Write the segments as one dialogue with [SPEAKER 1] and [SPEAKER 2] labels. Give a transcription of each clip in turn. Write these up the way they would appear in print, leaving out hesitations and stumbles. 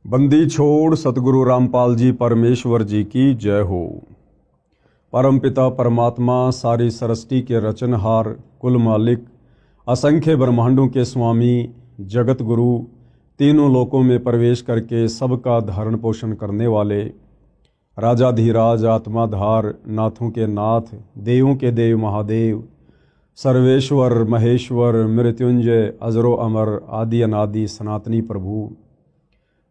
[SPEAKER 1] बंदी छोड़ सतगुरु रामपाल जी परमेश्वर जी की जय हो। परमपिता परमात्मा सारी सृष्टि के रचनहार, कुल मालिक, असंख्य ब्रह्मांडों के स्वामी, जगत गुरु, तीनों लोकों में प्रवेश करके सबका धारण पोषण करने वाले, राजाधिराज, आत्माधार, नाथों के नाथ, देवों के देव महादेव, सर्वेश्वर महेश्वर, मृत्युंजय, अजरो अमर, आदि अनादि सनातनी प्रभु,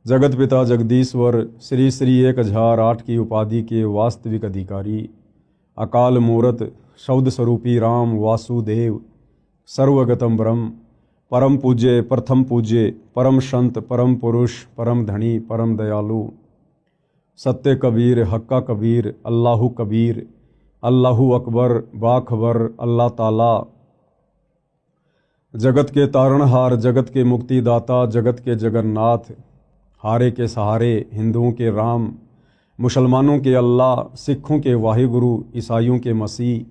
[SPEAKER 1] जगत पिता जगदीश्वर, श्री श्री 1008 की उपाधि के वास्तविक अधिकारी, अकाल मूरत, शब्द स्वरूपी राम वासुदेव, सर्वगतम ब्रह्म, परम पूज्य, प्रथम पूज्य, परम संत, परम पुरुष, परम धनी, परम दयालु, सत्य कबीर, हक्का कबीर, अल्लाहु कबीर, अल्लाहु अकबर, बाखबर, अल्लाह ताला, जगत के तारणहार, जगत के मुक्तिदाता, जगत के जगन्नाथ, हारे के सहारे, हिंदुओं के राम, मुसलमानों के अल्लाह, सिखों के वाहिगुरु, ईसाइयों के मसीह,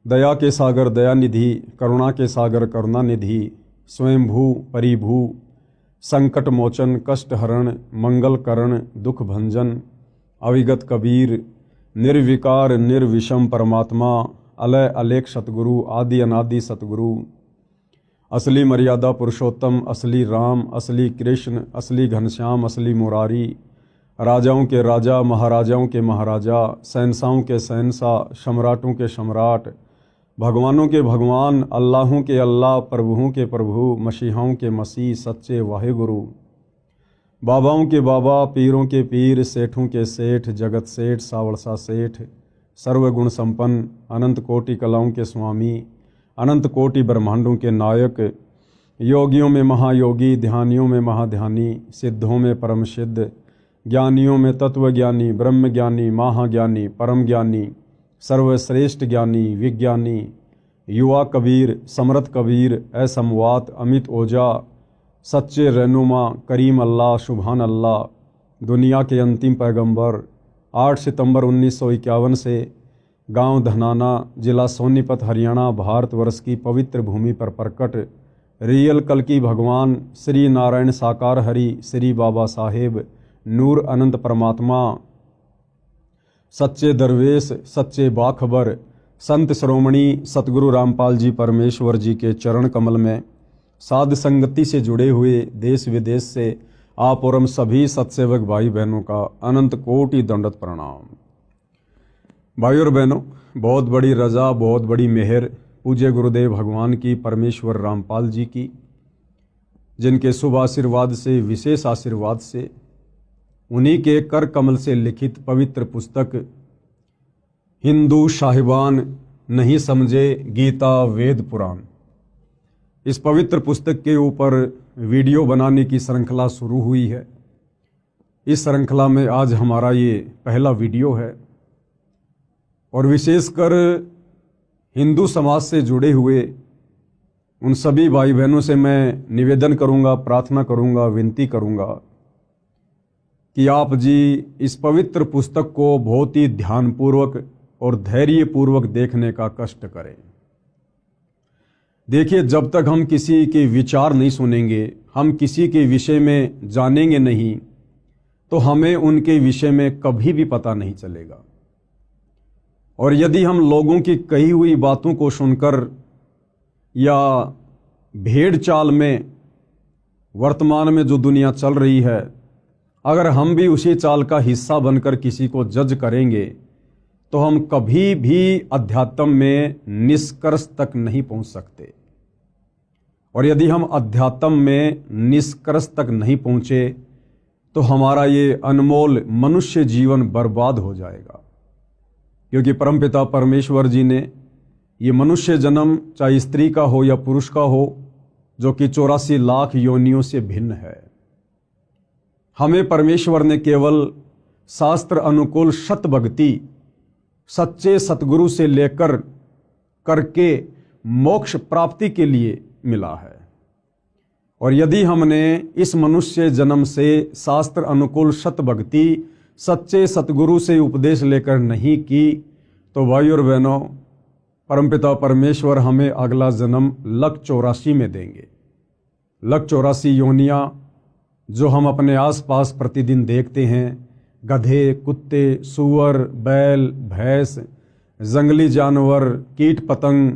[SPEAKER 1] दया के सागर दयानिधि, करुणा के सागर करुणानिधि, स्वयंभू परिभू, संकट मोचन, कष्ट हरण, मंगल करण, दुख भंजन, अविगत कबीर, निर्विकार निर्विषम परमात्मा, अलय अलेख सतगुरु, आदि अनादि सतगुरु, असली मर्यादा पुरुषोत्तम, असली राम, असली कृष्ण, असली घनश्याम, असली मुरारी, राजाओं के राजा, महाराजाओं के महाराजा, शहंशाहों के शहंशाह, सम्राटों के सम्राट, भगवानों के भगवान, अल्लाहों के अल्लाह, प्रभुओं के प्रभु, मसीहाओं के मसीह, सच्चे वाहिगुरु, बाबाओं के बाबा, पीरों के पीर, सेठों के सेठ, जगत सेठ, सावड़सा सेठ, सर्वगुण संपन्न, अनंत कोटि कलाओं के स्वामी, अनंत कोटि ब्रह्मांडों के नायक, योगियों में महायोगी, ध्यानियों में महाध्यानी, सिद्धों में परम सिद्ध, ज्ञानियों में तत्वज्ञानी, ब्रह्म ज्ञानी, महाज्ञानी, परम ज्ञानी, सर्वश्रेष्ठ ज्ञानी, विज्ञानी, युवा कबीर, समर्थ कबीर, असमवात, अमित ओजा, सच्चे रहनुमा, करीम अल्लाह, सुभान अल्लाह, दुनिया के अंतिम पैगंबर, 8 सितंबर 1951 से गांव धनाना, जिला सोनीपत, हरियाणा, भारतवर्ष की पवित्र भूमि पर प्रकट रियल कल्कि भगवान श्री नारायण साकार हरि, श्री बाबा साहेब, नूर अनंत परमात्मा, सच्चे दरवेश, सच्चे बाखबर, संत श्रोमणी सतगुरु रामपाल जी परमेश्वर जी के चरण कमल में साध संगति से जुड़े हुए देश विदेश से आप और हम सभी सत्सेवक भाई बहनों का अनंत कोटि दंडवत प्रणाम। भाई और बहनों, बहुत बड़ी रजा, बहुत बड़ी मेहर पूज्य गुरुदेव भगवान की, परमेश्वर रामपाल जी की, जिनके शुभ आशीर्वाद से, विशेष आशीर्वाद से, उन्हीं के कर कमल से लिखित पवित्र पुस्तक हिंदू साहिबान नहीं समझे गीता वेद पुराण, इस पवित्र पुस्तक के ऊपर वीडियो बनाने की श्रृंखला शुरू हुई है। इस श्रृंखला में आज हमारा ये पहला वीडियो है और विशेषकर हिंदू समाज से जुड़े हुए उन सभी भाई बहनों से मैं निवेदन करूंगा, प्रार्थना करूंगा, विनती करूंगा कि आप जी इस पवित्र पुस्तक को बहुत ही ध्यानपूर्वक और धैर्यपूर्वक देखने का कष्ट करें। देखिए, जब तक हम किसी के विचार नहीं सुनेंगे, हम किसी के विषय में जानेंगे नहीं, तो हमें उनके विषय में कभी भी पता नहीं चलेगा। और यदि हम लोगों की कही हुई बातों को सुनकर या भेड़ चाल में वर्तमान में जो दुनिया चल रही है, अगर हम भी उसी चाल का हिस्सा बनकर किसी को जज करेंगे तो हम कभी भी अध्यात्म में निष्कर्ष तक नहीं पहुंच सकते। और यदि हम अध्यात्म में निष्कर्ष तक नहीं पहुंचे तो हमारा ये अनमोल मनुष्य जीवन बर्बाद हो जाएगा, क्योंकि परमपिता परमेश्वर जी ने ये मनुष्य जन्म, चाहे स्त्री का हो या पुरुष का हो, जो कि 84 लाख योनियों से भिन्न है, हमें परमेश्वर ने केवल शास्त्र अनुकूल सत भक्ति, सच्चे सतगुरु से लेकर करके मोक्ष प्राप्ति के लिए मिला है। और यदि हमने इस मनुष्य जन्म से शास्त्र अनुकूल सत भक्ति, सच्चे सतगुरु से उपदेश लेकर नहीं की, तो भाई और बहनों, परमपिता परमेश्वर हमें अगला जन्म 184 में देंगे। 184 योनियाँ जो हम अपने आसपास प्रतिदिन देखते हैं, गधे, कुत्ते, सूअर, बैल, भैंस, जंगली जानवर, कीट पतंग,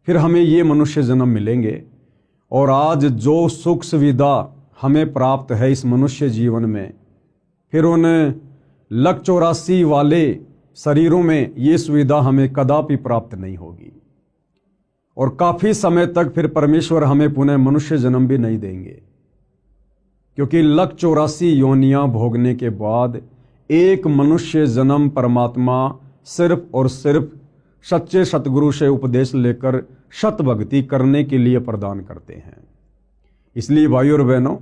[SPEAKER 1] फिर हमें ये मनुष्य जन्म मिलेंगे। और आज जो सुख सुविधा हमें प्राप्त है इस मनुष्य जीवन में, फिर उन 1,84 वाले शरीरों में ये सुविधा हमें कदापि प्राप्त नहीं होगी। और काफ़ी समय तक फिर परमेश्वर हमें पुनः मनुष्य जन्म भी नहीं देंगे, क्योंकि 1,84 योनियां भोगने के बाद एक मनुष्य जन्म परमात्मा सिर्फ और सिर्फ सच्चे सतगुरु से उपदेश लेकर सत भक्ति करने के लिए प्रदान करते हैं। इसलिए भाइयों और बहनों,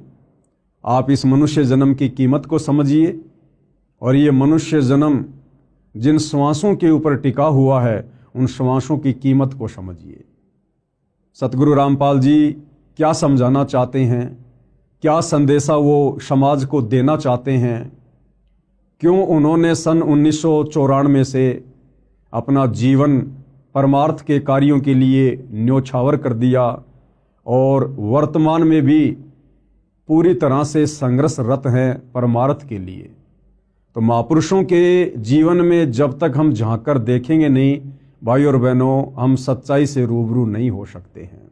[SPEAKER 1] आप इस मनुष्य जन्म की कीमत को समझिए और ये मनुष्य जन्म जिन श्वासों के ऊपर टिका हुआ है उन श्वासों की कीमत को समझिए। सतगुरु रामपाल जी क्या समझाना चाहते हैं, क्या संदेशा वो समाज को देना चाहते हैं, क्यों उन्होंने सन 1994 से अपना जीवन परमार्थ के कार्यों के लिए न्योछावर कर दिया और वर्तमान में भी पूरी तरह से संघर्षरत हैं परमार्थ के लिए। तो महापुरुषों के जीवन में जब तक हम झांककर देखेंगे नहीं भाई और बहनों, हम सच्चाई से रूबरू नहीं हो सकते हैं।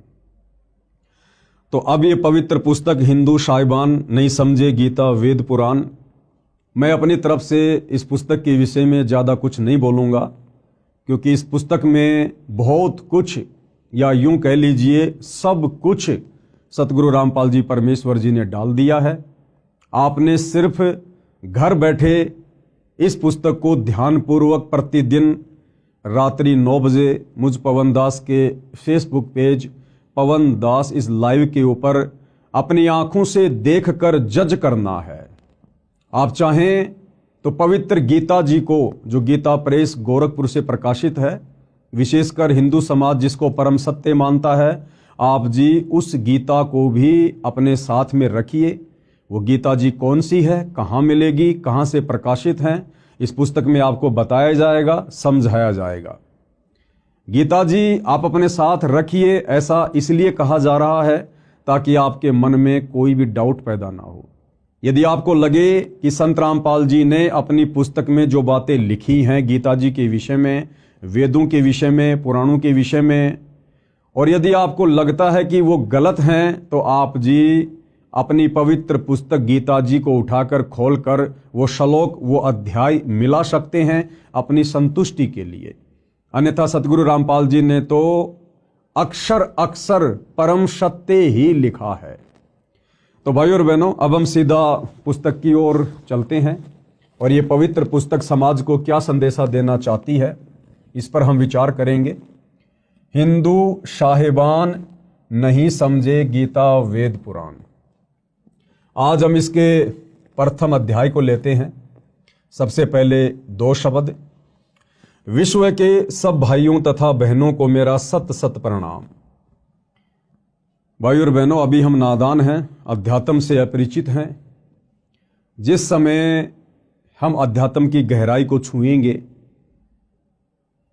[SPEAKER 1] तो अब ये पवित्र पुस्तक हिंदू साहिबान नहीं समझे गीता वेद पुराण, मैं अपनी तरफ से इस पुस्तक के विषय में ज़्यादा कुछ नहीं बोलूँगा, क्योंकि इस पुस्तक में बहुत कुछ, या यूं कह लीजिए सब कुछ सतगुरु रामपाल जी परमेश्वर जी ने डाल दिया है। आपने सिर्फ घर बैठे इस पुस्तक को ध्यानपूर्वक प्रतिदिन रात्रि 9 बजे मुझ पवन दास के फेसबुक पेज पवन दास इस लाइव के ऊपर अपनी आंखों से देखकर जज करना है। आप चाहें तो पवित्र गीता जी को, जो गीता प्रेस गोरखपुर से प्रकाशित है, विशेषकर हिंदू समाज जिसको परम सत्य मानता है, आप जी उस गीता को भी अपने साथ में रखिए। वो गीता जी कौन सी है, कहाँ मिलेगी, कहाँ से प्रकाशित है, इस पुस्तक में आपको बताया जाएगा, समझाया जाएगा। गीता जी आप अपने साथ रखिए, ऐसा इसलिए कहा जा रहा है ताकि आपके मन में कोई भी डाउट पैदा ना हो। यदि आपको लगे कि संत रामपाल जी ने अपनी पुस्तक में जो बातें लिखी हैं गीता जी के विषय में, वेदों के विषय में, पुराणों के विषय में, और यदि आपको लगता है कि वो गलत हैं, तो आप जी अपनी पवित्र पुस्तक गीता जी को उठाकर खोलकर वो श्लोक, वो अध्याय मिला सकते हैं अपनी संतुष्टि के लिए। अन्यथा सतगुरु रामपाल जी ने तो अक्षर अक्षर परम सत्य ही लिखा है। तो भाइयों और बहनों, अब हम सीधा पुस्तक की ओर चलते हैं और ये पवित्र पुस्तक समाज को क्या संदेशा देना चाहती है, इस पर हम विचार करेंगे। हिंदू साहिबान नहीं समझे गीता वेद पुराण। आज हम इसके प्रथम अध्याय को लेते हैं। सबसे पहले 2 शब्द। विश्व के सब भाइयों तथा बहनों को मेरा सत सत प्रणाम। भाई और बहनों, अभी हम नादान हैं, अध्यात्म से अपरिचित हैं। जिस समय हम अध्यात्म की गहराई को छुएंगे,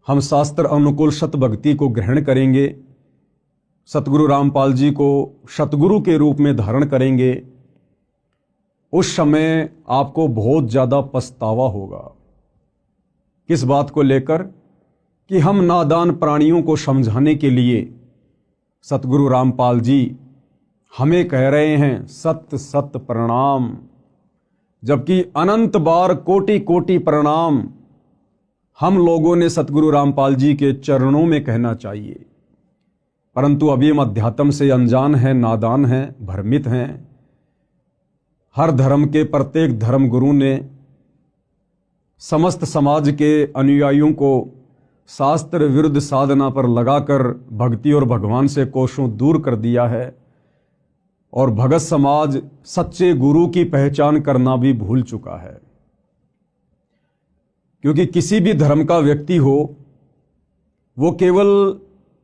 [SPEAKER 1] हम शास्त्र अनुकूल सत भक्ति को ग्रहण करेंगे, सतगुरु रामपाल जी को सतगुरु के रूप में धारण करेंगे, उस समय आपको बहुत ज़्यादा पछतावा होगा। किस बात को लेकर? कि हम नादान प्राणियों को समझाने के लिए सतगुरु रामपाल जी हमें कह रहे हैं सत सत प्रणाम, जबकि अनंत बार कोटि कोटि प्रणाम हम लोगों ने सतगुरु रामपाल जी के चरणों में कहना चाहिए। परंतु अभी हम अध्यात्म से अनजान हैं, नादान हैं, भ्रमित हैं। हर धर्म के प्रत्येक धर्म गुरु ने समस्त समाज के अनुयायियों को शास्त्र विरुद्ध साधना पर लगाकर भक्ति और भगवान से कोसों दूर कर दिया है, और भगत समाज सच्चे गुरु की पहचान करना भी भूल चुका है। क्योंकि किसी भी धर्म का व्यक्ति हो, वो केवल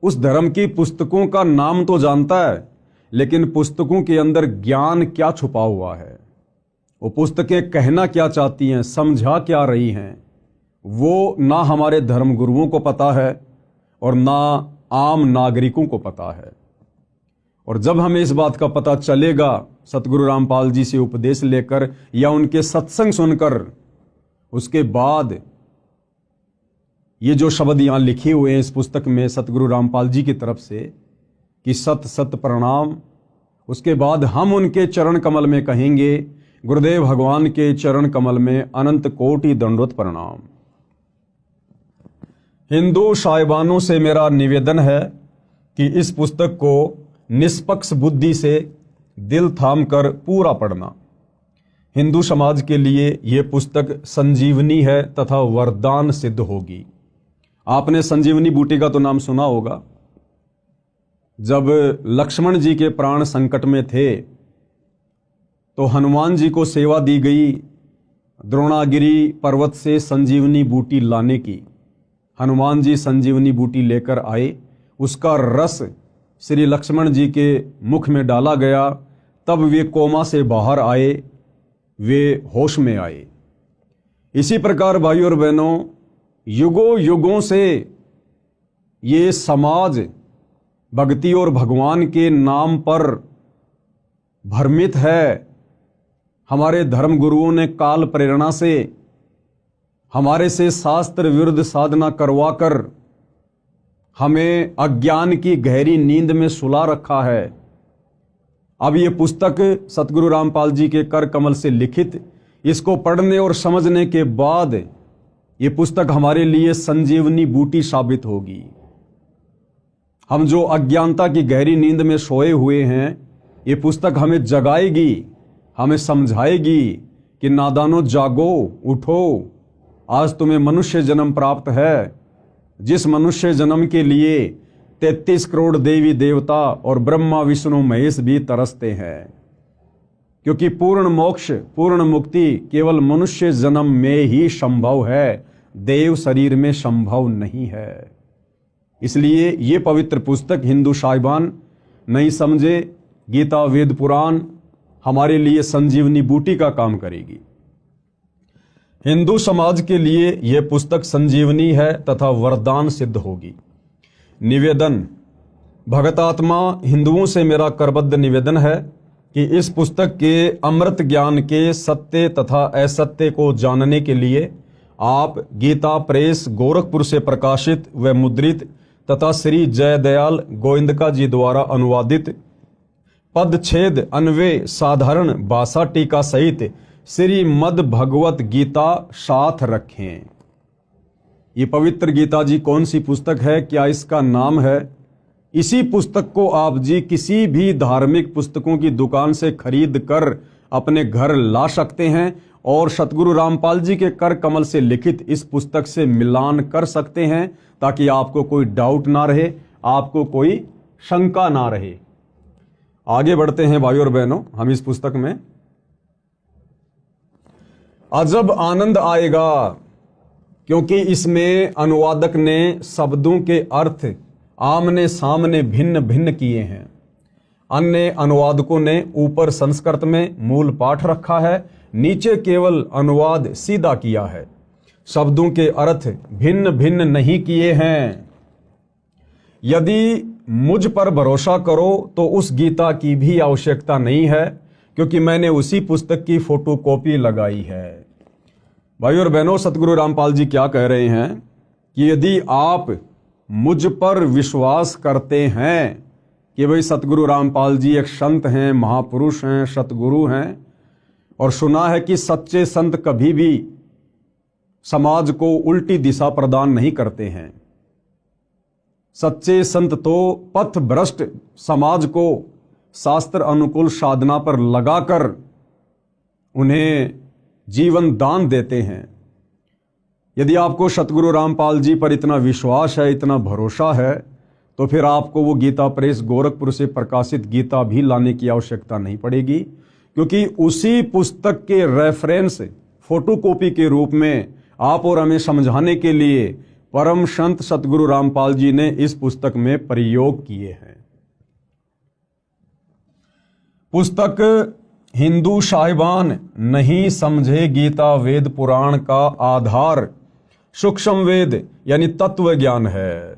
[SPEAKER 1] उस धर्म की पुस्तकों का नाम तो जानता है, लेकिन पुस्तकों के अंदर ज्ञान क्या छुपा हुआ है, वो पुस्तकें कहना क्या चाहती हैं, समझा क्या रही हैं, वो ना हमारे धर्म गुरुओं को पता है और ना आम नागरिकों को पता है। और जब हमें इस बात का पता चलेगा सतगुरु रामपाल जी से उपदेश लेकर या उनके सत्संग सुनकर, उसके बाद ये जो शब्द यहाँ लिखे हुए हैं इस पुस्तक में सतगुरु रामपाल जी की तरफ से कि सत सत प्रणाम, उसके बाद हम उनके चरण कमल में कहेंगे गुरुदेव भगवान के चरण कमल में अनंत कोटि दंडोत प्रणाम। हिंदू साहिबानों से मेरा निवेदन है कि इस पुस्तक को निष्पक्ष बुद्धि से दिल थाम कर पूरा पढ़ना। हिंदू समाज के लिए यह पुस्तक संजीवनी है तथा वरदान सिद्ध होगी। आपने संजीवनी बूटी का तो नाम सुना होगा। जब लक्ष्मण जी के प्राण संकट में थे तो हनुमान जी को सेवा दी गई द्रोणागिरी पर्वत से संजीवनी बूटी लाने की। हनुमान जी संजीवनी बूटी लेकर आए, उसका रस श्री लक्ष्मण जी के मुख में डाला गया, तब वे कोमा से बाहर आए, वे होश में आए। इसी प्रकार भाइयों और बहनों, युगों युगों से ये समाज भक्ति और भगवान के नाम पर भ्रमित है। हमारे धर्म गुरुओं ने काल प्रेरणा से हमारे से शास्त्र विरुद्ध साधना करवाकर हमें अज्ञान की गहरी नींद में सुला रखा है। अब ये पुस्तक सतगुरु रामपाल जी के कर कमल से लिखित, इसको पढ़ने और समझने के बाद ये पुस्तक हमारे लिए संजीवनी बूटी साबित होगी। हम जो अज्ञानता की गहरी नींद में सोए हुए हैं, ये पुस्तक हमें जगाएगी, हमें समझाएगी कि नादानो जागो, उठो, आज तुम्हें मनुष्य जन्म प्राप्त है, जिस मनुष्य जन्म के लिए 33 करोड़ देवी देवता और ब्रह्मा विष्णु महेश भी तरसते हैं, क्योंकि पूर्ण मोक्ष पूर्ण मुक्ति केवल मनुष्य जन्म में ही संभव है, देव शरीर में संभव नहीं है। इसलिए ये पवित्र पुस्तक हिंदू साहिबान नहीं समझे, गीता वेद पुराण हमारे लिए संजीवनी बूटी का काम करेगी। हिंदू समाज के लिए यह पुस्तक संजीवनी है तथा वरदान सिद्ध होगी। निवेदन, भगतात्मा हिंदुओं से मेरा करबद्ध निवेदन है कि इस पुस्तक के अमृत ज्ञान के सत्य तथा असत्य को जानने के लिए आप गीता प्रेस गोरखपुर से प्रकाशित व मुद्रित तथा श्री जयदयाल गोविंदका जी द्वारा अनुवादित पदछेद अन्वय साधारण भाषा टीका सहित श्रीमद् भगवत गीता साथ रखें। ये पवित्र गीता जी कौन सी पुस्तक है, क्या इसका नाम है? इसी पुस्तक को आप जी किसी भी धार्मिक पुस्तकों की दुकान से खरीद कर अपने घर ला सकते हैं और सतगुरु रामपाल जी के कर कमल से लिखित इस पुस्तक से मिलान कर सकते हैं, ताकि आपको कोई डाउट ना रहे, आपको कोई शंका ना रहे। आगे बढ़ते हैं भाइयों और बहनों, हम इस पुस्तक में अजब आनंद आएगा, क्योंकि इसमें अनुवादक ने शब्दों के अर्थ आमने सामने भिन्न भिन्न किए हैं। अन्य अनुवादकों ने ऊपर संस्कृत में मूल पाठ रखा है, नीचे केवल अनुवाद सीधा किया है, शब्दों के अर्थ भिन्न भिन्न नहीं किए हैं। यदि मुझ पर भरोसा करो तो उस गीता की भी आवश्यकता नहीं है, क्योंकि मैंने उसी पुस्तक की फोटोकॉपी लगाई है। भाइयों और बहनों, सतगुरु रामपाल जी क्या कह रहे हैं कि यदि आप मुझ पर विश्वास करते हैं कि भाई सतगुरु रामपाल जी एक संत हैं, महापुरुष हैं, सतगुरु हैं, और सुना है कि सच्चे संत कभी भी समाज को उल्टी दिशा प्रदान नहीं करते हैं। सच्चे संत तो पथ भ्रष्ट समाज को शास्त्र अनुकूल साधना पर लगाकर उन्हें जीवन दान देते हैं। यदि आपको सतगुरु रामपाल जी पर इतना विश्वास है, इतना भरोसा है, तो फिर आपको वो गीता प्रेस गोरखपुर से प्रकाशित गीता भी लाने की आवश्यकता नहीं पड़ेगी, क्योंकि उसी पुस्तक के रेफरेंस फोटोकॉपी के रूप में आप और हमें समझाने के लिए परम संत सतगुरु रामपाल जी ने इस पुस्तक में प्रयोग किए हैं। पुस्तक हिंदू साहिबान नहीं समझे गीता वेद पुराण का आधार सूक्ष्म वेद यानी तत्व ज्ञान है।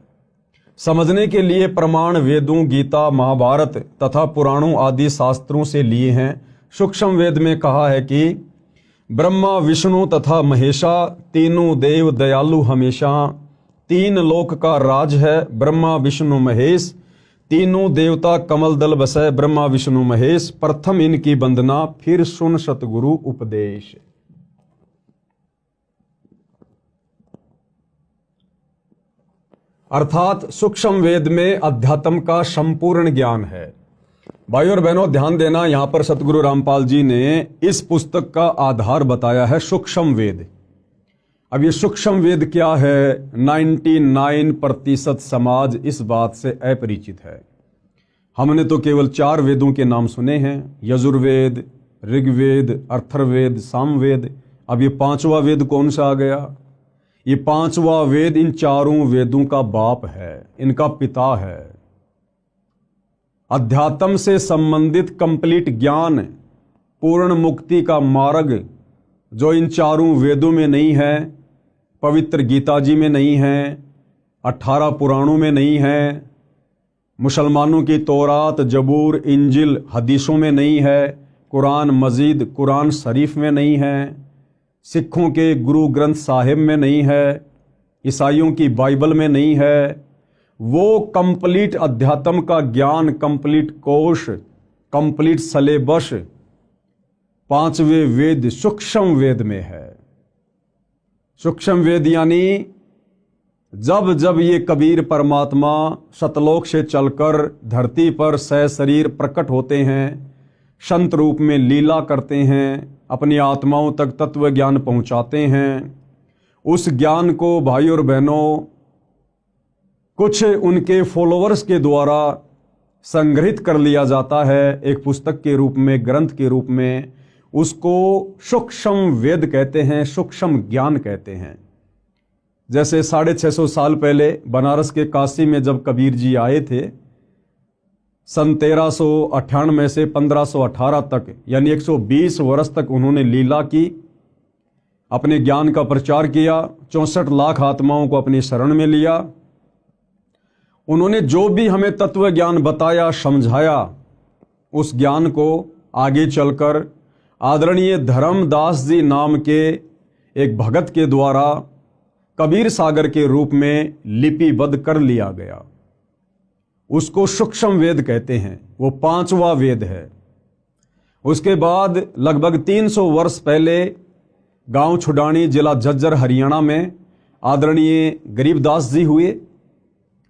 [SPEAKER 1] समझने के लिए प्रमाण वेदों, गीता, महाभारत तथा पुराणों आदि शास्त्रों से लिए हैं। सूक्ष्म वेद में कहा है कि ब्रह्मा, विष्णु तथा महेशा तीनों देव दयालु हमेशा, तीन लोक का राज है ब्रह्मा विष्णु महेश, तीनों देवता कमल दल बसै ब्रह्मा विष्णु महेश, प्रथम इनकी वंदना फिर सुन सतगुरु उपदेश। अर्थात सूक्ष्म वेद में अध्यात्म का संपूर्ण ज्ञान है। भाइयों और बहनों ध्यान देना, यहां पर सतगुरु रामपाल जी ने इस पुस्तक का आधार बताया है सूक्ष्म वेद। अब ये सूक्ष्म वेद क्या है, 99% समाज इस बात से अपरिचित है। हमने तो केवल 4 वेदों के नाम सुने हैं, यजुर्वेद, ऋग्वेद, अथर्ववेद, सामवेद। अब ये 5वां वेद कौन सा आ गया? ये 5वां वेद इन 4 वेदों का बाप है, इनका पिता है। अध्यात्म से संबंधित कंप्लीट ज्ञान, पूर्ण मुक्ति का मार्ग जो इन 4 वेदों में नहीं है, पवित्र गीता जी में नहीं है, 18 पुराणों में नहीं है, मुसलमानों की तौरात, जबूर, इंजिल, हदीसों में नहीं है, कुरान मजीद, कुरान शरीफ में नहीं है, सिखों के गुरु ग्रंथ साहिब में नहीं है, ईसाइयों की बाइबल में नहीं है, वो कंप्लीट अध्यात्म का ज्ञान, कंप्लीट कोश, कंप्लीट सलेबस 5वें वेद सूक्ष्म वेद में है। सूक्ष्म वेद यानी जब जब ये कबीर परमात्मा सतलोक से चलकर धरती पर सशरीर प्रकट होते हैं, संत रूप में लीला करते हैं, अपनी आत्माओं तक तत्व ज्ञान पहुंचाते हैं, उस ज्ञान को भाइयों और बहनों कुछ उनके फॉलोअर्स के द्वारा संग्रहित कर लिया जाता है एक पुस्तक के रूप में, ग्रंथ के रूप में। उसको सूक्ष्म वेद कहते हैं, सूक्ष्म ज्ञान कहते हैं। जैसे 650 साल पहले बनारस के काशी में जब कबीर जी आए थे, सन 1398 से 1518 तक यानी 120 वर्ष तक उन्होंने लीला की, अपने ज्ञान का प्रचार किया, 64 लाख आत्माओं को अपनी शरण में लिया। उन्होंने जो भी हमें तत्व ज्ञान बताया, समझाया, उस ज्ञान को आगे चलकर आदरणीय धर्मदास जी नाम के एक भगत के द्वारा कबीर सागर के रूप में लिपिबद्ध कर लिया गया। उसको सूक्ष्म वेद कहते हैं, वो 5वां वेद है। उसके बाद लगभग 300 वर्ष पहले गांव छुडानी, जिला झज्जर, हरियाणा में आदरणीय गरीबदास जी हुए,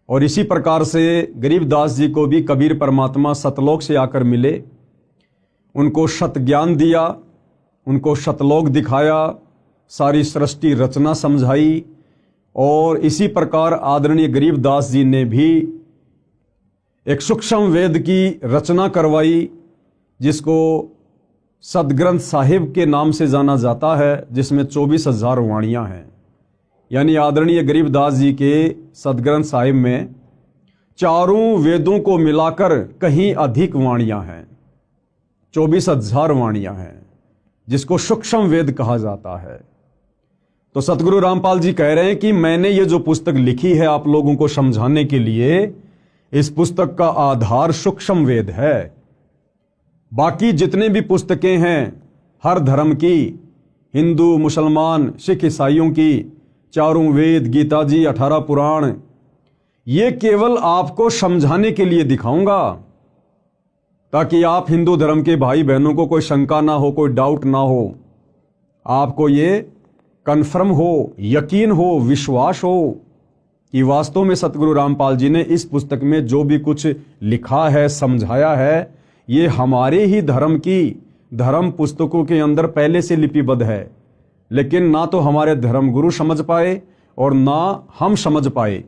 [SPEAKER 1] और इसी प्रकार से गरीबदास जी को भी कबीर परमात्मा सतलोक से आकर मिले, उनको सत ज्ञान दिया, उनको सतलोक दिखाया, सारी सृष्टि रचना समझाई, और इसी प्रकार आदरणीय गरीबदास जी ने भी एक सूक्ष्म वेद की रचना करवाई, जिसको सदग्रंथ साहिब के नाम से जाना जाता है, जिसमें 24,000 वाणियाँ हैं। यानी आदरणीय गरीबदास जी के सदग्रंथ साहिब में 4 वेदों को मिलाकर कहीं अधिक वाणियाँ हैं, 24,000 वाणियाँ हैं, जिसको सूक्ष्म वेद कहा जाता है। तो सतगुरु रामपाल जी कह रहे हैं कि मैंने ये जो पुस्तक लिखी है आप लोगों को समझाने के लिए, इस पुस्तक का आधार सूक्ष्म वेद है। बाकी जितने भी पुस्तकें हैं हर धर्म की, हिंदू, मुसलमान, सिख, ईसाइयों की, 4 वेद, गीता जी, 18 पुराण, ये केवल आपको समझाने के लिए दिखाऊंगा, ताकि आप हिंदू धर्म के भाई बहनों को कोई शंका ना हो, कोई डाउट ना हो, आपको ये कन्फर्म हो, यकीन हो, विश्वास हो कि वास्तव में सतगुरु रामपाल जी ने इस पुस्तक में जो भी कुछ लिखा है, समझाया है, ये हमारे ही धर्म की धर्म पुस्तकों के अंदर पहले से लिपिबद्ध है। लेकिन ना तो हमारे धर्मगुरु समझ पाए और ना हम समझ पाए।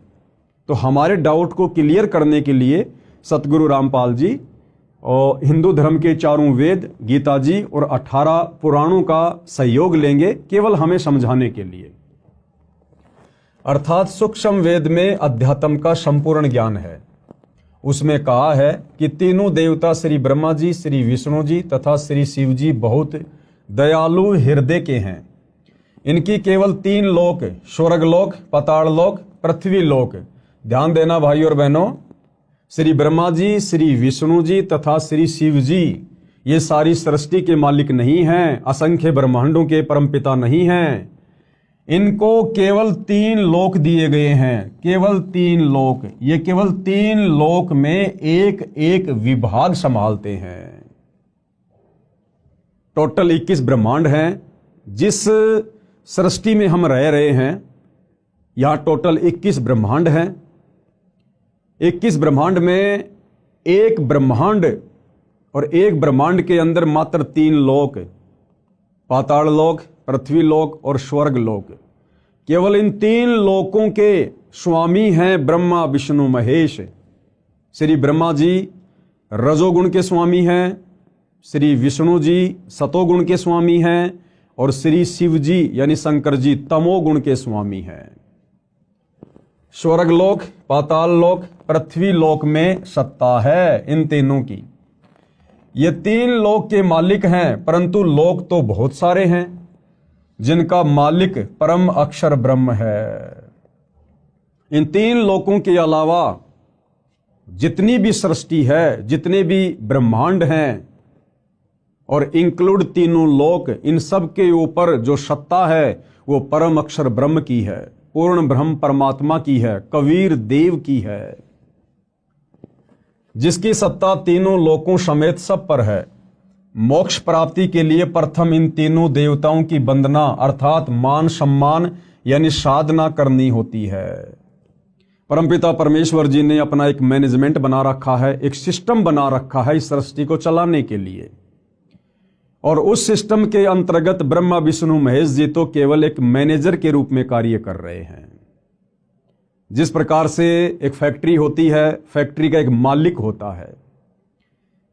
[SPEAKER 1] तो हमारे डाउट को क्लियर करने के लिए सतगुरु रामपाल जी और हिंदू धर्म के 4 वेद, गीता जी और 18 पुराणों का सहयोग लेंगे, केवल हमें समझाने के लिए। अर्थात सूक्ष्म वेद में अध्यात्म का संपूर्ण ज्ञान है। उसमें कहा है कि तीनों देवता श्री ब्रह्मा जी, श्री विष्णु जी तथा श्री शिव जी बहुत दयालु हृदय के हैं। इनकी केवल 3 लोक, स्वर्गलोक, पाताल लोक, पृथ्वी लोक, ध्यान देना भाई और बहनों, श्री ब्रह्मा जी, श्री विष्णु जी तथा श्री शिव जी ये सारी सृष्टि के मालिक नहीं हैं, असंख्य ब्रह्मांडों के परमपिता नहीं हैं। इनको केवल 3 लोक दिए गए हैं, केवल 3 लोक। ये केवल 3 लोक में एक एक विभाग संभालते हैं। टोटल 21 ब्रह्मांड हैं। जिस सृष्टि में हम रह रहे हैं यहां टोटल 21 ब्रह्मांड हैं। 21 ब्रह्मांड में एक ब्रह्मांड और एक ब्रह्मांड के अंदर मात्र 3 लोक, पाताल लोक, पृथ्वी लोक और स्वर्ग लोक। केवल इन 3 लोकों के स्वामी हैं ब्रह्मा विष्णु महेश। श्री ब्रह्मा जी रजोगुण के स्वामी हैं, श्री विष्णु जी सतोगुण के स्वामी हैं और श्री शिव जी यानी शंकर जी तमोगुण के स्वामी हैं। स्वर्ग लोक, पाताल लोक, पृथ्वी लोक में सत्ता है इन तीनों की। ये 3 लोक के मालिक हैं, परंतु लोक तो बहुत सारे हैं जिनका मालिक परम अक्षर ब्रह्म है। इन 3 लोकों के अलावा जितनी भी सृष्टि है, जितने भी ब्रह्मांड हैं और इंक्लूड तीनों लोक, इन सब के ऊपर जो सत्ता है वो परम अक्षर ब्रह्म की है, पूर्ण ब्रह्म परमात्मा की है, कबीर देव की है, जिसकी सत्ता तीनों लोकों समेत सब पर है। मोक्ष प्राप्ति के लिए प्रथम इन तीनों देवताओं की वंदना अर्थात मान सम्मान यानी साधना करनी होती है। परमपिता परमेश्वर जी ने अपना एक मैनेजमेंट बना रखा है, एक सिस्टम बना रखा है इस सृष्टि को चलाने के लिए, और उस सिस्टम के अंतर्गत ब्रह्मा विष्णु महेश जी तो केवल एक मैनेजर के रूप में कार्य कर रहे हैं। जिस प्रकार से एक फैक्ट्री होती है, फैक्ट्री का एक मालिक होता है,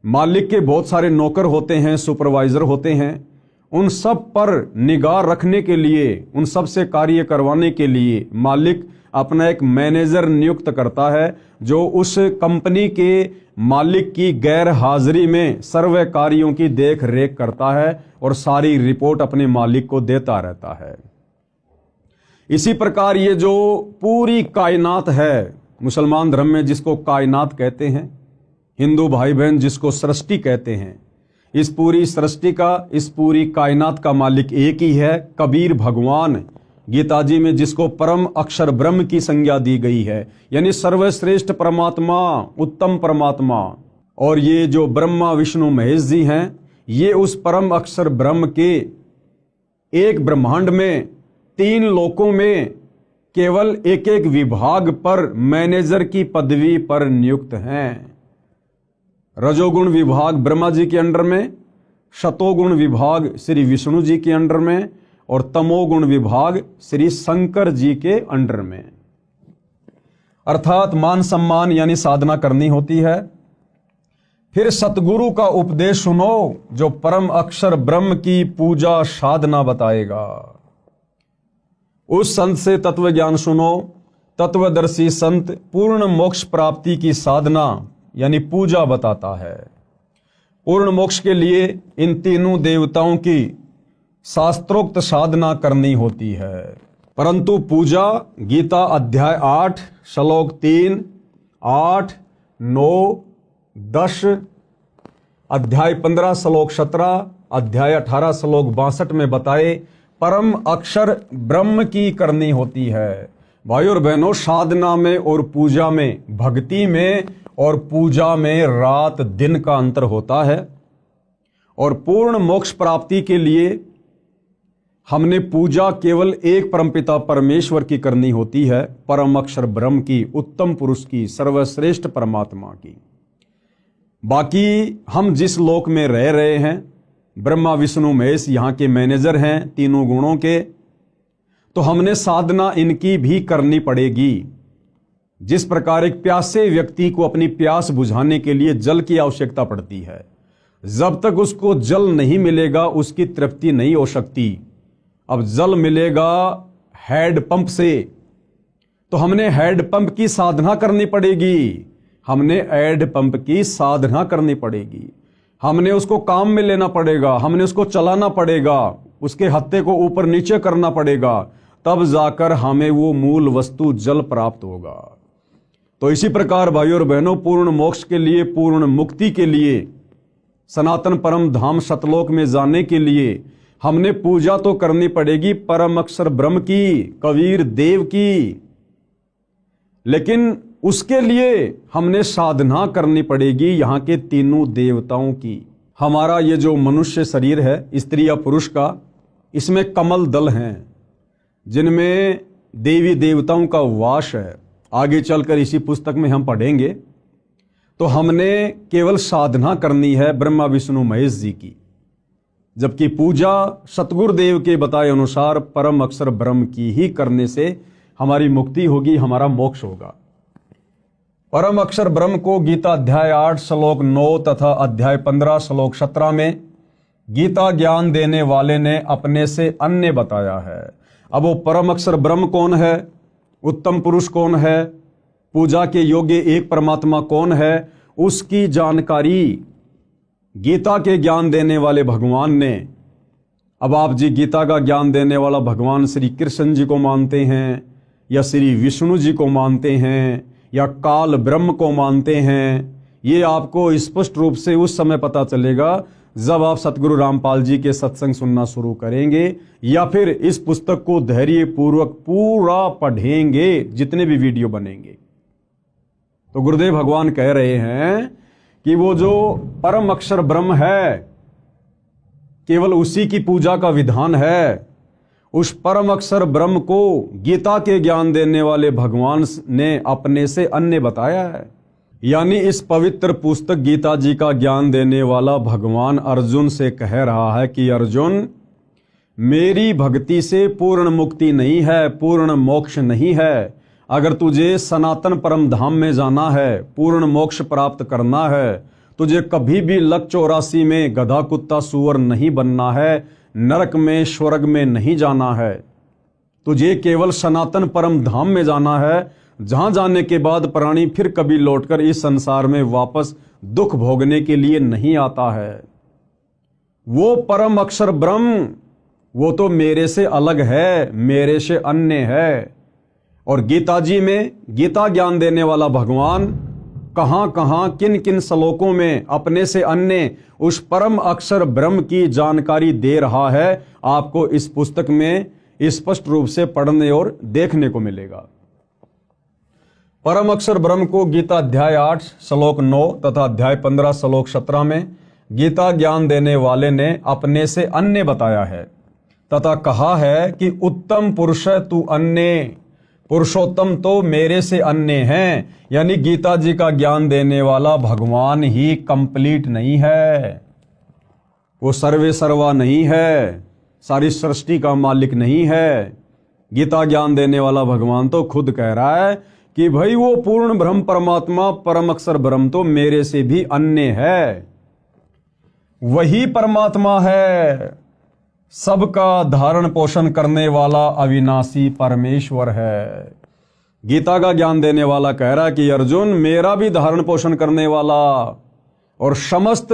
[SPEAKER 1] मालिक के बहुत सारे नौकर होते हैं, सुपरवाइजर होते हैं, उन सब पर निगाह रखने के लिए, उन सब से कार्य करवाने के लिए मालिक अपना एक मैनेजर नियुक्त करता है, जो उस कंपनी के मालिक की गैर हाजिरी में सर्व कार्यों की देख रेख करता है और सारी रिपोर्ट अपने मालिक को देता रहता है। इसी प्रकार ये जो पूरी कायनात है, मुसलमान धर्म में जिसको कायनात कहते हैं, हिंदू भाई बहन जिसको सृष्टि कहते हैं, इस पूरी सृष्टि का, इस पूरी कायनात का मालिक एक ही है, कबीर भगवान। गीता जी में जिसको परम अक्षर ब्रह्म की संज्ञा दी गई है, यानी सर्वश्रेष्ठ परमात्मा, उत्तम परमात्मा। और ये जो ब्रह्मा विष्णु महेश जी हैं, ये उस परम अक्षर ब्रह्म के एक ब्रह्मांड में 3 लोकों में केवल एक एक विभाग पर मैनेजर की पदवी पर नियुक्त हैं। रजोगुण विभाग ब्रह्मा जी के अंडर में, शतोगुण विभाग श्री विष्णु जी के अंडर में और तमोगुण विभाग श्री शंकर जी के अंडर में। अर्थात मान सम्मान यानी साधना करनी होती है। फिर सतगुरु का उपदेश सुनो जो परम अक्षर ब्रह्म की पूजा साधना बताएगा। उस संत से तत्व ज्ञान सुनो। तत्वदर्शी संत पूर्ण मोक्ष प्राप्ति की साधना यानी पूजा बताता है। पूर्ण मोक्ष के लिए इन तीनों देवताओं की शास्त्रोक्त साधना करनी होती है। परंतु पूजा गीता अध्याय 8 श्लोक 3, 8, 9, 10, अध्याय 15 श्लोक 17, अध्याय 18 श्लोक 62 में बताए परम अक्षर ब्रह्म की करनी होती है। भाई और बहनों, साधना में और पूजा में, भक्ति में और पूजा में रात दिन का अंतर होता है। और पूर्ण मोक्ष प्राप्ति के लिए हमने पूजा केवल एक परमपिता परमेश्वर की करनी होती है, परम अक्षर ब्रह्म की, उत्तम पुरुष की, सर्वश्रेष्ठ परमात्मा की। बाकी हम जिस लोक में रह रहे हैं, ब्रह्मा विष्णु महेश यहाँ के मैनेजर हैं तीनों गुणों के, तो हमने साधना इनकी भी करनी पड़ेगी। जिस प्रकार एक प्यासे व्यक्ति को अपनी प्यास बुझाने के लिए जल की आवश्यकता पड़ती है, जब तक उसको जल नहीं मिलेगा उसकी तृप्ति नहीं हो सकती। अब जल मिलेगा हैंड पंप से, तो हमने हैंड पंप की साधना करनी पड़ेगी, हमने हैंड पंप की साधना करनी पड़ेगी, हमने उसको काम में लेना पड़ेगा, हमने उसको चलाना पड़ेगा, उसके हत्थे को ऊपर नीचे करना पड़ेगा, तब जाकर हमें वो मूल वस्तु जल प्राप्त होगा। तो इसी प्रकार भाइयों और बहनों, पूर्ण मोक्ष के लिए, पूर्ण मुक्ति के लिए, सनातन परम धाम सतलोक में जाने के लिए हमने पूजा तो करनी पड़ेगी परम अक्षर ब्रह्म की, कबीर देव की, लेकिन उसके लिए हमने साधना करनी पड़ेगी यहाँ के तीनों देवताओं की। हमारा ये जो मनुष्य शरीर है, स्त्री या पुरुष का, इसमें कमल दल हैं जिनमें देवी देवताओं का वास है। आगे चलकर इसी पुस्तक में हम पढ़ेंगे। तो हमने केवल साधना करनी है ब्रह्मा विष्णु महेश जी की, जबकि पूजा सतगुरुदेव के बताए अनुसार परम अक्षर ब्रह्म की ही करने से हमारी मुक्ति होगी, हमारा मोक्ष होगा। परम अक्षर ब्रह्म को गीता अध्याय 8 श्लोक 9 तथा अध्याय 15 श्लोक 17 में गीता ज्ञान देने वाले ने अपने से अन्य बताया है। अब वो परम अक्षर ब्रह्म कौन है, उत्तम पुरुष कौन है, पूजा के योग्य एक परमात्मा कौन है, उसकी जानकारी गीता के ज्ञान देने वाले भगवान ने। अब आप जी गीता का ज्ञान देने वाला भगवान श्री कृष्ण जी को मानते हैं, या श्री विष्णु जी को मानते हैं, या काल ब्रह्म को मानते हैं, ये आपको स्पष्ट रूप से उस समय पता चलेगा जब आप सतगुरु रामपाल जी के सत्संग सुनना शुरू करेंगे, या फिर इस पुस्तक को धैर्य पूर्वक पूरा पढ़ेंगे, जितने भी वीडियो बनेंगे। तो गुरुदेव भगवान कह रहे हैं कि वो जो परम अक्षर ब्रह्म है, केवल उसी की पूजा का विधान है। उस परम अक्षर ब्रह्म को गीता के ज्ञान देने वाले भगवान ने अपने से अन्य बताया है। यानी इस पवित्र पुस्तक गीता जी का ज्ञान देने वाला भगवान अर्जुन से कह रहा है कि अर्जुन, मेरी भक्ति से पूर्ण मुक्ति नहीं है, पूर्ण मोक्ष नहीं है। अगर तुझे सनातन परम धाम में जाना है, पूर्ण मोक्ष प्राप्त करना है, तुझे कभी भी लक 84 में गधा कुत्ता सूअर नहीं बनना है, नरक में स्वर्ग में नहीं जाना है। तुझे केवल सनातन परम धाम में जाना है, जहां जाने के बाद प्राणी फिर कभी लौटकर इस संसार में वापस दुख भोगने के लिए नहीं आता है। वो परम अक्षर ब्रह्म, वो तो मेरे से अलग है, मेरे से अन्य है। और गीता जी में गीता ज्ञान देने वाला भगवान कहां कहां किन किन श्लोकों में अपने से अन्य उस परम अक्षर ब्रह्म की जानकारी दे रहा है, आपको इस पुस्तक में स्पष्ट रूप से पढ़ने और देखने को मिलेगा। परम अक्षर ब्रह्म को गीता अध्याय 8 श्लोक 9 तथा अध्याय 15 श्लोक 17 में गीता ज्ञान देने वाले ने अपने से अन्य बताया है तथा कहा है कि उत्तम पुरुष तू अन्य, पुरुषोत्तम तो मेरे से अन्य हैं। यानी गीता जी का ज्ञान देने वाला भगवान ही कंप्लीट नहीं है, वो सर्वे सर्वा नहीं है, सारी सृष्टि का मालिक नहीं है। गीता ज्ञान देने वाला भगवान तो खुद कह रहा है कि भाई वो पूर्ण ब्रह्म परमात्मा परम अक्षर ब्रह्म तो मेरे से भी अन्य है, वही परमात्मा है, सबका धारण पोषण करने वाला अविनाशी परमेश्वर है। गीता का ज्ञान देने वाला कह रहा है कि अर्जुन, मेरा भी धारण पोषण करने वाला और समस्त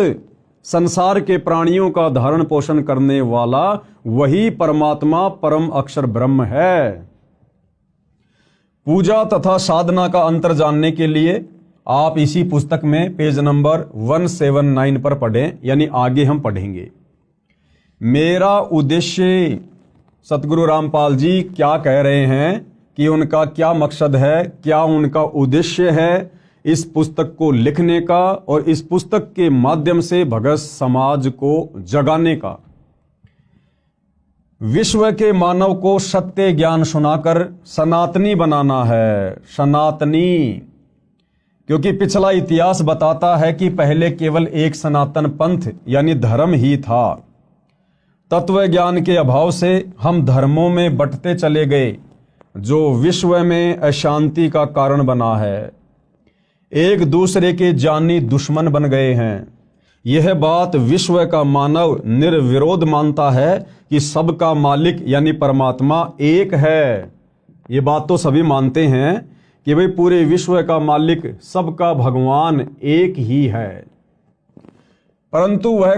[SPEAKER 1] संसार के प्राणियों का धारण पोषण करने वाला वही परमात्मा परम अक्षर ब्रह्म है। पूजा तथा साधना का अंतर जानने के लिए आप इसी पुस्तक में पेज नंबर 179 पर पढ़ें, यानी आगे हम पढ़ेंगे। मेरा उद्देश्य, सतगुरु रामपाल जी क्या कह रहे हैं कि उनका क्या मकसद है, क्या उनका उद्देश्य है इस पुस्तक को लिखने का और इस पुस्तक के माध्यम से भगत समाज को जगाने का। विश्व के मानव को सत्य ज्ञान सुनाकर सनातनी बनाना है, सनातनी। क्योंकि पिछला इतिहास बताता है कि पहले केवल एक सनातन पंथ यानी धर्म ही था। तत्व ज्ञान के अभाव से हम धर्मों में बंटते चले गए, जो विश्व में अशांति का कारण बना है। एक दूसरे के जानी दुश्मन बन गए हैं। यह बात विश्व का मानव निर्विरोध मानता है कि सबका मालिक यानी परमात्मा एक है। ये बात तो सभी मानते हैं कि भाई पूरे विश्व का मालिक सबका भगवान एक ही है। परंतु वह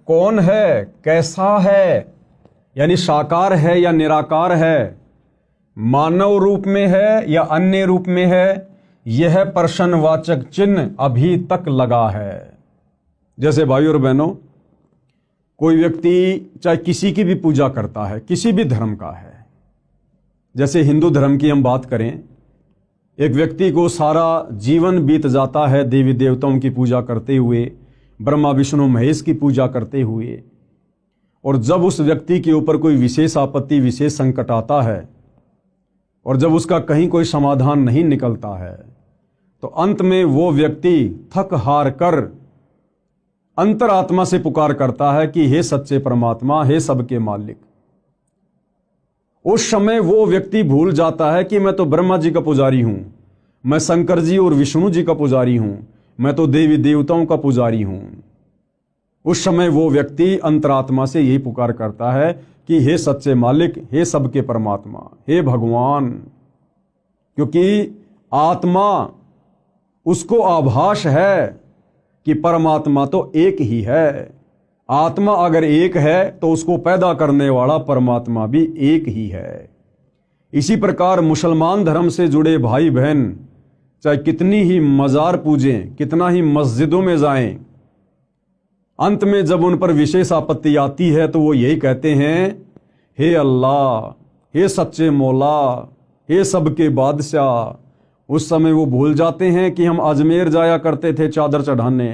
[SPEAKER 1] कौन है, कैसा है, यानी साकार है या निराकार है। मानव रूप में है या अन्य रूप में है, यह प्रश्नवाचक चिन्ह अभी तक लगा है। जैसे भाइयों और बहनों, कोई व्यक्ति चाहे किसी की भी पूजा करता है, किसी भी धर्म का है, जैसे हिंदू धर्म की हम बात करें, एक व्यक्ति को सारा जीवन बीत जाता है देवी देवताओं की पूजा करते हुए, ब्रह्मा विष्णु महेश की पूजा करते हुए, और जब उस व्यक्ति के ऊपर कोई विशेष आपत्ति, विशेष संकट आता है और जब उसका कहीं कोई समाधान नहीं निकलता है, तो अंत में वो व्यक्ति थक हार कर अंतरात्मा से पुकार करता है कि हे सच्चे परमात्मा, हे सबके मालिक। उस समय वो व्यक्ति भूल जाता है कि मैं तो ब्रह्मा जी का पुजारी हूं, मैं शंकर जी और विष्णु जी का पुजारी हूं, मैं तो देवी देवताओं का पुजारी हूं। उस समय वो व्यक्ति अंतरात्मा से यही पुकार करता है कि हे सच्चे मालिक, हे सबके परमात्मा, हे भगवान। क्योंकि आत्मा उसको आभास है कि परमात्मा तो एक ही है। आत्मा अगर एक है तो उसको पैदा करने वाला परमात्मा भी एक ही है। इसी प्रकार मुसलमान धर्म से जुड़े भाई बहन चाहे कितनी ही मजार पूजें, कितना ही मस्जिदों में जाएं, अंत में जब उन पर विशेष आपत्ति आती है तो वो यही कहते हैं, हे अल्लाह, हे सच्चे मौला, हे सबके बादशाह। उस समय वो भूल जाते हैं कि हम अजमेर जाया करते थे चादर चढ़ाने,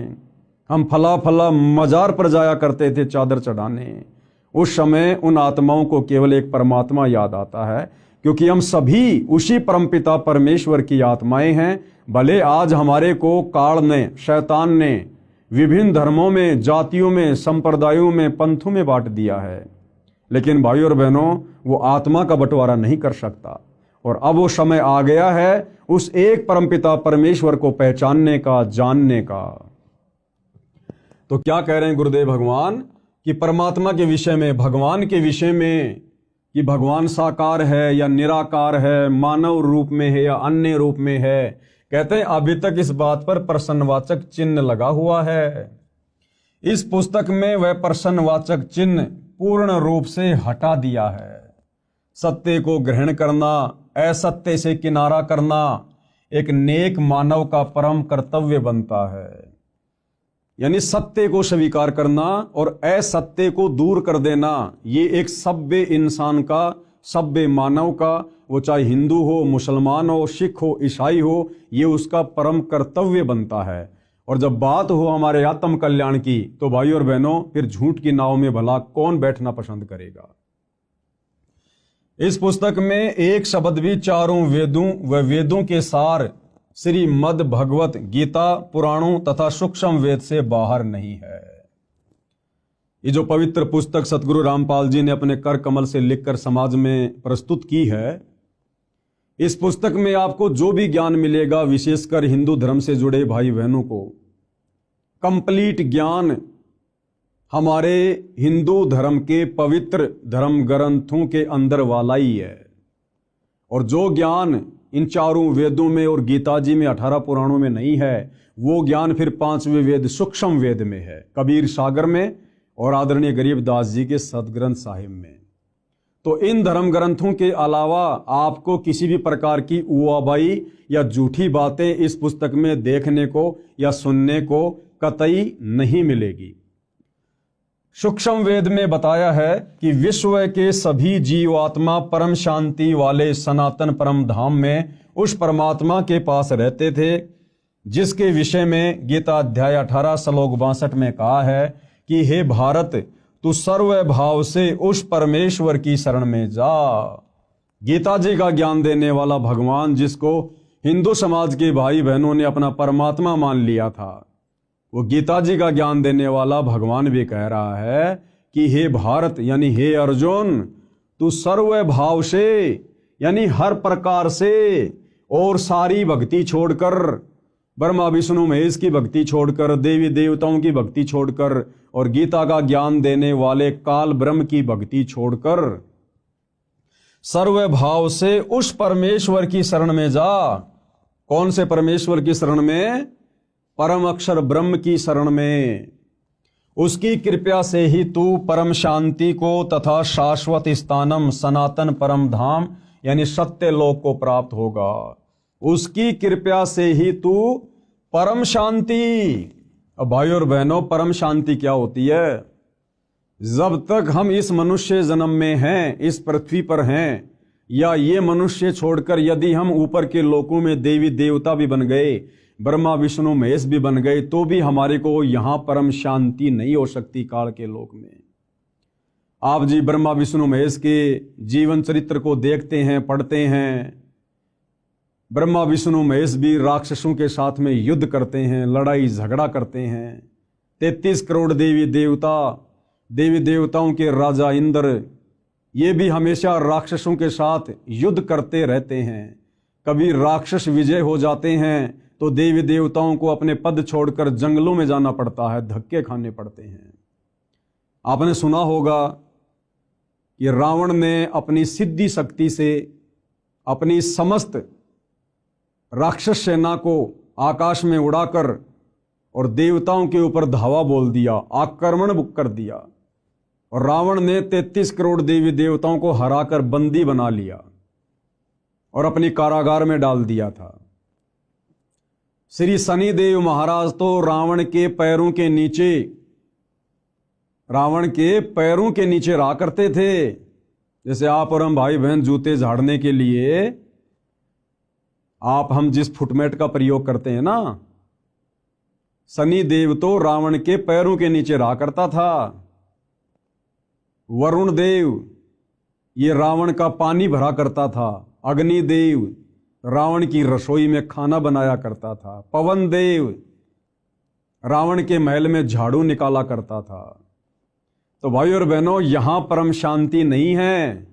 [SPEAKER 1] हम फला फला मजार पर जाया करते थे चादर चढ़ाने। उस समय उन आत्माओं को केवल एक परमात्मा याद आता है, क्योंकि हम सभी उसी परमपिता परमेश्वर की आत्माएं हैं। भले आज हमारे को काल ने, शैतान ने विभिन्न धर्मों में, जातियों में, संप्रदायों में, पंथों में बांट दिया है, लेकिन भाइयों और बहनों, वो आत्मा का बंटवारा नहीं कर सकता। और अब वो समय आ गया है उस एक परमपिता परमेश्वर को पहचानने का, जानने का। तो क्या कह रहे हैं गुरुदेव भगवान कि परमात्मा के विषय में, भगवान के विषय में, कि भगवान साकार है या निराकार है, मानव रूप में है या अन्य रूप में है। कहते हैं अभी तक इस बात पर प्रश्नवाचक चिन्ह लगा हुआ है। इस पुस्तक में वह प्रश्नवाचक चिन्ह पूर्ण रूप से हटा दिया है। सत्य को ग्रहण करना, असत्य से किनारा करना एक नेक मानव का परम कर्तव्य बनता है। यानी सत्य को स्वीकार करना और असत्य को दूर कर देना, ये एक सभ्य इंसान का, सभ्य मानव का, वो चाहे हिंदू हो, मुसलमान हो, सिख हो, ईसाई हो, ये उसका परम कर्तव्य बनता है। और जब बात हो हमारे आत्म कल्याण की, तो भाइयों और बहनों, फिर झूठ की नाव में भला कौन बैठना पसंद करेगा। इस पुस्तक में एक शब्द भी चारों वेदों व वेदों के सार श्रीमद् भगवत गीता, पुराणों तथा सूक्ष्म वेद से बाहर नहीं है। ये जो पवित्र पुस्तक सतगुरु रामपाल जी ने अपने कर कमल से लिखकर समाज में प्रस्तुत की है, इस पुस्तक में आपको जो भी ज्ञान मिलेगा, विशेषकर हिंदू धर्म से जुड़े भाई बहनों को कंप्लीट ज्ञान हमारे हिंदू धर्म के पवित्र धर्म ग्रंथों के अंदर वाला ही है। और जो ज्ञान इन चारों वेदों में और गीता जी में 18 पुराणों में नहीं है, वो ज्ञान फिर 5वें वेद सूक्ष्म वेद में है, कबीर सागर में और आदरणीय गरीबदास जी के सदग्रंथ साहिब में। तो इन धर्म ग्रंथों के अलावा आपको किसी भी प्रकार की उवाबाई या झूठी बातें इस पुस्तक में देखने को या सुनने को कतई नहीं मिलेगी। सूक्ष्म वेद में बताया है कि विश्व के सभी जीवात्मा परम शांति वाले सनातन परम धाम में उस परमात्मा के पास रहते थे, जिसके विषय में गीता अध्याय 18 श्लोक 62 में कहा है कि हे भारत, तू सर्व भाव से उस परमेश्वर की शरण में जा। गीता जी का ज्ञान देने वाला भगवान, जिसको हिंदू समाज के भाई बहनों ने अपना परमात्मा मान लिया था, वो गीता जी का ज्ञान देने वाला भगवान भी कह रहा है कि हे भारत, यानी हे अर्जुन, तू सर्व भाव से, यानी हर प्रकार से, और सारी भक्ति छोड़कर, ब्रह्मा विष्णु महेश की भक्ति छोड़कर, देवी देवताओं की भक्ति छोड़कर, और गीता का ज्ञान देने वाले काल ब्रह्म की भक्ति छोड़कर सर्व भाव से उस परमेश्वर की शरण में जा। कौन से परमेश्वर की शरण में? परम अक्षर ब्रह्म की शरण में। उसकी कृपया से ही तू परम शांति को तथा शाश्वत स्थानम सनातन परम धाम यानी सत्य लोक को प्राप्त होगा। उसकी कृपा से ही तू परम शांति। अब भाइयों और बहनों, परम शांति क्या होती है? जब तक हम इस मनुष्य जन्म में हैं, इस पृथ्वी पर हैं, या ये मनुष्य छोड़कर यदि हम ऊपर के लोकों में देवी देवता भी बन गए, ब्रह्मा विष्णु महेश भी बन गए, तो भी हमारे को यहां परम शांति नहीं हो सकती काल के लोक में। आप जी ब्रह्मा विष्णु महेश के जीवन चरित्र को देखते हैं, पढ़ते हैं। ब्रह्मा विष्णु महेश भी राक्षसों के साथ में युद्ध करते हैं, लड़ाई झगड़ा करते हैं। 33 करोड़ देवी देवताओं के राजा इंद्र, ये भी हमेशा राक्षसों के साथ युद्ध करते रहते हैं। कभी राक्षस विजय हो जाते हैं तो देवी देवताओं को अपने पद छोड़कर जंगलों में जाना पड़ता है, धक्के खाने पड़ते हैं। आपने सुना होगा कि रावण ने अपनी सिद्धि शक्ति से अपनी समस्त राक्षस सेना को आकाश में उड़ाकर और देवताओं के ऊपर धावा बोल दिया, आक्रमण कर दिया, और रावण ने 33 करोड़ देवी देवताओं को हराकर बंदी बना लिया और अपनी कारागार में डाल दिया था। श्री शनिदेव महाराज तो रावण के पैरों के नीचे रहा करते थे। जैसे आप और हम भाई बहन जूते झाड़ने के लिए हम जिस फुटमेट का प्रयोग करते हैं ना, शनिदेव तो रावण के पैरों के नीचे रहा करता था। वरुण देव ये रावण का पानी भरा करता था। अग्निदेव रावण की रसोई में खाना बनाया करता था। पवन देव रावण के महल में झाड़ू निकाला करता था। तो भाई और बहनों, यहां परम शांति नहीं है।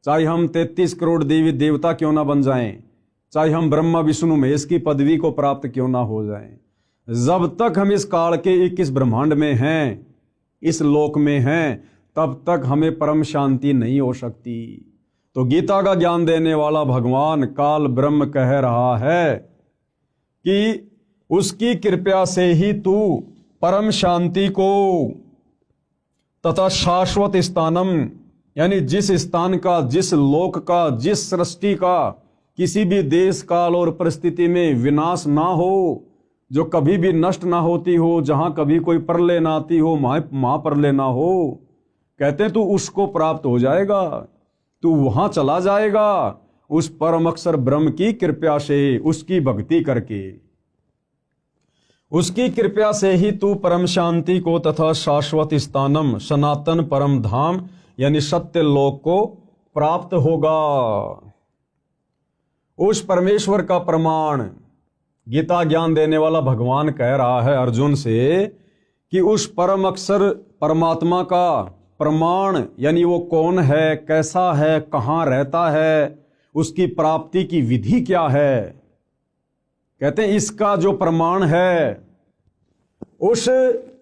[SPEAKER 1] चाहे हम 33 करोड़ देवी देवता क्यों ना बन जाएं, चाहे हम ब्रह्मा विष्णु महेश की पदवी को प्राप्त क्यों ना हो जाएं, जब तक हम इस काल के 21 ब्रह्मांड में हैं, इस लोक में हैं, तब तक हमें परम शांति नहीं हो सकती। तो गीता का ज्ञान देने वाला भगवान काल ब्रह्म कह रहा है कि उसकी कृपा से ही तू परम शांति को तथा शाश्वत स्थानम, यानी जिस स्थान का, जिस लोक का, जिस सृष्टि का किसी भी देश काल और परिस्थिति में विनाश ना हो, जो कभी भी नष्ट ना होती हो, जहां कभी कोई प्रलय ना आती हो, महाप्रलय ना हो, कहते हैं तू उसको प्राप्त हो जाएगा, तू वहां चला जाएगा उस परम अक्षर ब्रह्म की कृपा से, उसकी भक्ति करके। उसकी कृपा से ही तू परम शांति को तथा शाश्वत स्थानम, सनातन परम धाम यानी सत्य लोक को प्राप्त होगा। उस परमेश्वर का प्रमाण गीता ज्ञान देने वाला भगवान कह रहा है अर्जुन से कि उस परम अक्षर परमात्मा का प्रमाण, यानी वो कौन है, कैसा है, कहां रहता है, उसकी प्राप्ति की विधि क्या है। कहते हैं इसका जो प्रमाण है, उस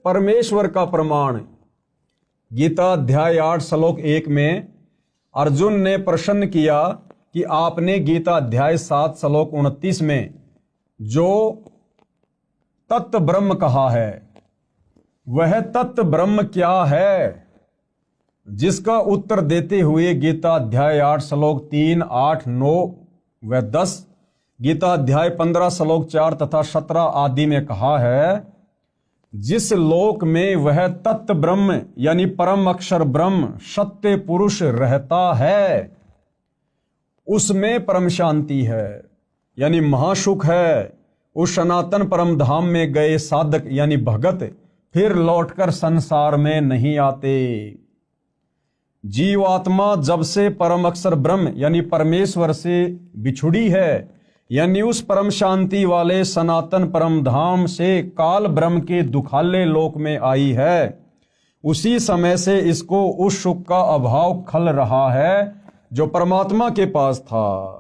[SPEAKER 1] परमेश्वर का प्रमाण, गीता अध्याय 8 श्लोक 1 में अर्जुन ने प्रश्न किया कि आपने गीता अध्याय 7 श्लोक 29 में जो तत्व ब्रह्म कहा है, वह तत्व ब्रह्म क्या है? जिसका उत्तर देते हुए गीता अध्याय 8 श्लोक 3, 8, 9 व 10, गीता अध्याय 15 श्लोक 4 तथा 17 आदि में कहा है, जिस लोक में वह तत्व ब्रह्म यानी परम अक्षर ब्रह्म सत्य पुरुष रहता है, उसमें परम शांति है, यानी महासुख है। उस सनातन परम धाम में गए साधक यानी भगत फिर लौटकर संसार में नहीं आते। जीवात्मा जब से परम अक्षर ब्रह्म यानी परमेश्वर से बिछुड़ी है, यानी उस परम शांति वाले सनातन परम धाम से काल ब्रह्म के दुखाले लोक में आई है, उसी समय से इसको उस सुख का अभाव खल रहा है जो परमात्मा के पास था।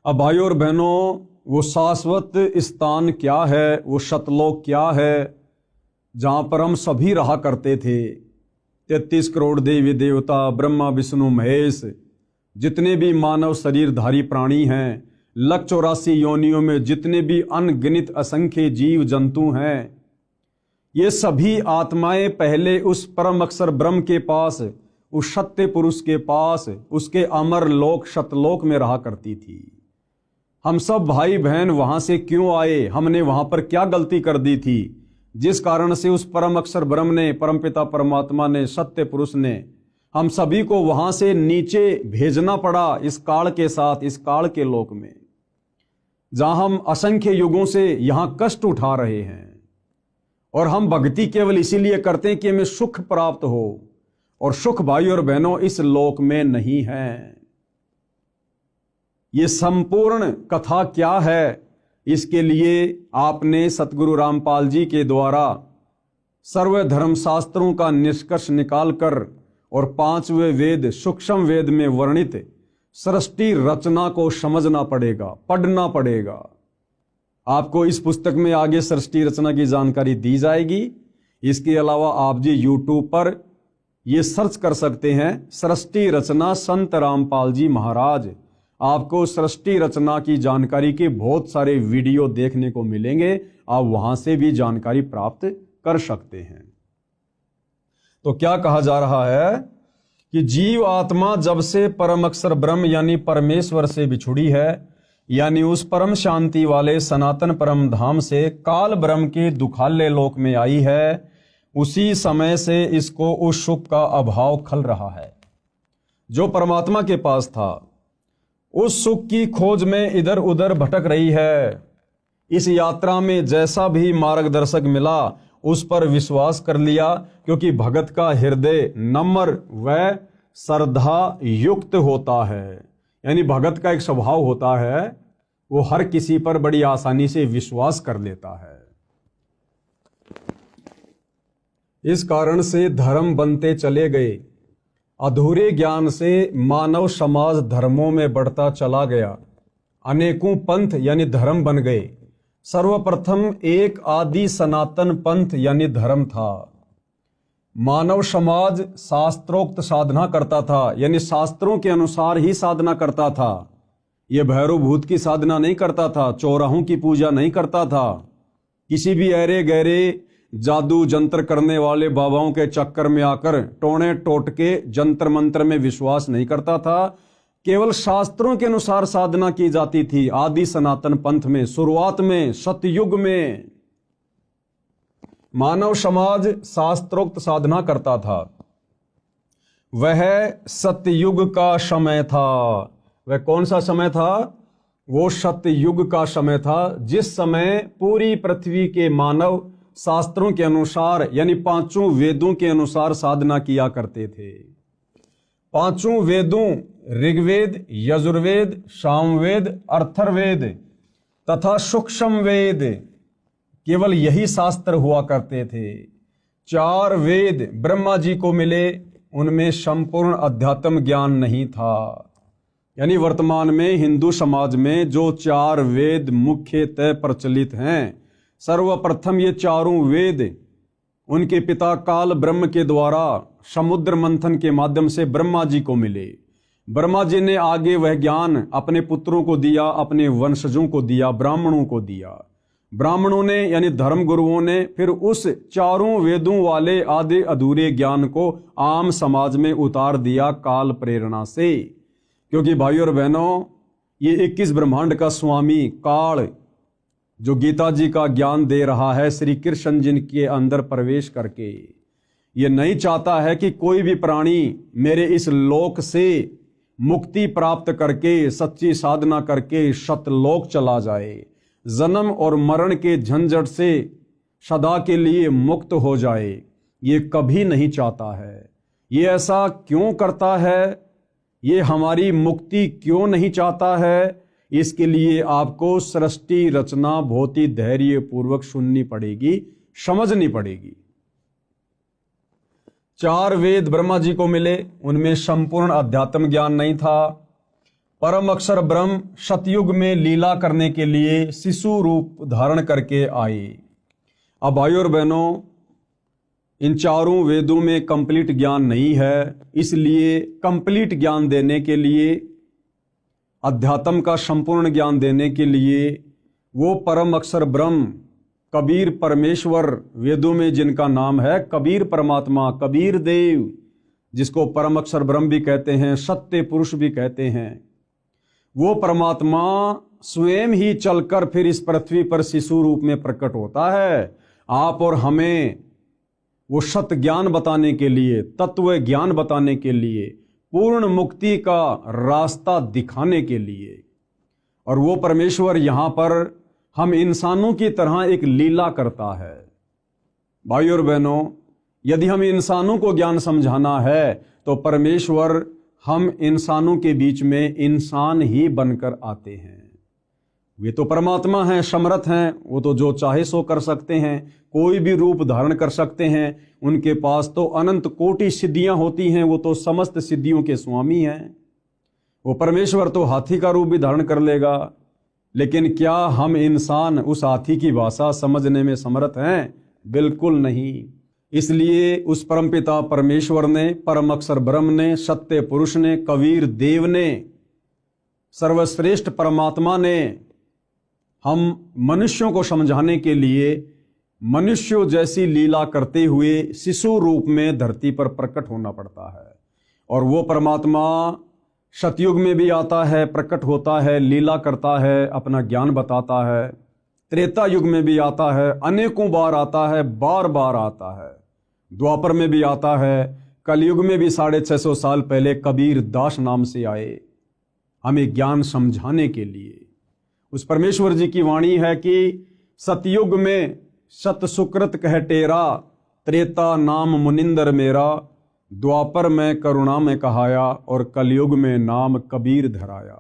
[SPEAKER 1] अब भाइयों और बहनों, वो शाश्वत स्थान क्या है, वो सतलोक क्या है, जहां पर हम सभी रहा करते थे। 33 करोड़ देवी देवता, ब्रह्मा विष्णु महेश, जितने भी मानव शरीरधारी प्राणी हैं, 184 योनियों में जितने भी अनगिनत असंख्य जीव जंतु हैं, ये सभी आत्माएं पहले उस परम अक्षर ब्रह्म के पास, उस सत्य पुरुष के पास उसके अमर लोक सतलोक में रहा करती थी। हम सब भाई बहन वहां से क्यों आए, हमने वहां पर क्या गलती कर दी थी, जिस कारण से उस परम अक्षर ब्रह्म ने, परमपिता परमात्मा ने, सत्य पुरुष ने हम सभी को वहां से नीचे भेजना पड़ा इस काल के साथ, इस काल के लोक में, जहां हम असंख्य युगों से यहां कष्ट उठा रहे हैं। और हम भक्ति केवल इसीलिए करते हैं कि हमें सुख प्राप्त हो, और सुख भाई और बहनों इस लोक में नहीं है। ये संपूर्ण कथा क्या है, इसके लिए आपने सतगुरु रामपाल जी के द्वारा सर्व धर्म शास्त्रों का निष्कर्ष निकालकर और 5वें वेद सूक्ष्म वेद में वर्णित सृष्टि रचना को समझना पड़ेगा, पढ़ना पड़ेगा। आपको इस पुस्तक में आगे सृष्टि रचना की जानकारी दी जाएगी। इसके अलावा आप जी यूट्यूब पर ये सर्च कर सकते हैं, सृष्टि रचना संत रामपाल जी महाराज। आपको सृष्टि रचना की जानकारी के बहुत सारे वीडियो देखने को मिलेंगे, आप वहां से भी जानकारी प्राप्त कर सकते हैं। तो क्या कहा जा रहा है कि जीव आत्मा जब से परम अक्षर ब्रह्म यानी परमेश्वर से बिछुड़ी है, यानी उस परम शांति वाले सनातन परम धाम से काल ब्रह्म के दुखाले लोक में आई है, उसी समय से इसको उस सुख का अभाव खल रहा है जो परमात्मा के पास था। उस सुख की खोज में इधर उधर भटक रही है। इस यात्रा में जैसा भी मार्गदर्शक मिला उस पर विश्वास कर लिया, क्योंकि भगत का हृदय नम्र व श्रद्धा युक्त होता है। यानी भगत का एक स्वभाव होता है, वो हर किसी पर बड़ी आसानी से विश्वास कर लेता है। इस कारण से धर्म बनते चले गए। अधूरे ज्ञान से मानव समाज धर्मों में बढ़ता चला गया। अनेकों पंथ यानी धर्म बन गए। सर्वप्रथम एक आदि सनातन पंथ यानी धर्म था। मानव समाज शास्त्रोक्त साधना करता था, यानी शास्त्रों के अनुसार ही साधना करता था। यह भैरव भूत की साधना नहीं करता था, चौराहों की पूजा नहीं करता था, किसी भी ऐरे गहरे जादू जंत्र करने वाले बाबाओं के चक्कर में आकर टोने टोटके जंत्र मंत्र में विश्वास नहीं करता था। केवल शास्त्रों के अनुसार साधना की जाती थी। आदि सनातन पंथ में शुरुआत में सतयुग में मानव समाज शास्त्रोक्त साधना करता था। वह सतयुग का समय था। वह कौन सा समय था? वो सतयुग का समय था, जिस समय पूरी पृथ्वी के मानव शास्त्रों के अनुसार यानी पांचों वेदों के अनुसार साधना किया करते थे। पांचों वेदों ऋग्वेद, यजुर्वेद, सामवेद, अथर्ववेद तथा सूक्ष्म वेद, केवल यही शास्त्र हुआ करते थे। 4 वेद ब्रह्मा जी को मिले, उनमें संपूर्ण अध्यात्म ज्ञान नहीं था। यानी वर्तमान में हिंदू समाज में जो 4 वेद मुख्यतः प्रचलित हैं, सर्वप्रथम ये चारों वेद उनके पिता काल ब्रह्म के द्वारा समुद्र मंथन के माध्यम से ब्रह्मा जी को मिले। ब्रह्मा जी ने आगे वह ज्ञान अपने पुत्रों को दिया, अपने वंशजों को दिया, ब्राह्मणों को दिया। ब्राह्मणों ने यानी धर्म गुरुओं ने फिर उस चारों वेदों वाले आधे अधूरे ज्ञान को आम समाज में उतार दिया काल प्रेरणा से। क्योंकि भाइयों और बहनों, ये 21 ब्रह्मांड का स्वामी काल जो गीता जी का ज्ञान दे रहा है श्री कृष्ण जी के अंदर प्रवेश करके, ये नहीं चाहता है कि कोई भी प्राणी मेरे इस लोक से मुक्ति प्राप्त करके सच्ची साधना करके सतलोक चला जाए, जन्म और मरण के झंझट से सदा के लिए मुक्त हो जाए। ये कभी नहीं चाहता है। ये ऐसा क्यों करता है? ये हमारी मुक्ति क्यों नहीं चाहता है? इसके लिए आपको सृष्टि रचना बहुत ही धैर्य पूर्वक सुननी पड़ेगी, समझनी पड़ेगी। 4 वेद ब्रह्मा जी को मिले, उनमें संपूर्ण अध्यात्म ज्ञान नहीं था। परम अक्षर ब्रह्म सतयुग में लीला करने के लिए शिशु रूप धारण करके आए। अब भाइयों और बहनों, इन चारों वेदों में कंप्लीट ज्ञान नहीं है, इसलिए कंप्लीट ज्ञान देने के लिए, अध्यात्म का संपूर्ण ज्ञान देने के लिए वो परम अक्षर ब्रह्म कबीर परमेश्वर, वेदों में जिनका नाम है कबीर परमात्मा, कबीर देव, जिसको परम अक्षर ब्रह्म भी कहते हैं, सत्य पुरुष भी कहते हैं, वो परमात्मा स्वयं ही चलकर फिर इस पृथ्वी पर शिशु रूप में प्रकट होता है, आप और हमें वो सत्य ज्ञान बताने के लिए, तत्व ज्ञान बताने के लिए, पूर्ण मुक्ति का रास्ता दिखाने के लिए। और वो परमेश्वर यहां पर हम इंसानों की तरह एक लीला करता है। भाइयों और बहनों, यदि हम इंसानों को ज्ञान समझाना है तो परमेश्वर हम इंसानों के बीच में इंसान ही बनकर आते हैं। वे तो परमात्मा हैं, समर्थ हैं, वो तो जो चाहे सो कर सकते हैं, कोई भी रूप धारण कर सकते हैं। उनके पास तो अनंत कोटि सिद्धियां होती हैं, वो तो समस्त सिद्धियों के स्वामी हैं। वो परमेश्वर तो हाथी का रूप भी धारण कर लेगा, लेकिन क्या हम इंसान उस हाथी की भाषा समझने में समर्थ हैं? बिल्कुल नहीं। इसलिए उस परमपिता परमेश्वर ने, परम अक्षर ब्रह्म ने, सत्य पुरुष ने, कबीर देव ने, सर्वश्रेष्ठ परमात्मा ने हम मनुष्यों को समझाने के लिए मनुष्यों जैसी लीला करते हुए शिशु रूप में धरती पर प्रकट होना पड़ता है। और वो परमात्मा सतयुग में भी आता है, प्रकट होता है, लीला करता है, अपना ज्ञान बताता है। त्रेता युग में भी आता है, अनेकों बार आता है, बार बार आता है। द्वापर में भी आता है, कलयुग में भी 650 साल पहले कबीर दास नाम से आए हमें ज्ञान समझाने के लिए। उस परमेश्वर जी की वाणी है कि सतयुग में सत सुकृत कह टेरा, त्रेता नाम मुनिंदर मेरा, द्वापर में करुणा में कहाया और कलयुग में नाम कबीर धराया।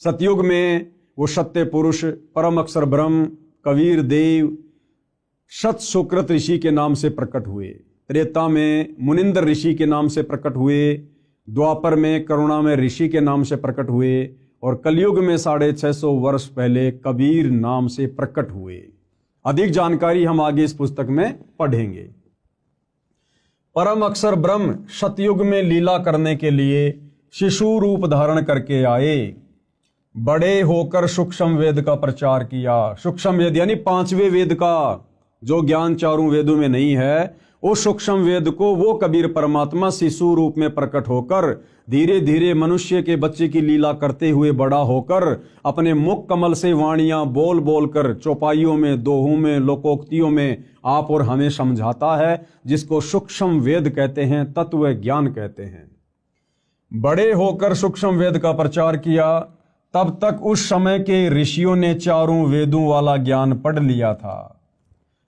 [SPEAKER 1] सतयुग में वो सत्य पुरुष परम अक्षर ब्रह्म कबीर देव सत सुकृत ऋषि के नाम से प्रकट हुए, त्रेता में मुनिंदर ऋषि के नाम से प्रकट हुए, द्वापर में करुणा में ऋषि के नाम से प्रकट हुए और कलयुग में 650 वर्ष पहले कबीर नाम से प्रकट हुए। अधिक जानकारी हम आगे इस पुस्तक में पढ़ेंगे। परम अक्षर ब्रह्म सतयुग में लीला करने के लिए शिशु रूप धारण करके आए, बड़े होकर सूक्ष्म वेद का प्रचार किया। सूक्ष्म वेद यानी 5वें वेद का जो ज्ञान चारों वेदों में नहीं है, उस सूक्ष्म वेद को वो कबीर परमात्मा शिशु रूप में प्रकट होकर धीरे धीरे मनुष्य के बच्चे की लीला करते हुए बड़ा होकर अपने मुख कमल से वाणियां बोल बोल कर चौपाइयों में, दोहों में, लोकोक्तियों में आप और हमें समझाता है, जिसको सूक्ष्म वेद कहते हैं, तत्व ज्ञान कहते हैं। बड़े होकर सूक्ष्म वेद का प्रचार किया। तब तक उस समय के ऋषियों ने चारों वेदों वाला ज्ञान पढ़ लिया था।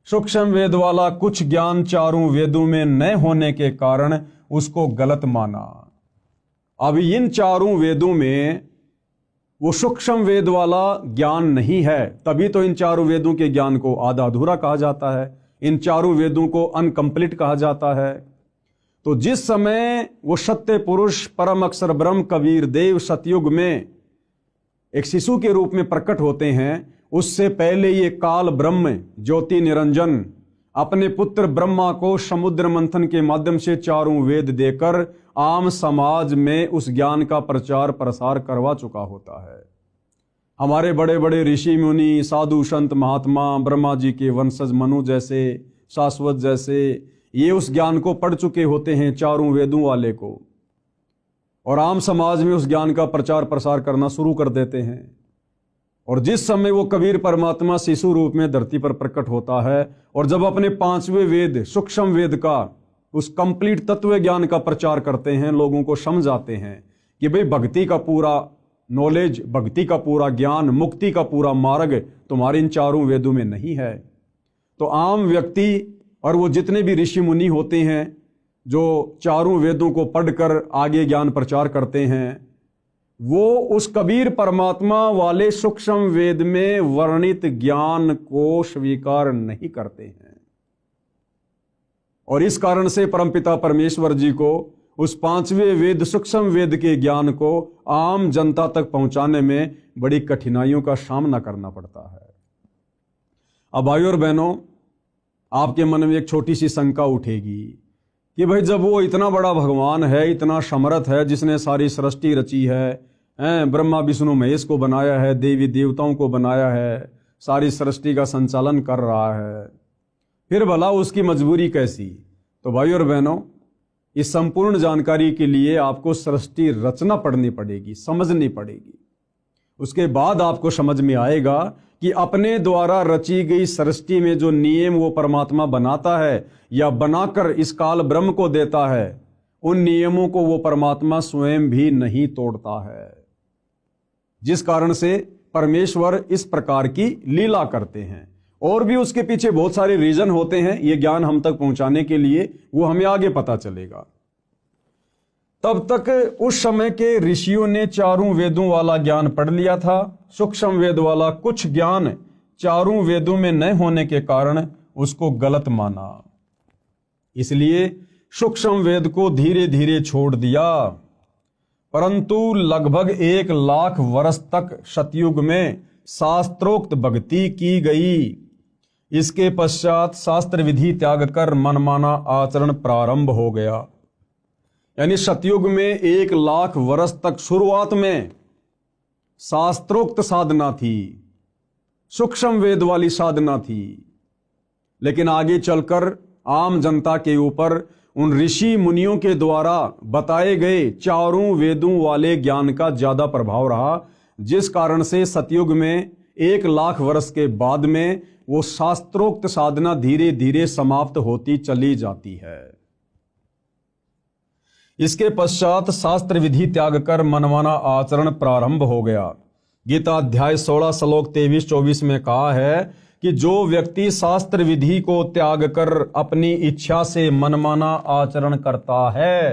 [SPEAKER 1] सूक्ष्म वेद वाला कुछ ज्ञान चारों वेदों में न होने के कारण उसको गलत माना। अब इन चारों वेदों में वो सूक्ष्म वेद वाला ज्ञान नहीं है, तभी तो इन चारों वेदों के ज्ञान को आधा अधूरा कहा जाता है, इन चारों वेदों को अनकंप्लीट कहा जाता है। तो जिस समय वो सत्य पुरुष परम अक्षर ब्रह्म कबीर देव सतयुग में एक शिशु के रूप में प्रकट होते हैं, उससे पहले ये काल ब्रह्म ज्योति निरंजन अपने पुत्र ब्रह्मा को समुद्र मंथन के माध्यम से चारों वेद देकर आम समाज में उस ज्ञान का प्रचार प्रसार करवा चुका होता है। हमारे बड़े बड़े ऋषि मुनि, साधु संत महात्मा, ब्रह्मा जी के वंशज मनु जैसे, शाश्वत जैसे, ये उस ज्ञान को पढ़ चुके होते हैं, चारों वेदों वाले को, और आम समाज में उस ज्ञान का प्रचार प्रसार करना शुरू कर देते हैं। और जिस समय वो कबीर परमात्मा शिशु रूप में धरती पर प्रकट होता है और जब अपने 5वें वेद सूक्ष्म वेद का उस कंप्लीट तत्व ज्ञान का प्रचार करते हैं, लोगों को समझाते हैं कि भाई भक्ति का पूरा नॉलेज, भक्ति का पूरा ज्ञान, मुक्ति का पूरा मार्ग तुम्हारे इन चारों वेदों में नहीं है। तो आम व्यक्ति और वो जितने भी ऋषि मुनि होते हैं जो चारों वेदों को पढ़कर आगे ज्ञान प्रचार करते हैं, वो उस कबीर परमात्मा वाले सूक्ष्म वेद में वर्णित ज्ञान को स्वीकार नहीं करते हैं। और इस कारण से परमपिता परमेश्वर जी को उस 5वें वेद सूक्ष्म वेद के ज्ञान को आम जनता तक पहुंचाने में बड़ी कठिनाइयों का सामना करना पड़ता है। अब भाइयों और बहनों, आपके मन में एक छोटी सी शंका उठेगी कि भाई जब वो इतना बड़ा भगवान है, इतना समर्थ है, जिसने सारी सृष्टि रची है, ब्रह्मा विष्णु महेश को बनाया है, देवी देवताओं को बनाया है, सारी सृष्टि का संचालन कर रहा है, फिर भला उसकी मजबूरी कैसी? तो भाइयों और बहनों, इस संपूर्ण जानकारी के लिए आपको सृष्टि रचना पढ़नी पड़ेगी, समझनी पड़ेगी। उसके बाद आपको समझ में आएगा कि अपने द्वारा रची गई सृष्टि में जो नियम वो परमात्मा बनाता है या बनाकर इस काल ब्रह्म को देता है, उन नियमों को वो परमात्मा स्वयं भी नहीं तोड़ता है, जिस कारण से परमेश्वर इस प्रकार की लीला करते हैं। और भी उसके पीछे बहुत सारे रीजन होते हैं, ये ज्ञान हम तक पहुंचाने के लिए, वो हमें आगे पता चलेगा। तब तक उस समय के ऋषियों ने चारों वेदों वाला ज्ञान पढ़ लिया था। सूक्ष्म वेद वाला कुछ ज्ञान चारों वेदों में न होने के कारण उसको गलत माना, इसलिए सूक्ष्म वेद को धीरे धीरे छोड़ दिया। परंतु लगभग 1 लाख वर्ष तक सतयुग में शास्त्रोक्त भक्ति की गई। इसके पश्चात शास्त्र विधि त्याग कर मनमाना आचरण प्रारंभ हो गया। यानी सतयुग में 1 लाख वर्ष तक शुरुआत में शास्त्रोक्त साधना थी, सूक्ष्म वेद वाली साधना थी, लेकिन आगे चलकर आम जनता के ऊपर उन ऋषि मुनियों के द्वारा बताए गए चारों वेदों वाले ज्ञान का ज्यादा प्रभाव रहा, जिस कारण से सतयुग में 1 लाख वर्ष के बाद में वो शास्त्रोक्त साधना धीरे धीरे समाप्त होती चली जाती है। इसके पश्चात शास्त्र विधि त्याग कर मनमाना आचरण प्रारंभ हो गया। गीता अध्याय 16 श्लोक 23-24 में कहा है कि जो व्यक्ति शास्त्र विधि को त्याग कर अपनी इच्छा से मनमाना आचरण करता है,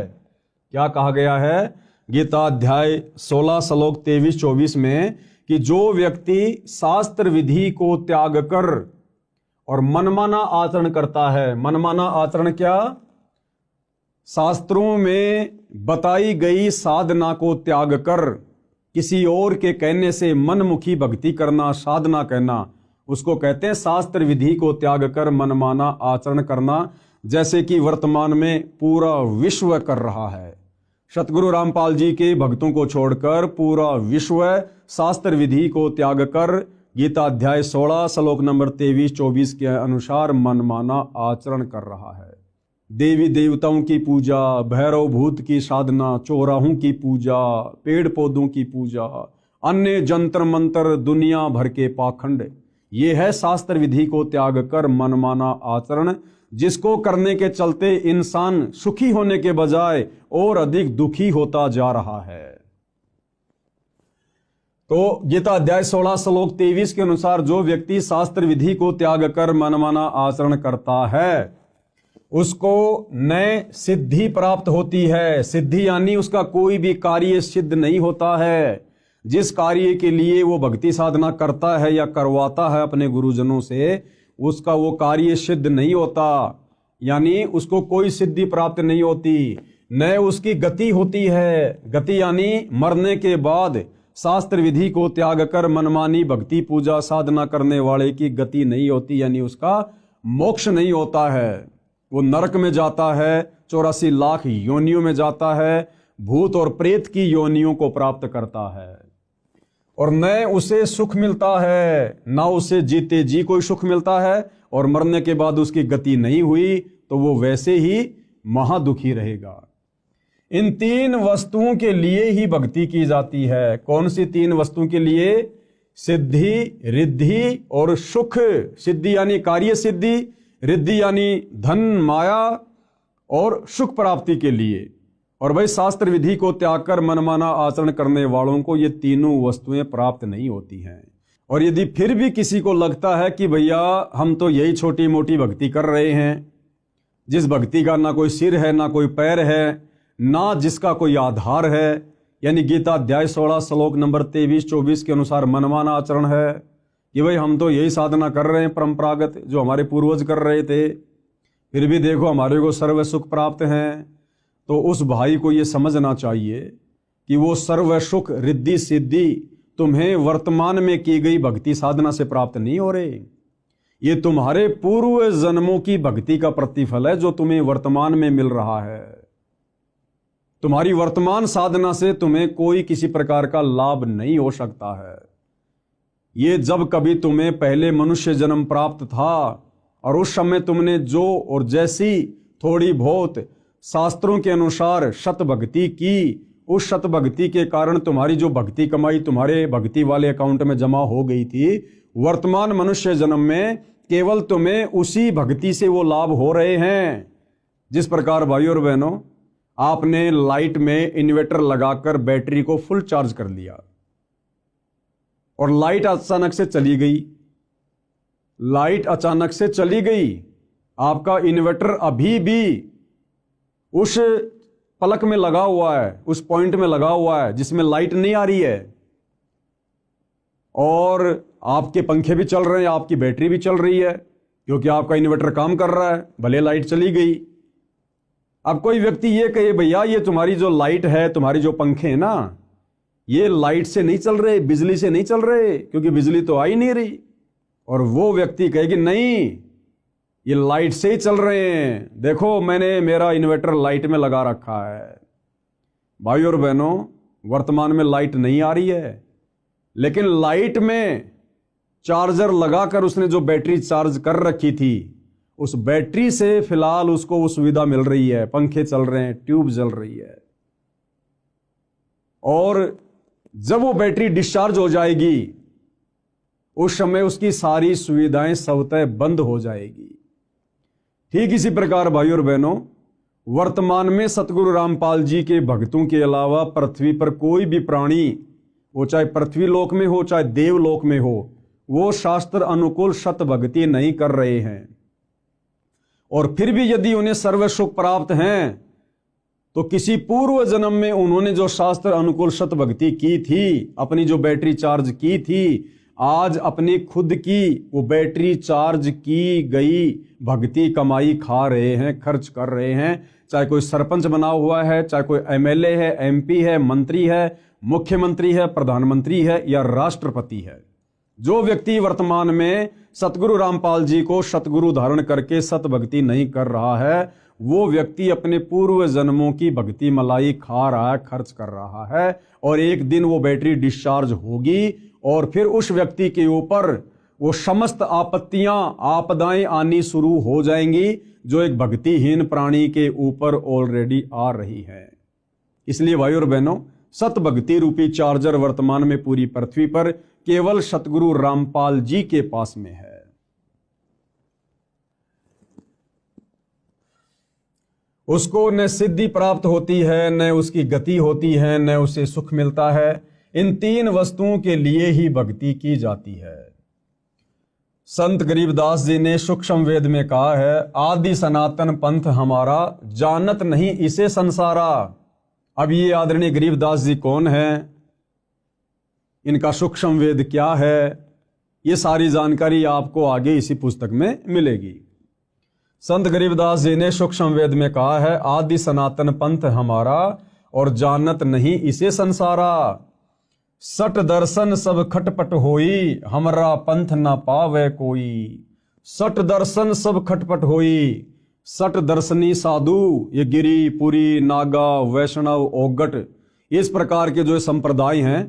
[SPEAKER 1] क्या कहा गया है गीता अध्याय 16 श्लोक 23-24 में, कि जो व्यक्ति शास्त्र विधि को त्याग कर और मनमाना आचरण करता है। मनमाना आचरण क्या? शास्त्रों में बताई गई साधना को त्याग कर किसी और के कहने से मनमुखी भक्ति करना, साधना कहना, उसको कहते हैं शास्त्र विधि को त्याग कर मनमाना आचरण करना, जैसे कि वर्तमान में पूरा विश्व कर रहा है। सतगुरु रामपाल जी के भक्तों को छोड़कर पूरा विश्व शास्त्र विधि को त्याग कर गीता अध्याय 16 श्लोक नंबर 23-24 के अनुसार मनमाना आचरण कर रहा है। देवी देवताओं की पूजा, भैरव भूत की साधना, चौराहों की पूजा, पेड़ पौधों की पूजा, अन्य जंतर मंत्र, दुनिया भर के पाखंड, ये है शास्त्र विधि को त्याग कर मनमाना आचरण, जिसको करने के चलते इंसान सुखी होने के बजाय और अधिक दुखी होता जा रहा है। तो गीता अध्याय 16 श्लोक 23 के अनुसार जो व्यक्ति शास्त्र विधि को त्याग कर मनमाना आचरण करता है, उसको नए सिद्धि प्राप्त होती है। सिद्धि यानी उसका कोई भी कार्य सिद्ध नहीं होता है। जिस कार्य के लिए वो भक्ति साधना करता है या करवाता है अपने गुरुजनों से, उसका वो कार्य सिद्ध नहीं होता, यानी उसको कोई सिद्धि प्राप्त नहीं होती, न उसकी गति होती है। गति यानी मरने के बाद शास्त्र विधि को त्याग कर मनमानी भक्ति पूजा साधना करने वाले की गति नहीं होती, यानी उसका मोक्ष नहीं होता है। वो नरक में जाता है, 84 लाख योनियों में जाता है, भूत और प्रेत की योनियों को प्राप्त करता है, और न उसे सुख मिलता है, ना उसे जीते जी कोई सुख मिलता है, और मरने के बाद उसकी गति नहीं हुई तो वो वैसे ही महादुखी रहेगा। इन 3 वस्तुओं के लिए ही भक्ति की जाती है। कौन सी 3 वस्तुओं के लिए? सिद्धि, रिद्धि और सुख। सिद्धि यानी कार्य सिद्धि, रिद्धि यानी धन माया और सुख प्राप्ति के लिए। और भाई शास्त्र विधि को त्याग कर मनमाना आचरण करने वालों को ये तीनों वस्तुएं प्राप्त नहीं होती हैं। और यदि फिर भी किसी को लगता है कि भैया हम तो यही छोटी मोटी भक्ति कर रहे हैं, जिस भक्ति का ना कोई सिर है, ना कोई पैर है, ना जिसका कोई आधार है, यानी गीता अध्याय 16 श्लोक नंबर 23-24 के अनुसार मनमाना आचरण है कि भाई हम तो यही साधना कर रहे हैं परंपरागत जो हमारे पूर्वज कर रहे थे, फिर भी देखो हमारे को सर्व सुख प्राप्त हैं, तो उस भाई को ये समझना चाहिए कि वो सर्व सुख रिद्धि सिद्धि तुम्हें वर्तमान में की गई भक्ति साधना से प्राप्त नहीं हो रहे। ये तुम्हारे पूर्व जन्मों की भक्ति का प्रतिफल है जो तुम्हें वर्तमान में मिल रहा है। तुम्हारी वर्तमान साधना से तुम्हें कोई किसी प्रकार का लाभ नहीं हो सकता है। ये जब कभी तुम्हें पहले मनुष्य जन्म प्राप्त था और उस समय तुमने जो और जैसी थोड़ी बहुत शास्त्रों के अनुसार शत भक्ति की, उस शत भक्ति के कारण तुम्हारी जो भक्ति कमाई तुम्हारे भक्ति वाले अकाउंट में जमा हो गई थी, वर्तमान मनुष्य जन्म में केवल तुम्हें उसी भक्ति से वो लाभ हो रहे हैं। जिस प्रकार भाइयों और बहनों, आपने लाइट में इन्वर्टर लगाकर बैटरी को फुल चार्ज कर लिया और लाइट अचानक से चली गई, लाइट अचानक से चली गई, आपका इन्वर्टर अभी भी उस पलक में लगा हुआ है, उस पॉइंट में लगा हुआ है जिसमें लाइट नहीं आ रही है, और आपके पंखे भी चल रहे हैं, आपकी बैटरी भी चल रही है, क्योंकि आपका इन्वर्टर काम कर रहा है, भले लाइट चली गई। अब कोई व्यक्ति ये कहे भैया ये तुम्हारी जो लाइट है, तुम्हारी जो पंखे हैं ना, ये लाइट से नहीं चल रहे, बिजली से नहीं चल रहे, क्योंकि बिजली तो आ ही नहीं रही। और वो व्यक्ति कहेगी नहीं, ये लाइट से ही चल रहे हैं, देखो मैंने मेरा इन्वर्टर लाइट में लगा रखा है। भाइयों और बहनों, वर्तमान में लाइट नहीं आ रही है, लेकिन लाइट में चार्जर लगाकर उसने जो बैटरी चार्ज कर रखी थी, उस बैटरी से फिलहाल उसको वो सुविधा मिल रही है, पंखे चल रहे हैं, ट्यूब जल रही है। और जब वो बैटरी डिस्चार्ज हो जाएगी, उस समय उसकी सारी सुविधाएं स्वतः बंद हो जाएगी। ठीक इसी प्रकार भाइयों और बहनों, वर्तमान में सतगुरु रामपाल जी के भक्तों के अलावा पृथ्वी पर कोई भी प्राणी, वो चाहे पृथ्वी लोक में हो चाहे देवलोक में हो, वो शास्त्र अनुकूल शत भक्ति नहीं कर रहे हैं। और फिर भी यदि उन्हें सर्व सुख प्राप्त हैं, तो किसी पूर्व जन्म में उन्होंने जो शास्त्र अनुकूल शत भक्ति की थी, अपनी जो बैटरी चार्ज की थी, आज अपनी खुद की वो बैटरी चार्ज की गई भक्ति कमाई खा रहे हैं, खर्च कर रहे हैं। चाहे कोई सरपंच बना हुआ है, चाहे कोई एमएलए है, एमपी है, मंत्री है, मुख्यमंत्री है, प्रधानमंत्री है या राष्ट्रपति है, जो व्यक्ति वर्तमान में सतगुरु रामपाल जी को सतगुरु धारण करके सत भक्ति नहीं कर रहा है, वो व्यक्ति अपने पूर्व जन्मों की भक्ति मलाई खा रहा है, खर्च कर रहा है। और एक दिन वो बैटरी डिस्चार्ज होगी और फिर उस व्यक्ति के ऊपर वो समस्त आपत्तियां, आपदाएं आनी शुरू हो जाएंगी, जो एक भक्तिहीन प्राणी के ऊपर ऑलरेडी आ रही है। इसलिए भाइयों और बहनों, सत भक्ति रूपी चार्जर वर्तमान में पूरी पृथ्वी पर केवल सतगुरु रामपाल जी के पास में है। उसको न सिद्धि प्राप्त होती है, न उसकी गति होती है, न उसे सुख मिलता है। इन तीन वस्तुओं के लिए ही भक्ति की जाती है। संत गरीबदास जी ने सूक्ष्म वेद में कहा है, आदि सनातन पंथ हमारा, जानत नहीं इसे संसारा। अब ये आदरणीय गरीबदास जी कौन है, इनका सूक्ष्म वेद क्या है, ये सारी जानकारी आपको आगे इसी पुस्तक में मिलेगी। संत गरीबदास जी ने सूक्ष्म वेद में कहा है, आदि सनातन पंथ हमारा और जानत नहीं इसे संसारा। सट दर्शन सब खटपट होई, हमरा पंथ न पावे कोई। सट दर्शन सब खटपट होई। सट दर्शनी साधु, ये गिरी, पुरी, नागा, वैष्णव, ओगट, इस प्रकार के जो संप्रदाय हैं,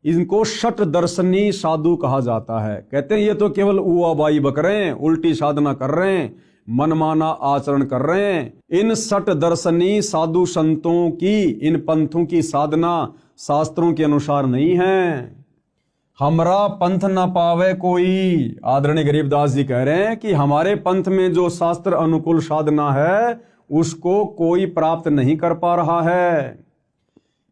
[SPEAKER 1] इनको शट दर्शनी साधु कहा जाता है। कहते हैं ये तो केवल उआबाई बक रहे हैं, उल्टी साधना कर रहे हैं, मनमाना आचरण कर रहे हैं। इन सट दर्शनी साधु संतों की, इन पंथों की साधना शास्त्रों के अनुसार नहीं है। हमरा पंथ न पावे कोई। आदरणीय गरीबदास जी कह रहे हैं कि हमारे पंथ में जो शास्त्र अनुकूल साधना है, उसको कोई प्राप्त नहीं कर पा रहा है।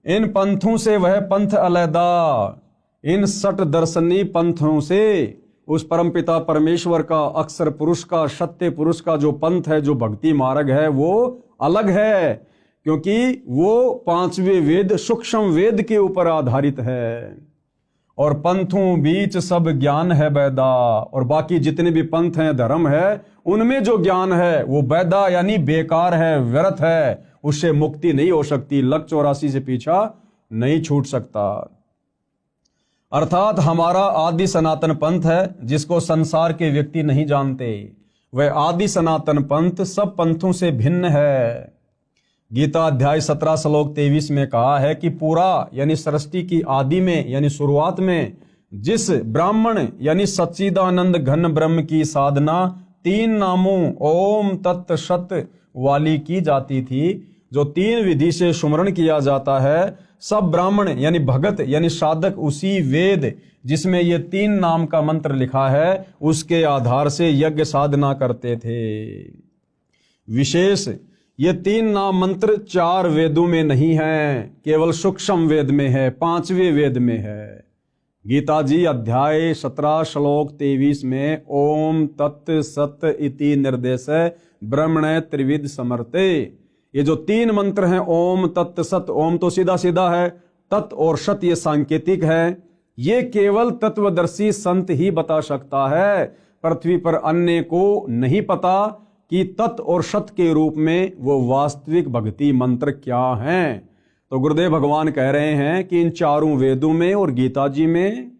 [SPEAKER 1] इन पंथों से वह पंथ अलैदा, इन सट दर्शनी पंथों से उस परमपिता परमेश्वर का, अक्षर पुरुष का, सत्य पुरुष का जो पंथ है, जो भक्ति मार्ग है, वो अलग है, क्योंकि वो पांचवें वेद सूक्ष्म वेद के ऊपर आधारित है। और पंथों बीच सब ज्ञान है बैदा, और बाकी जितने भी पंथ हैं, धर्म है, उनमें जो ज्ञान है वो बैदा यानी बेकार है, व्यर्थ है, उससे मुक्ति नहीं हो सकती, लक 84 से पीछा नहीं छूट सकता। अर्थात हमारा आदि सनातन पंथ है, जिसको संसार के व्यक्ति नहीं जानते। वह आदि सनातन पंथ सब पंथों से भिन्न है। गीता अध्याय 17 श्लोक 23 में कहा है कि पूरा यानी सृष्टि की आदि में यानी शुरुआत में जिस ब्राह्मण यानी सच्चिदानंद घन ब्रह्म की साधना 3 नामों ओम तत् सत वाली की जाती थी। जो 3 विधि से सुमरण किया जाता है, सब ब्राह्मण यानी भगत यानी साधक उसी वेद जिसमें ये 3 नाम का मंत्र लिखा है उसके आधार से यज्ञ साधना करते थे। विशेष ये 3 नाम मंत्र 4 वेदों में नहीं है, केवल सूक्ष्म वेद में है, 5वें वेद में है। गीता जी अध्याय 17 श्लोक 23 में ओम तत् सत इति निर्देश ब्रह्मण त्रिविध समर्थे। ये जो 3 मंत्र हैं ओम तत् सत, ओम तो सीधा सीधा है, तत् और सत ये सांकेतिक है। ये केवल तत्वदर्शी संत ही बता सकता है, पृथ्वी पर अन्य को नहीं पता कि तत् और सत के रूप में वो वास्तविक भक्ति मंत्र क्या हैं। तो गुरुदेव भगवान कह रहे हैं कि इन 4 वेदों में और गीता जी में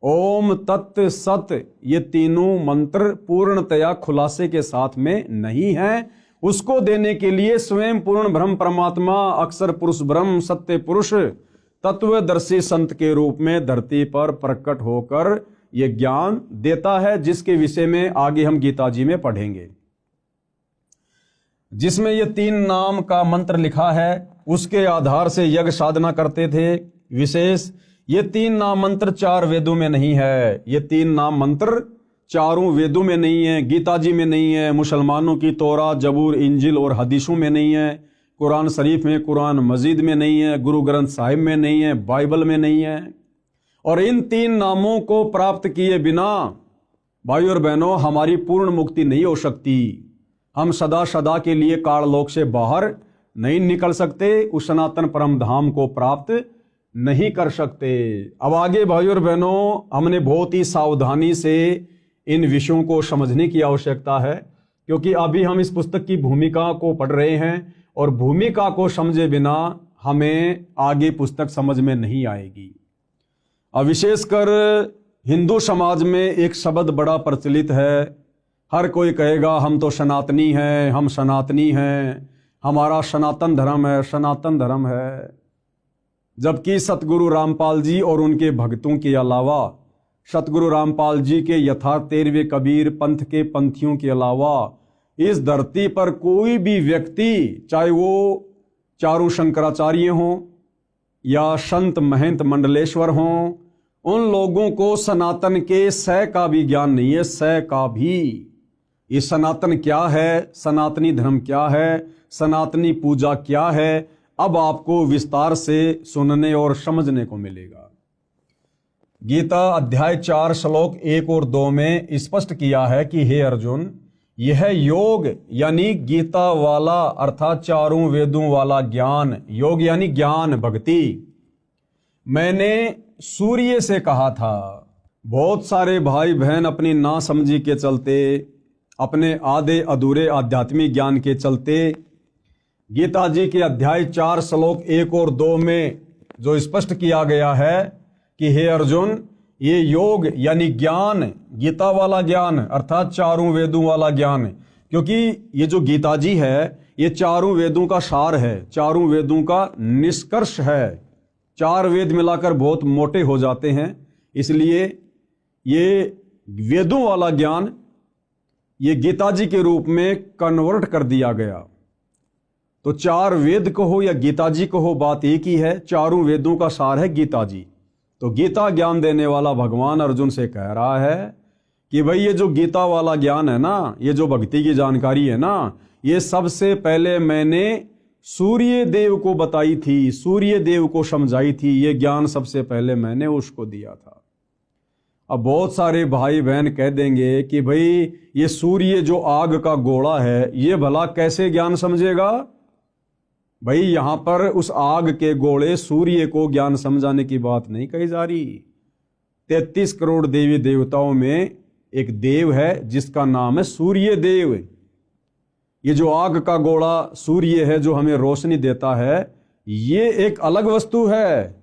[SPEAKER 1] ओम तत् सत ये तीनों मंत्र पूर्णतया खुलासे के साथ में नहीं है। उसको देने के लिए स्वयं पूर्ण ब्रह्म परमात्मा अक्षर पुरुष ब्रह्म सत्य पुरुष तत्वदर्शी संत के रूप में धरती पर प्रकट होकर ये ज्ञान देता है, जिसके विषय में आगे हम गीता जी में पढ़ेंगे। जिसमें ये 3 नाम का मंत्र लिखा है उसके आधार से यज्ञ साधना करते थे। विशेष ये 3 नाम मंत्र 4 वेदों में नहीं है, ये 3 नाम मंत्र 4 वेदों में नहीं है, गीता जी में नहीं है, मुसलमानों की तौरा जबूर इंजिल और हदीसों में नहीं है, कुरान शरीफ में, कुरान मजीद में नहीं है, गुरु ग्रंथ साहिब में नहीं है, बाइबल में नहीं है। और इन 3 नामों को प्राप्त किए बिना भाइयों और बहनों हमारी पूर्ण मुक्ति नहीं हो सकती। हम सदा सदा के लिए काललोक से बाहर नहीं निकल सकते, उस सनातन परम धाम को प्राप्त नहीं कर सकते। अब आगे भाइयों और बहनों हमने बहुत ही सावधानी से इन विषयों को समझने की आवश्यकता है, क्योंकि अभी हम इस पुस्तक की भूमिका को पढ़ रहे हैं और भूमिका को समझे बिना हमें आगे पुस्तक समझ में नहीं आएगी। अब विशेषकर हिंदू समाज में एक शब्द बड़ा प्रचलित है, हर कोई कहेगा हम तो सनातनी हैं, हम सनातनी हैं, हमारा सनातन धर्म है, सनातन धर्म है। जबकि सतगुरु रामपाल जी और उनके भक्तों के अलावा, सतगुरु रामपाल जी के यथार्थ 13वें कबीर पंथ के पंथियों के अलावा इस धरती पर कोई भी व्यक्ति, चाहे वो चारों शंकराचार्य हों या संत महंत मंडलेश्वर हों, उन लोगों को सनातन के सै का भी ज्ञान नहीं है, सै का भी। ये सनातन क्या है, सनातनी धर्म क्या है, सनातनी पूजा क्या है, अब आपको विस्तार से सुनने और समझने को मिलेगा। गीता अध्याय 4 श्लोक 1 और 2 में स्पष्ट किया है कि हे अर्जुन, यह योग यानी गीता वाला अर्थात 4 वेदों वाला ज्ञान, योग यानी ज्ञान भक्ति, मैंने सूर्य से कहा था। बहुत सारे भाई बहन अपनी नासमझी के चलते, अपने आधे अधूरे आध्यात्मिक ज्ञान के चलते गीता जी के अध्याय 4 श्लोक 1 और 2 में जो स्पष्ट किया गया है कि हे अर्जुन, ये योग यानी ज्ञान, गीता वाला ज्ञान अर्थात 4 वेदों वाला ज्ञान, क्योंकि ये जो गीता जी है ये 4 वेदों का सार है, 4 वेदों का निष्कर्ष है। 4 वेद मिलाकर बहुत मोटे हो जाते हैं, इसलिए ये वेदों वाला ज्ञान ये गीता जी के रूप में कन्वर्ट कर दिया गया। तो 4 वेद कहो या गीता जी कहो, बात एक ही है, 4 वेदों का सार है गीता जी। तो गीता ज्ञान देने वाला भगवान अर्जुन से कह रहा है कि भाई ये जो गीता वाला ज्ञान है ना, ये जो भक्ति की जानकारी है ना, ये सबसे पहले मैंने सूर्य देव को बताई थी, सूर्य देव को समझाई थी, ये ज्ञान सबसे पहले मैंने उसको दिया था। अब बहुत सारे भाई बहन कह देंगे कि भाई ये सूर्य जो आग का गोला है ये भला कैसे ज्ञान समझेगा। भाई यहां पर उस आग के गोले सूर्य को ज्ञान समझाने की बात नहीं कही जा रही। 33 करोड़ देवी देवताओं में एक देव है जिसका नाम है सूर्य देव। ये जो आग का गोला सूर्य है जो हमें रोशनी देता है, ये एक अलग वस्तु है।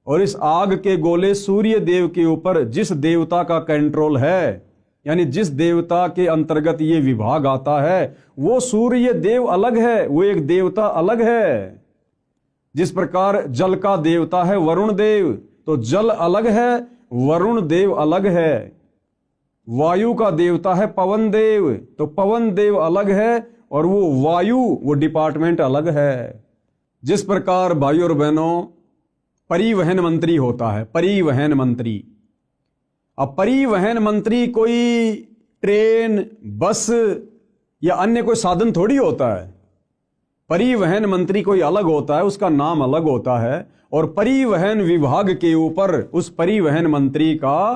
[SPEAKER 1] और इस आग के गोले सूर्य देव के ऊपर जिस देवता का कंट्रोल है, यानी जिस देवता के अंतर्गत ये विभाग आता है, वो सूर्य देव अलग है, वो एक देवता अलग है। जिस प्रकार जल का देवता है वरुण देव, तो जल अलग है, वरुण देव अलग है। वायु का देवता है पवन देव, तो पवन देव अलग है और वो वायु, वो डिपार्टमेंट अलग है। जिस प्रकार भाई और बहनों परिवहन मंत्री होता है, परिवहन मंत्री, अब परिवहन मंत्री कोई ट्रेन, बस या अन्य कोई साधन थोड़ी होता है। परिवहन मंत्री कोई अलग होता है, उसका नाम अलग होता है, और परिवहन विभाग के ऊपर उस परिवहन मंत्री का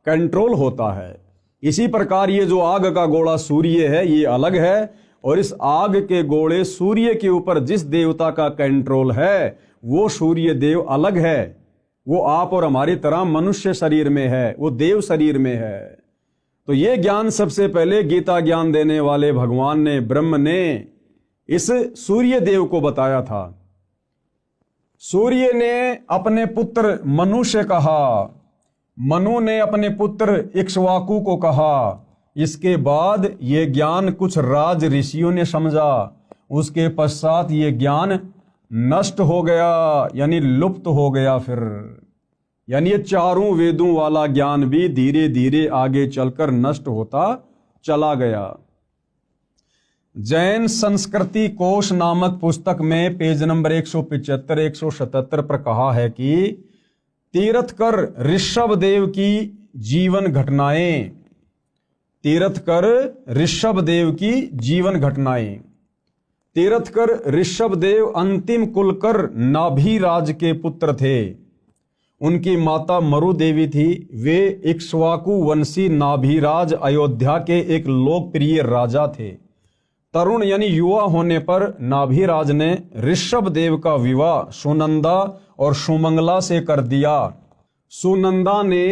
[SPEAKER 1] कंट्रोल होता है। इसी प्रकार ये जो आग का गोला सूर्य है, ये अलग है, और इस आग के गोले सूर्य के ऊपर जिस देवता का कंट्रोल है वो सूर्य देव अलग है। वो आप और हमारी तरह मनुष्य शरीर में है, वो देव शरीर में है। तो ये ज्ञान सबसे पहले गीता ज्ञान देने वाले भगवान ने, ब्रह्म ने इस सूर्य देव को बताया था। सूर्य ने अपने पुत्र मनु से कहा, मनु ने अपने पुत्र इक्ष्वाकु को कहा। इसके बाद ये ज्ञान कुछ राज ऋषियों ने समझा, उसके पश्चात ये ज्ञान नष्ट हो गया, यानी लुप्त हो गया। फिर यानी ये चारों वेदों वाला ज्ञान भी धीरे धीरे आगे चलकर नष्ट होता चला गया। जैन संस्कृति कोश नामक पुस्तक में पेज नंबर 175 177 पर कहा है कि तीर्थकर ऋषभ देव की जीवन घटनाएं, तीर्थकर ऋषभ देव की जीवन घटनाएं। तीर्थकर ऋषभ देव अंतिम कुलकर नाभिराज के पुत्र थे। उनकी माता मरु देवी थी। वे इक्ष्वाकु वंशी नाभिराज अयोध्या के एक लोकप्रिय राजा थे। तरुण यानी युवा होने पर नाभिराज ने ऋषभ देव का विवाह सुनंदा और सुमंगला से कर दिया। सुनंदा ने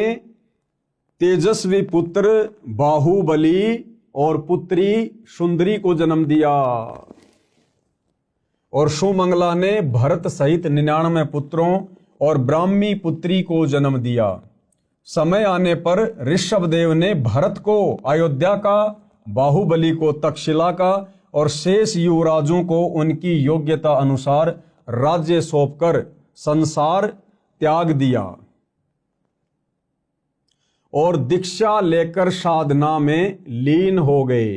[SPEAKER 1] तेजस्वी पुत्र बाहुबली और पुत्री सुंदरी को जन्म दिया, और सुमंगला ने भरत सहित 99 पुत्रों और ब्राह्मी पुत्री को जन्म दिया। समय आने पर ऋषभ देव ने भरत को अयोध्या का, बाहुबली को तक्षशिला का और शेष युवराजों को उनकी योग्यता अनुसार राज्य सौंपकर संसार त्याग दिया और दीक्षा लेकर साधना में लीन हो गए।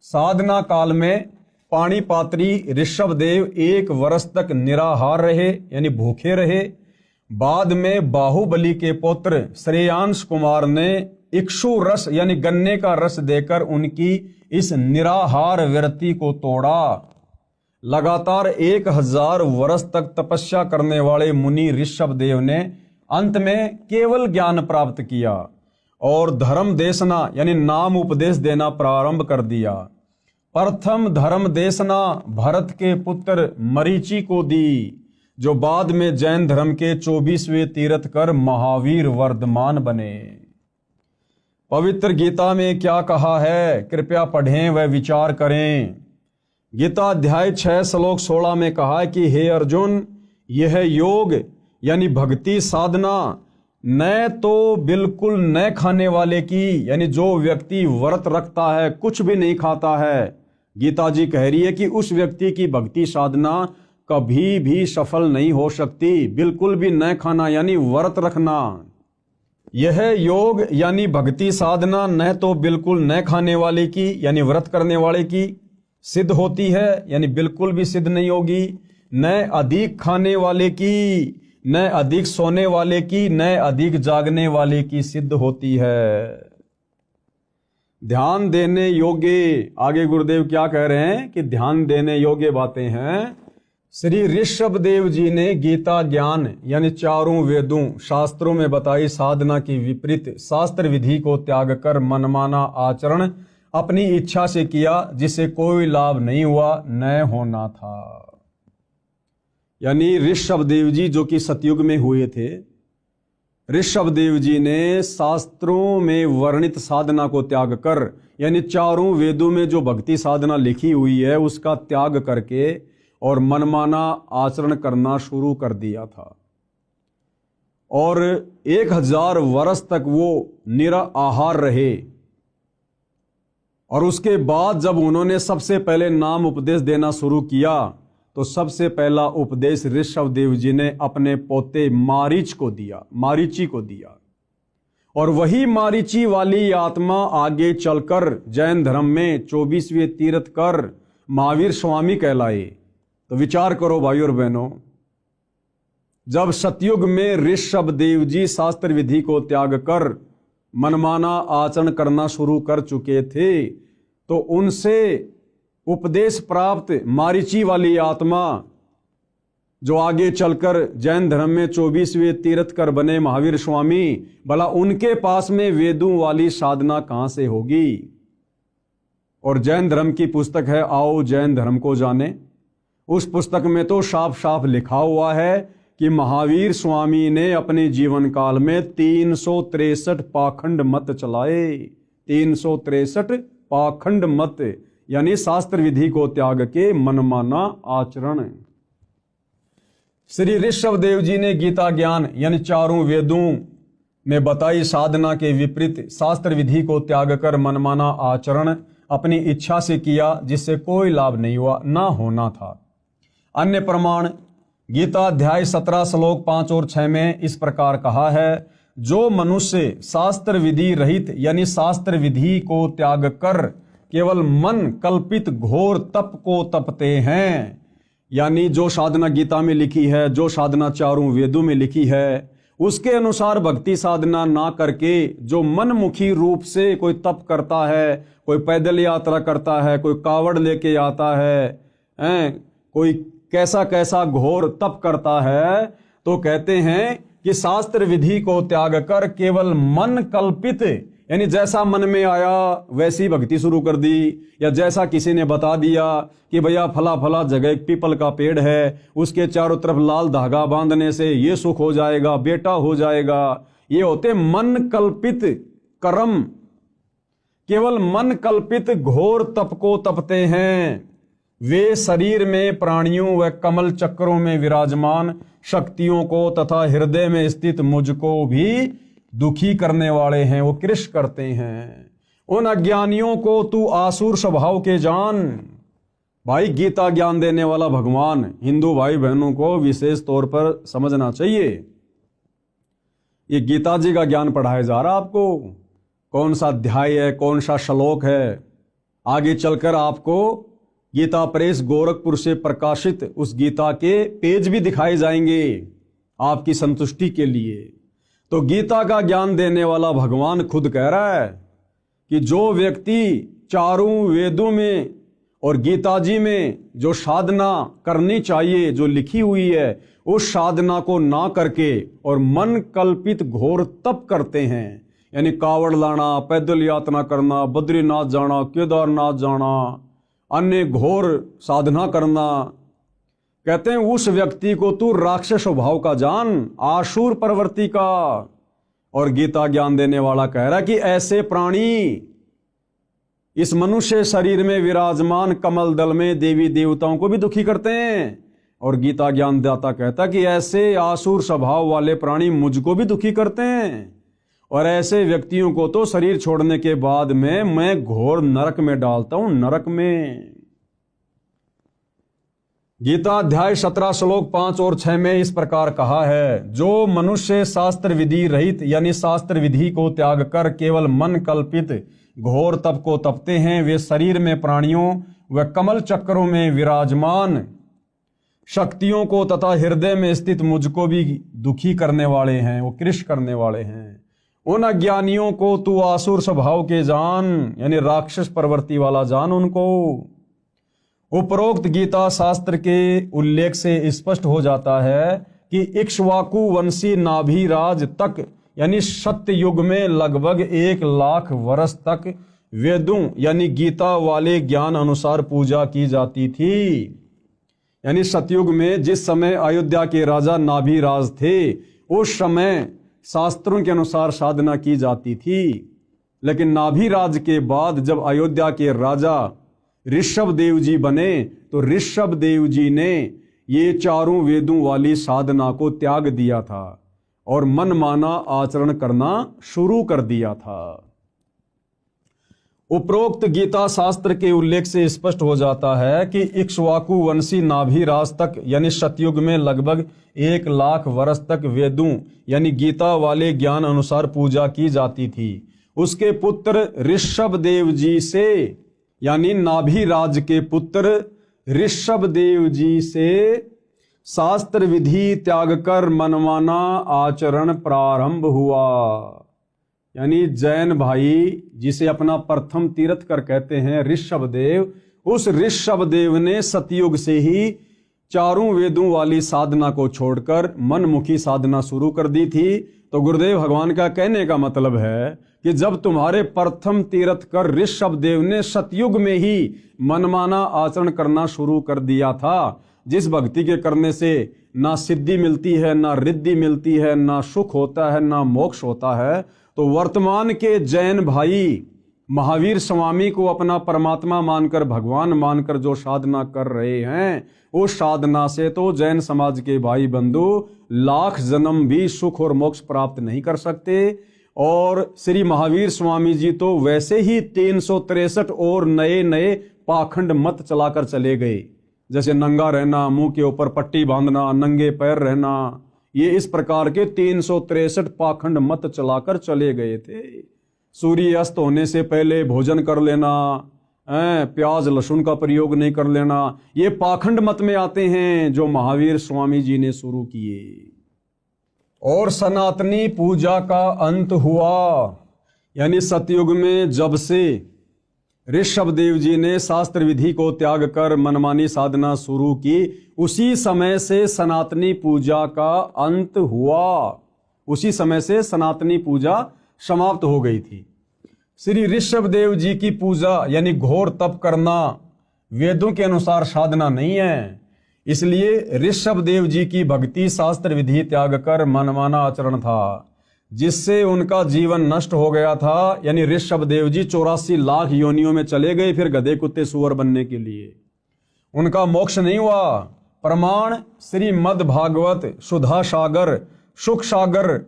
[SPEAKER 1] साधना काल में पाणिपात्री ऋषभ देव 1 वर्ष तक निराहार रहे, यानी भूखे रहे। बाद में बाहुबली के पुत्र श्रेयांश कुमार ने इक्षु रस यानी गन्ने का रस देकर उनकी इस निराहार व्रति को तोड़ा। लगातार 1000 वर्ष तक तपस्या करने वाले मुनि ऋषभ देव ने अंत में केवल ज्ञान प्राप्त किया और धर्म देशना यानी नाम उपदेश देना प्रारंभ कर दिया। प्रथम धर्म देशना भरत के पुत्र मरीचि को दी, जो बाद में जैन धर्म के 24वें तीर्थकर महावीर वर्धमान बने। पवित्र गीता में क्या कहा है, कृपया पढ़ें व विचार करें। गीता अध्याय 6 श्लोक 16 में कहा है कि हे अर्जुन, यह योग यानी भक्ति साधना न तो बिल्कुल न खाने वाले की, यानी जो व्यक्ति व्रत रखता है, कुछ भी नहीं खाता है, गीता जी कह रही है कि उस व्यक्ति की भक्ति साधना कभी भी सफल नहीं हो सकती। बिल्कुल भी न खाना यानी व्रत रखना। यह योग यानी भक्ति साधना न तो बिल्कुल न खाने वाले की यानी व्रत करने वाले की सिद्ध होती है, यानी बिल्कुल भी सिद्ध नहीं होगी, न अधिक खाने वाले की, न अधिक सोने वाले की, न अधिक जागने वाले की सिद्ध होती है। ध्यान देने योग्य, आगे गुरुदेव क्या कह रहे हैं कि ध्यान देने योग्य बातें हैं। श्री ऋषभ देव जी ने गीता ज्ञान यानी चारों वेदों शास्त्रों में बताई साधना की विपरीत शास्त्र विधि को त्याग कर मनमाना आचरण अपनी इच्छा से किया, जिसे कोई लाभ नहीं हुआ, न होना था। यानी ऋषभ देव जी जो कि सतयुग में हुए थे, ऋषभ देव जी ने शास्त्रों में वर्णित साधना को त्याग कर यानी चारों वेदों में जो भक्ति साधना लिखी हुई है उसका त्याग करके और मनमाना आचरण करना शुरू कर दिया था। और 1000 वर्ष तक वो निराहार रहे। और उसके बाद जब उन्होंने सबसे पहले नाम उपदेश देना शुरू किया तो सबसे पहला उपदेश ऋषभ देव जी ने अपने पोते मारीच को दिया, मारीची को दिया। और वही मारीची वाली आत्मा आगे चलकर जैन धर्म में 24वें तीर्थ कर महावीर स्वामी कहलाए। तो विचार करो भाई और बहनों, जब सतयुग में ऋषभ देव जी शास्त्र विधि को त्याग कर मनमाना आचरण करना शुरू कर चुके थे, तो उनसे उपदेश प्राप्त मारीची वाली आत्मा जो आगे चलकर जैन धर्म में 24वें तीर्थकर बने महावीर स्वामी, भला उनके पास में वेदों वाली साधना कहां से होगी। और जैन धर्म की पुस्तक है आओ जैन धर्म को जाने, उस पुस्तक में तो साफ साफ लिखा हुआ है कि महावीर स्वामी ने अपने जीवन काल में 363 पाखंड मत चलाए। 363 पाखंड मत यानी शास्त्र विधि को त्याग के मनमाना आचरण। श्री ऋषभ देव जी ने गीता ज्ञान यानी चारों वेदों में बताई साधना के विपरीत शास्त्र विधि को त्याग कर मनमाना आचरण अपनी इच्छा से किया, जिससे कोई लाभ नहीं हुआ, ना होना था। अन्य प्रमाण गीता अध्याय 17 श्लोक 5 और 6 में इस प्रकार कहा है, जो मनुष्य शास्त्र विधि रहित यानी शास्त्र विधि को त्याग कर केवल मन कल्पित घोर तप को तपते हैं, यानी जो साधना गीता में लिखी है, जो साधना चारों वेदों में लिखी है, उसके अनुसार भक्ति साधना ना करके जो मनमुखी रूप से कोई तप करता है, कोई पैदल यात्रा करता है, कोई कावड़ लेके आता है, कोई कैसा कैसा घोर तप करता है, तो कहते हैं कि शास्त्र विधि को त्याग कर केवल मन कल्पित यानी जैसा मन में आया वैसी भक्ति शुरू कर दी, या जैसा किसी ने बता दिया कि भैया फला फला जगह एक पीपल का पेड़ है, उसके चारों तरफ लाल धागा बांधने से ये सुख हो जाएगा, बेटा हो जाएगा। ये होते मन कल्पित कर्म, केवल मन कल्पित घोर तप को तपते हैं। वे शरीर में प्राणियों व कमल चक्रों में विराजमान शक्तियों को तथा हृदय में स्थित मुझको भी दुखी करने वाले हैं, वो कृष करते हैं। उन अज्ञानियों को तू आसुर स्वभाव के जान। भाई गीता ज्ञान देने वाला भगवान हिंदू भाई बहनों को विशेष तौर पर समझना चाहिए। ये गीता जी का ज्ञान पढ़ाया जा रहा आपको, कौन सा अध्याय है, कौन सा श्लोक है, आगे चलकर आपको गीता प्रेस गोरखपुर से प्रकाशित उस गीता के पेज भी दिखाए जाएंगे आपकी संतुष्टि के लिए। तो गीता का ज्ञान देने वाला भगवान खुद कह रहा है कि जो व्यक्ति चारों वेदों में और गीता जी में जो साधना करनी चाहिए जो लिखी हुई है, उस साधना को ना करके और मन कल्पित घोर तप करते हैं, यानी कावड़ लाना, पैदल यात्रा करना, बद्रीनाथ जाना, केदारनाथ जाना, अन्य घोर साधना करना, कहते हैं उस व्यक्ति को तू राक्षस स्वभाव का जान, आसुर प्रवृत्ति का। और गीता ज्ञान देने वाला कह रहा है कि ऐसे प्राणी इस मनुष्य शरीर में विराजमान कमल दल में देवी देवताओं को भी दुखी करते हैं। और गीता ज्ञान दाता कहता कि ऐसे आसुर स्वभाव वाले प्राणी मुझको भी दुखी करते हैं, और ऐसे व्यक्तियों को तो शरीर छोड़ने के बाद में मैं घोर नरक में डालता हूं, नरक में। गीता अध्याय 17 श्लोक 5 और 6 में इस प्रकार कहा है, जो मनुष्य शास्त्र विधि रहित यानी शास्त्र विधि को त्याग कर केवल मन कल्पित घोर तप को तपते हैं, वे शरीर में प्राणियों व कमल चक्रों में विराजमान शक्तियों को तथा हृदय में स्थित मुझको भी दुखी करने वाले हैं, वो कृष करने वाले हैं। उन अज्ञानियों को तू आसुर स्वभाव के जान, यानी राक्षस प्रवृत्ति वाला जान उनको। उपरोक्त गीता शास्त्र के उल्लेख से स्पष्ट हो जाता है कि इक्ष्वाकु वंशी नाभिराज तक यानी सत्य युग में लगभग 1 लाख वर्ष तक वेदों यानी गीता वाले ज्ञान अनुसार पूजा की जाती थी। यानी सतयुग में जिस समय अयोध्या के राजा नाभिराज थे, उस समय शास्त्रों के अनुसार साधना की जाती थी। लेकिन नाभिराज के बाद जब अयोध्या के राजा ऋषभ देव जी बने, तो ऋषभ देव जी ने ये चारों वेदों वाली साधना को त्याग दिया था और मनमाना आचरण करना शुरू कर दिया था। उपरोक्त गीता शास्त्र के उल्लेख से स्पष्ट हो जाता है कि इक्ष्वाकु वंशी नाभिराज तक यानी सतयुग में लगभग 1,00,000 वर्ष तक वेदों यानी गीता वाले ज्ञान अनुसार पूजा की जाती थी। उसके पुत्र ऋषभदेव जी से यानी नाभिराज के पुत्र ऋषभदेव जी से शास्त्र विधि त्याग कर मनमाना आचरण प्रारंभ हुआ। यानी जैन भाई जिसे अपना प्रथम तीर्थकर कहते हैं ऋषभदेव, उस ऋषभदेव ने सतयुग से ही चारों वेदों वाली साधना को छोड़कर मनमुखी साधना शुरू कर दी थी। तो गुरुदेव भगवान का कहने का मतलब है कि जब तुम्हारे प्रथम तीर्थकर ऋषभदेव ने सतयुग में ही मनमाना आचरण करना शुरू कर दिया था, जिस भक्ति के करने से ना सिद्धि मिलती है, ना रिद्धि मिलती है, ना सुख होता है, ना मोक्ष होता है, तो वर्तमान के जैन भाई महावीर स्वामी को अपना परमात्मा मानकर, भगवान मानकर जो साधना कर रहे हैं, उस साधना से तो जैन समाज के भाई बंधु लाख जन्म भी सुख और मोक्ष प्राप्त नहीं कर सकते। और श्री महावीर स्वामी जी तो वैसे ही 363 और नए नए पाखंड मत चलाकर चले गए, जैसे नंगा रहना, मुंह के ऊपर पट्टी बांधना, नंगे पैर रहना, ये इस प्रकार के 363 पाखंड मत चलाकर चले गए थे। सूर्य अस्त होने से पहले भोजन कर लेना, प्याज लहसुन का प्रयोग नहीं कर लेना, ये पाखंड मत में आते हैं जो महावीर स्वामी जी ने शुरू किए। और सनातनी पूजा का अंत हुआ, यानी सतयुग में जब से ऋषभदेव जी ने शास्त्र विधि को त्याग कर मनमानी साधना शुरू की, उसी समय से सनातनी पूजा का अंत हुआ, उसी समय से सनातनी पूजा समाप्त हो गई थी। श्री ऋषभदेव जी की पूजा यानी घोर तप करना वेदों के अनुसार साधना नहीं है, इसलिए ऋषभदेव जी की भक्ति शास्त्र विधि त्याग कर मनमाना आचरण था, जिससे उनका जीवन नष्ट हो गया था। यानी ऋषभदेव जी 84 लाख योनियों में चले गए फिर गधे कुत्ते सुअर बनने के लिए, उनका मोक्ष नहीं हुआ। प्रमाण श्रीमद् भागवत सुधा सागर सुख सागर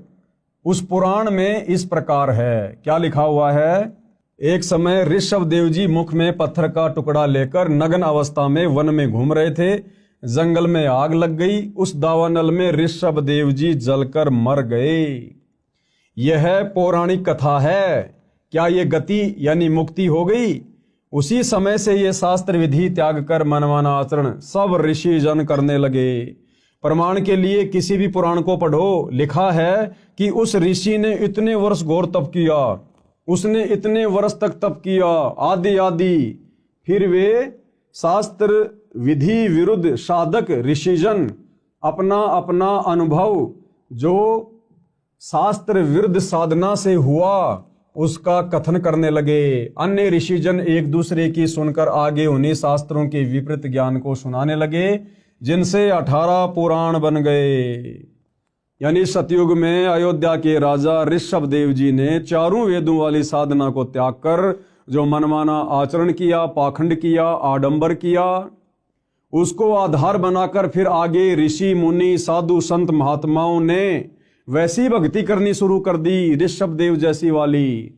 [SPEAKER 1] उस पुराण में इस प्रकार है। क्या लिखा हुआ है? एक समय ऋषभदेव जी मुख में पत्थर का टुकड़ा लेकर नग्न अवस्था में वन में घूम रहे थे। जंगल में आग लग गई, उस दावानल में ऋषभदेव जी जलकर मर गए। यह पौराणिक कथा है। क्या ये गति यानी मुक्ति हो गई? उसी समय से ये शास्त्र विधि त्याग कर मनमाना आचरण सब ऋषि जन करने लगे। प्रमाण के लिए किसी भी पुराण को पढ़ो, लिखा है कि उस ऋषि ने इतने वर्ष घोर तप किया, उसने इतने वर्ष तक तप किया आदि आदि, फिर वे शास्त्र विधि विरुद्ध साधक ऋषिजन अपना अपना अनुभव जो शास्त्र विरुद्ध साधना से हुआ उसका कथन करने लगे। अन्य ऋषिजन एक दूसरे की सुनकर आगे उन्हीं शास्त्रों के विपरीत ज्ञान को सुनाने लगे, जिनसे 18 पुराण बन गए। यानी सतयुग में अयोध्या के राजा ऋषभदेव जी ने चारों वेदों वाली साधना को त्याग कर जो मनमाना आचरण किया, पाखंड किया, आडंबर किया, उसको आधार बनाकर फिर आगे ऋषि मुनि साधु संत महात्माओं ने वैसी भक्ति करनी शुरू कर दी ऋषभदेव जैसी वाली।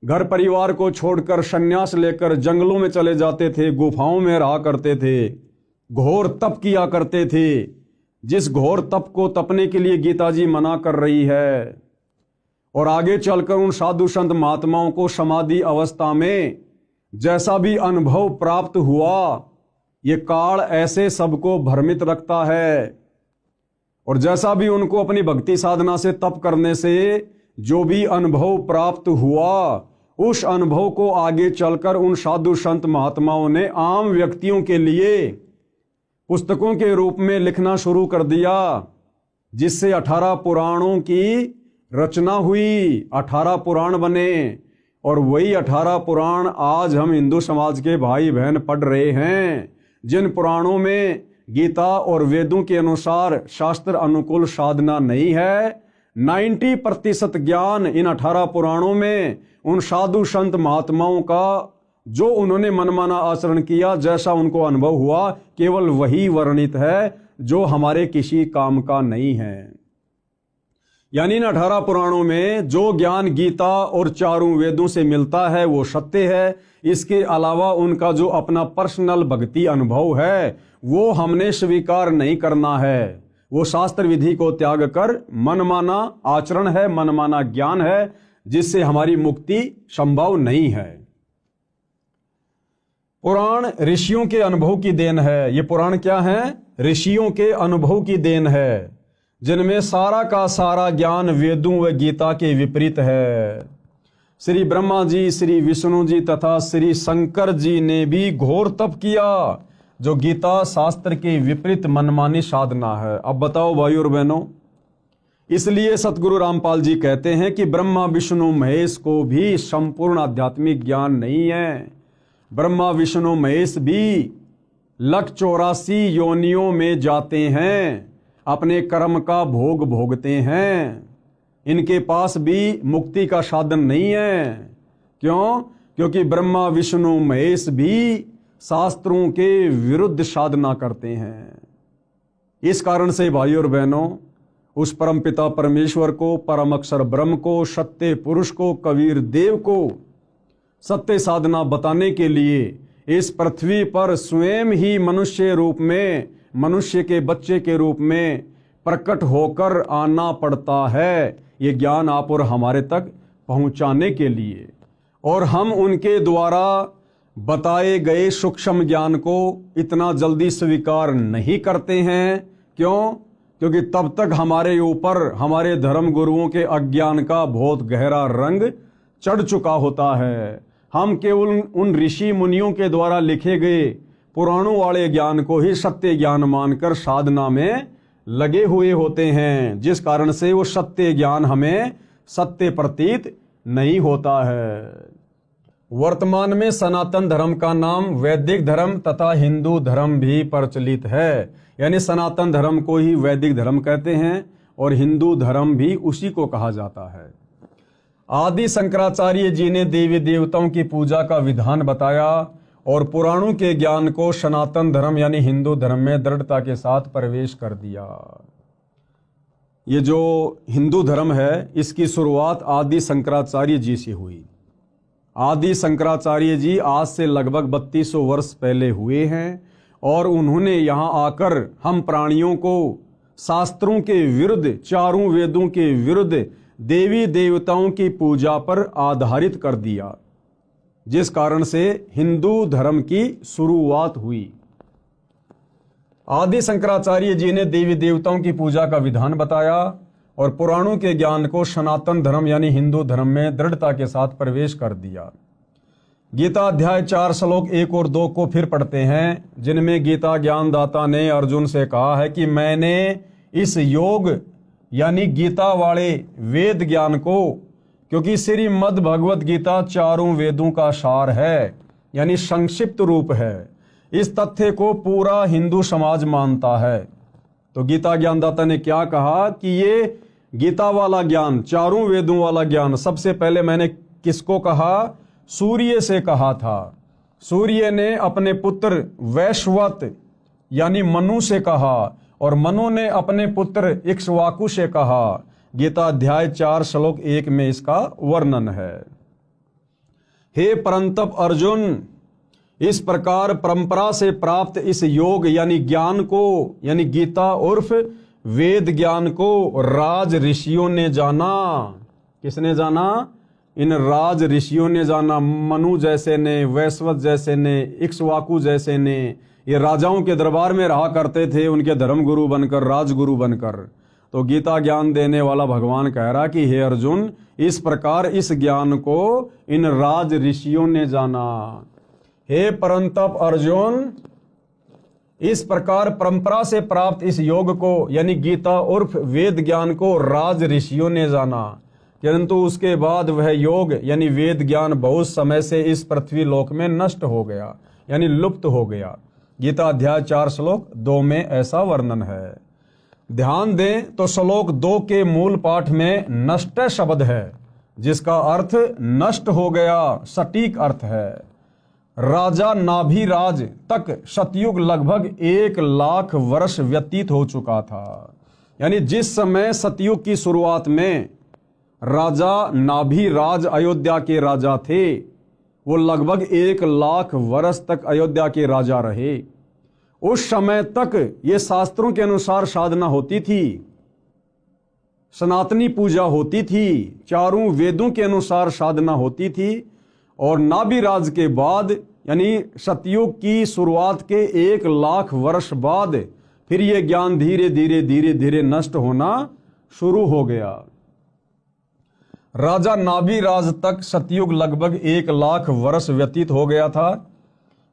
[SPEAKER 1] घर परिवार को छोड़कर संन्यास लेकर जंगलों में चले जाते थे, गुफाओं में रहा करते थे, घोर तप किया करते थे, जिस घोर तप को तपने के लिए गीता जी मना कर रही है। और आगे चलकर उन साधु संत महात्माओं को समाधि अवस्था में जैसा भी अनुभव प्राप्त हुआ, ये काल ऐसे सबको भ्रमित रखता है। और जैसा भी उनको अपनी भक्ति साधना से तप करने से जो भी अनुभव प्राप्त हुआ, उस अनुभव को आगे चलकर उन साधु संत महात्माओं ने आम व्यक्तियों के लिए पुस्तकों के रूप में लिखना शुरू कर दिया, जिससे 18 पुराणों की रचना हुई, 18 पुराण बने। और वही 18 पुराण आज हम हिंदू समाज के भाई बहन पढ़ रहे हैं, जिन पुराणों में गीता और वेदों के अनुसार शास्त्र अनुकूल साधना नहीं है। 90% ज्ञान इन 18 पुराणों में उन साधु संत महात्माओं का जो उन्होंने मनमाना आचरण किया, जैसा उनको अनुभव हुआ, केवल वही वर्णित है जो हमारे किसी काम का नहीं है। यानी इन 18 पुराणों में जो ज्ञान गीता और चारों वेदों से मिलता है वो सत्य है। इसके अलावा उनका जो अपना पर्सनल भक्ति अनुभव है वो हमने स्वीकार नहीं करना है। वो शास्त्र विधि को त्याग कर मनमाना आचरण है, मनमाना ज्ञान है, जिससे हमारी मुक्ति संभव नहीं है। पुराण ऋषियों के अनुभव की देन है। ये पुराण क्या है? ऋषियों के अनुभव की देन है, जिनमें सारा का सारा ज्ञान वेदों व गीता के विपरीत है। श्री ब्रह्मा जी, श्री विष्णु जी तथा श्री शंकर जी ने भी घोर तप किया, जो गीता शास्त्र के विपरीत मनमानी साधना है। अब बताओ भाई और बहनों, इसलिए सतगुरु रामपाल जी कहते हैं कि ब्रह्मा विष्णु महेश को भी संपूर्ण आध्यात्मिक ज्ञान नहीं है। ब्रह्मा विष्णु महेश भी 184 योनियों में जाते हैं, अपने कर्म का भोग भोगते हैं। इनके पास भी मुक्ति का साधन नहीं है। क्यों? क्योंकि ब्रह्मा विष्णु महेश भी शास्त्रों के विरुद्ध साधना करते हैं। इस कारण से भाई और बहनों, उस परमपिता परमेश्वर को, परम अक्षर ब्रह्म को, सत्य पुरुष को, कबीर देव को सत्य साधना बताने के लिए इस पृथ्वी पर स्वयं ही मनुष्य रूप में, मनुष्य के बच्चे के रूप में प्रकट होकर आना पड़ता है, ये ज्ञान आप और हमारे तक पहुंचाने के लिए। और हम उनके द्वारा बताए गए सूक्ष्म ज्ञान को इतना जल्दी स्वीकार नहीं करते हैं। क्यों? क्योंकि तब तक हमारे ऊपर हमारे धर्म गुरुओं के अज्ञान का बहुत गहरा रंग चढ़ चुका होता है। हम केवल उन ऋषि मुनियों के द्वारा लिखे गए पुराणों वाले ज्ञान को ही सत्य ज्ञान मानकर साधना में लगे हुए होते हैं, जिस कारण से वो सत्य ज्ञान हमें सत्य प्रतीत नहीं होता है। वर्तमान में सनातन धर्म का नाम वैदिक धर्म तथा हिंदू धर्म भी प्रचलित है। यानी सनातन धर्म को ही वैदिक धर्म कहते हैं और हिंदू धर्म भी उसी को कहा जाता है। आदि शंकराचार्य जी ने देवी देवताओं की पूजा का विधान बताया और पुराणों के ज्ञान को सनातन धर्म यानी हिंदू धर्म में दृढ़ता के साथ प्रवेश कर दिया। ये जो हिंदू धर्म है, इसकी शुरुआत आदि शंकराचार्य जी से हुई। आदि शंकराचार्य जी आज से लगभग 3200 वर्ष पहले हुए हैं और उन्होंने यहाँ आकर हम प्राणियों को शास्त्रों के विरुद्ध, चारों वेदों के विरुद्ध देवी देवताओं की पूजा पर आधारित कर दिया, जिस कारण से हिंदू धर्म की शुरुआत हुई। आदि शंकराचार्य जी ने देवी देवताओं की पूजा का विधान बताया और पुराणों के ज्ञान को सनातन धर्म यानी हिंदू धर्म में दृढ़ता के साथ प्रवेश कर दिया। गीता अध्याय 4 श्लोक 1 और 2 को फिर पढ़ते हैं, जिनमें गीता ज्ञानदाता ने अर्जुन से कहा है कि मैंने इस योग यानी गीता वाले वेद ज्ञान को, क्योंकि श्रीमद् भगवत गीता चारों वेदों का सार है यानी संक्षिप्त रूप है, इस तथ्य को पूरा हिंदू समाज मानता है। तो गीता ज्ञानदाता ने क्या कहा कि ये गीता वाला ज्ञान, चारों वेदों वाला ज्ञान, सबसे पहले मैंने किसको कहा? सूर्य से कहा था। सूर्य ने अपने पुत्र वैश्वत यानी मनु से कहा और मनु ने अपने पुत्र इक्ष्वाकु से कहा। गीता अध्याय 4 श्लोक 1 में इसका वर्णन है। हे परंतप अर्जुन, इस प्रकार परंपरा से प्राप्त इस योग यानी ज्ञान को, यानी गीता उर्फ वेद ज्ञान को राज ऋषियों ने जाना। किसने जाना? इन राज ऋषियों ने जाना। मनु जैसे ने, वैश्वत जैसे ने, इक्ष्वाकु जैसे ने, ये राजाओं के दरबार में रहा करते थे, उनके धर्म गुरु बनकर, राजगुरु बनकर। तो गीता ज्ञान देने वाला भगवान कह रहा कि हे अर्जुन, इस प्रकार इस ज्ञान को इन राज ऋषियों ने जाना। हे परंतप अर्जुन, इस प्रकार परंपरा से प्राप्त इस योग को यानी गीता उर्फ वेद ज्ञान को राज ऋषियों ने जाना, किंतु उसके बाद वह योग यानी वेद ज्ञान बहुत समय से इस पृथ्वी लोक में नष्ट हो गया यानी लुप्त हो गया। गीता अध्याय 4 श्लोक 2 में ऐसा वर्णन है। ध्यान दें तो श्लोक 2 के मूल पाठ में नष्ट शब्द है, जिसका अर्थ नष्ट हो गया, सटीक अर्थ है। राजा नाभिराज तक सतयुग लगभग 1 लाख वर्ष व्यतीत हो चुका था। यानी जिस समय सतयुग की शुरुआत में राजा नाभिराज अयोध्या के राजा थे, वो लगभग 1,00,000 वर्ष तक अयोध्या के राजा रहे। उस समय तक ये शास्त्रों के अनुसार साधना होती थी, सनातनी पूजा होती थी, चारों वेदों के अनुसार साधना होती थी। और नाभिराज के बाद यानी सतयुग की शुरुआत के 1,00,000 वर्ष बाद फिर ये ज्ञान धीरे धीरे धीरे धीरे नष्ट होना शुरू हो गया। राजा नाभिराज तक सतयुग लगभग 1,00,000 वर्ष व्यतीत हो गया था।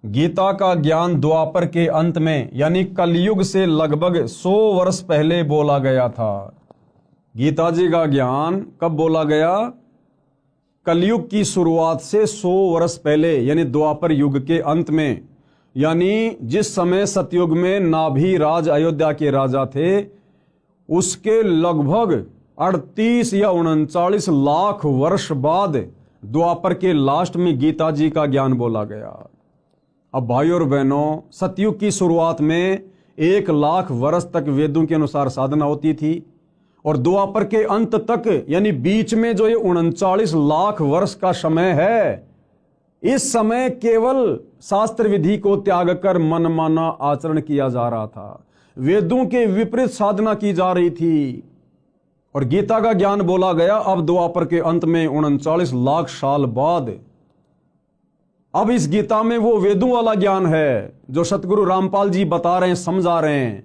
[SPEAKER 1] गीता का ज्ञान द्वापर के अंत में यानी कलयुग से लगभग 100 वर्ष पहले बोला गया था। गीता जी का ज्ञान कब बोला गया? कलयुग की शुरुआत से 100 वर्ष पहले यानी द्वापर युग के अंत में, यानी जिस समय सतयुग में नाभिराज अयोध्या के राजा थे उसके लगभग 38 या 39 लाख वर्ष बाद द्वापर के लास्ट में गीता जी का ज्ञान बोला गया। अब भाइयों और बहनों, सतयुग की शुरुआत में 1,00,000 वर्ष तक वेदों के अनुसार साधना होती थी और द्वापर के अंत तक यानी बीच में जो ये 39 लाख वर्ष का समय है, इस समय केवल शास्त्र विधि को त्याग कर मनमाना आचरण किया जा रहा था, वेदों के विपरीत साधना की जा रही थी। और गीता का ज्ञान बोला गया अब द्वापर के अंत में 39 लाख साल बाद। अब इस गीता में वो वेदों वाला ज्ञान है जो सतगुरु रामपाल जी बता रहे हैं, समझा रहे हैं।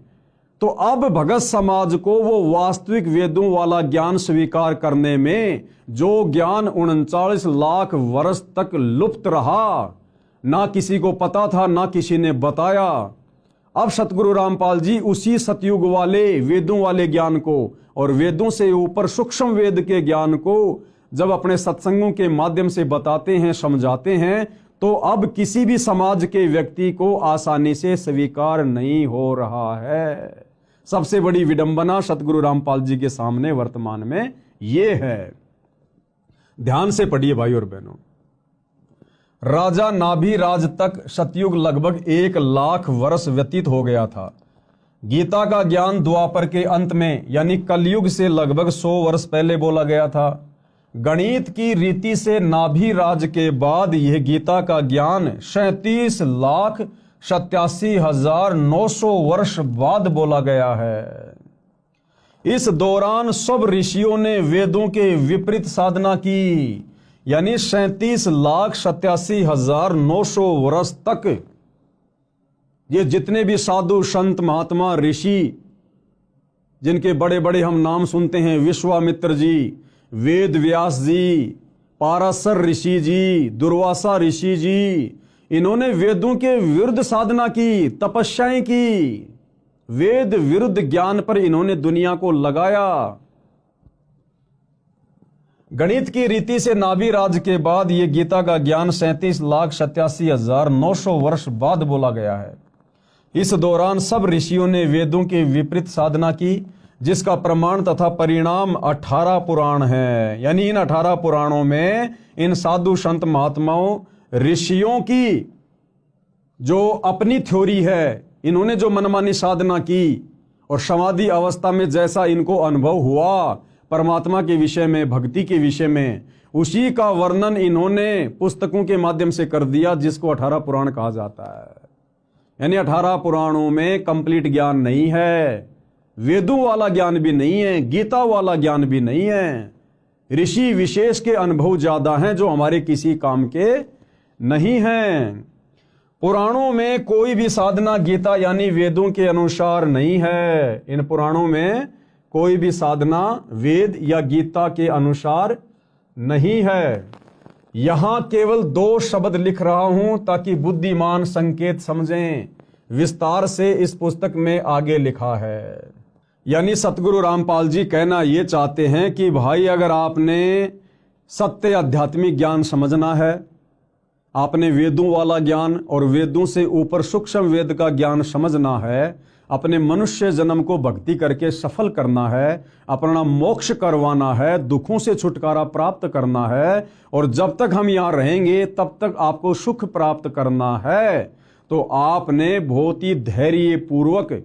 [SPEAKER 1] तो अब भगत समाज को वो वास्तविक वेदों वाला ज्ञान स्वीकार करने में जो ज्ञान 39 लाख वर्ष तक लुप्त रहा, ना किसी को पता था ना किसी ने बताया, अब सतगुरु रामपाल जी उसी सतयुग वाले वेदों वाले ज्ञान को और वेदों से ऊपर सूक्ष्म वेद के ज्ञान को जब अपने सत्संगों के माध्यम से बताते हैं, समझाते हैं, तो अब किसी भी समाज के व्यक्ति को आसानी से स्वीकार नहीं हो रहा है। सबसे बड़ी विडंबना सतगुरु रामपाल जी के सामने वर्तमान में ये है। ध्यान से पढ़िए भाई और बहनों, राजा नाभिराज तक सतयुग लगभग 1,00,000 वर्ष व्यतीत हो गया था। गीता का ज्ञान द्वापर के अंत में यानी कलयुग से लगभग 100 वर्ष पहले बोला गया था। गणित की रीति से नाभिराज के बाद यह गीता का ज्ञान 37,87,900 वर्ष बाद बोला गया है। इस दौरान सब ऋषियों ने वेदों के विपरीत साधना की, यानी 37,87,900 वर्ष तक ये जितने भी साधु संत महात्मा ऋषि जिनके बड़े बड़े हम नाम सुनते हैं, विश्वामित्र जी, वेद व्यास जी, पाराशर ऋषि जी, दुर्वासा ऋषि जी, इन्होंने वेदों के विरुद्ध साधना की, तपस्याएं की, वेद विरुद्ध ज्ञान पर इन्होंने दुनिया को लगाया। गणित की रीति से नाभिराज के बाद यह गीता का ज्ञान 37,87,900 वर्ष बाद बोला गया है। इस दौरान सब ऋषियों ने वेदों के विपरीत साधना की, जिसका प्रमाण तथा परिणाम 18 पुराण है। यानी इन 18 पुराणों में इन साधु संत महात्माओं ऋषियों की जो अपनी थ्योरी है, इन्होंने जो मनमानी साधना की और समाधि अवस्था में जैसा इनको अनुभव हुआ परमात्मा के विषय में, भक्ति के विषय में, उसी का वर्णन इन्होंने पुस्तकों के माध्यम से कर दिया, जिसको 18 पुराण कहा जाता है। यानी 18 पुराणों में कंप्लीट ज्ञान नहीं है, वेदों वाला ज्ञान भी नहीं है, गीता वाला ज्ञान भी नहीं है। ऋषि विशेष के अनुभव ज्यादा हैं जो हमारे किसी काम के नहीं हैं। पुराणों में कोई भी साधना गीता यानी वेदों के अनुसार नहीं है। इन पुराणों में कोई भी साधना वेद या गीता के अनुसार नहीं है। यहां केवल 2 शब्द लिख रहा हूं ताकि बुद्धिमान संकेत समझें। विस्तार से इस पुस्तक में आगे लिखा है। यानी सतगुरु रामपाल जी कहना ये चाहते हैं कि भाई, अगर आपने सत्य आध्यात्मिक ज्ञान समझना है, आपने वेदों वाला ज्ञान और वेदों से ऊपर सूक्ष्म वेद का ज्ञान समझना है, अपने मनुष्य जन्म को भक्ति करके सफल करना है, अपना मोक्ष करवाना है, दुखों से छुटकारा प्राप्त करना है, और जब तक हम यहाँ रहेंगे तब तक आपको सुख प्राप्त करना है, तो आपने बहुत ही धैर्य पूर्वक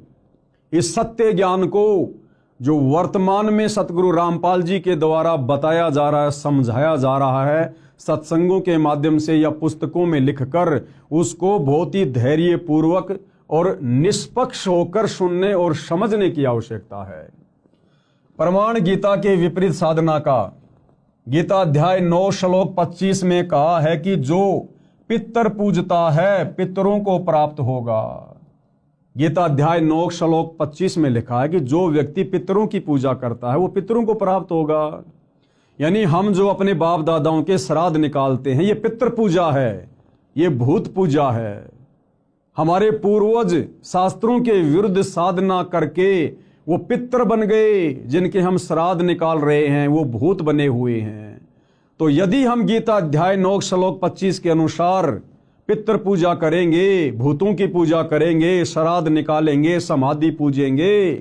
[SPEAKER 1] इस सत्य ज्ञान को जो वर्तमान में सतगुरु रामपाल जी के द्वारा बताया जा रहा है, समझाया जा रहा है, सत्संगों के माध्यम से या पुस्तकों में लिखकर, उसको बहुत ही धैर्य पूर्वक और निष्पक्ष होकर सुनने और समझने की आवश्यकता है। प्रमाण गीता के विपरीत साधना का गीता अध्याय 9 श्लोक 25 में कहा है कि जो पितर पूजता है पितरों को प्राप्त होगा। गीता अध्याय 9 श्लोक 25 में लिखा है कि जो व्यक्ति पितरों की पूजा करता है वो पितरों को प्राप्त होगा। यानी हम जो अपने बाप दादाओं के श्राद्ध निकालते हैं, ये पितृ पूजा है, ये भूत पूजा है। हमारे पूर्वज शास्त्रों के विरुद्ध साधना करके वो पितृ बन गए, जिनके हम श्राद्ध निकाल रहे हैं वो भूत बने हुए हैं। तो यदि हम गीता अध्याय 9 श्लोक 25 के अनुसार पितृ पूजा करेंगे, भूतों की पूजा करेंगे, श्राद्ध निकालेंगे, समाधि पूजेंगे,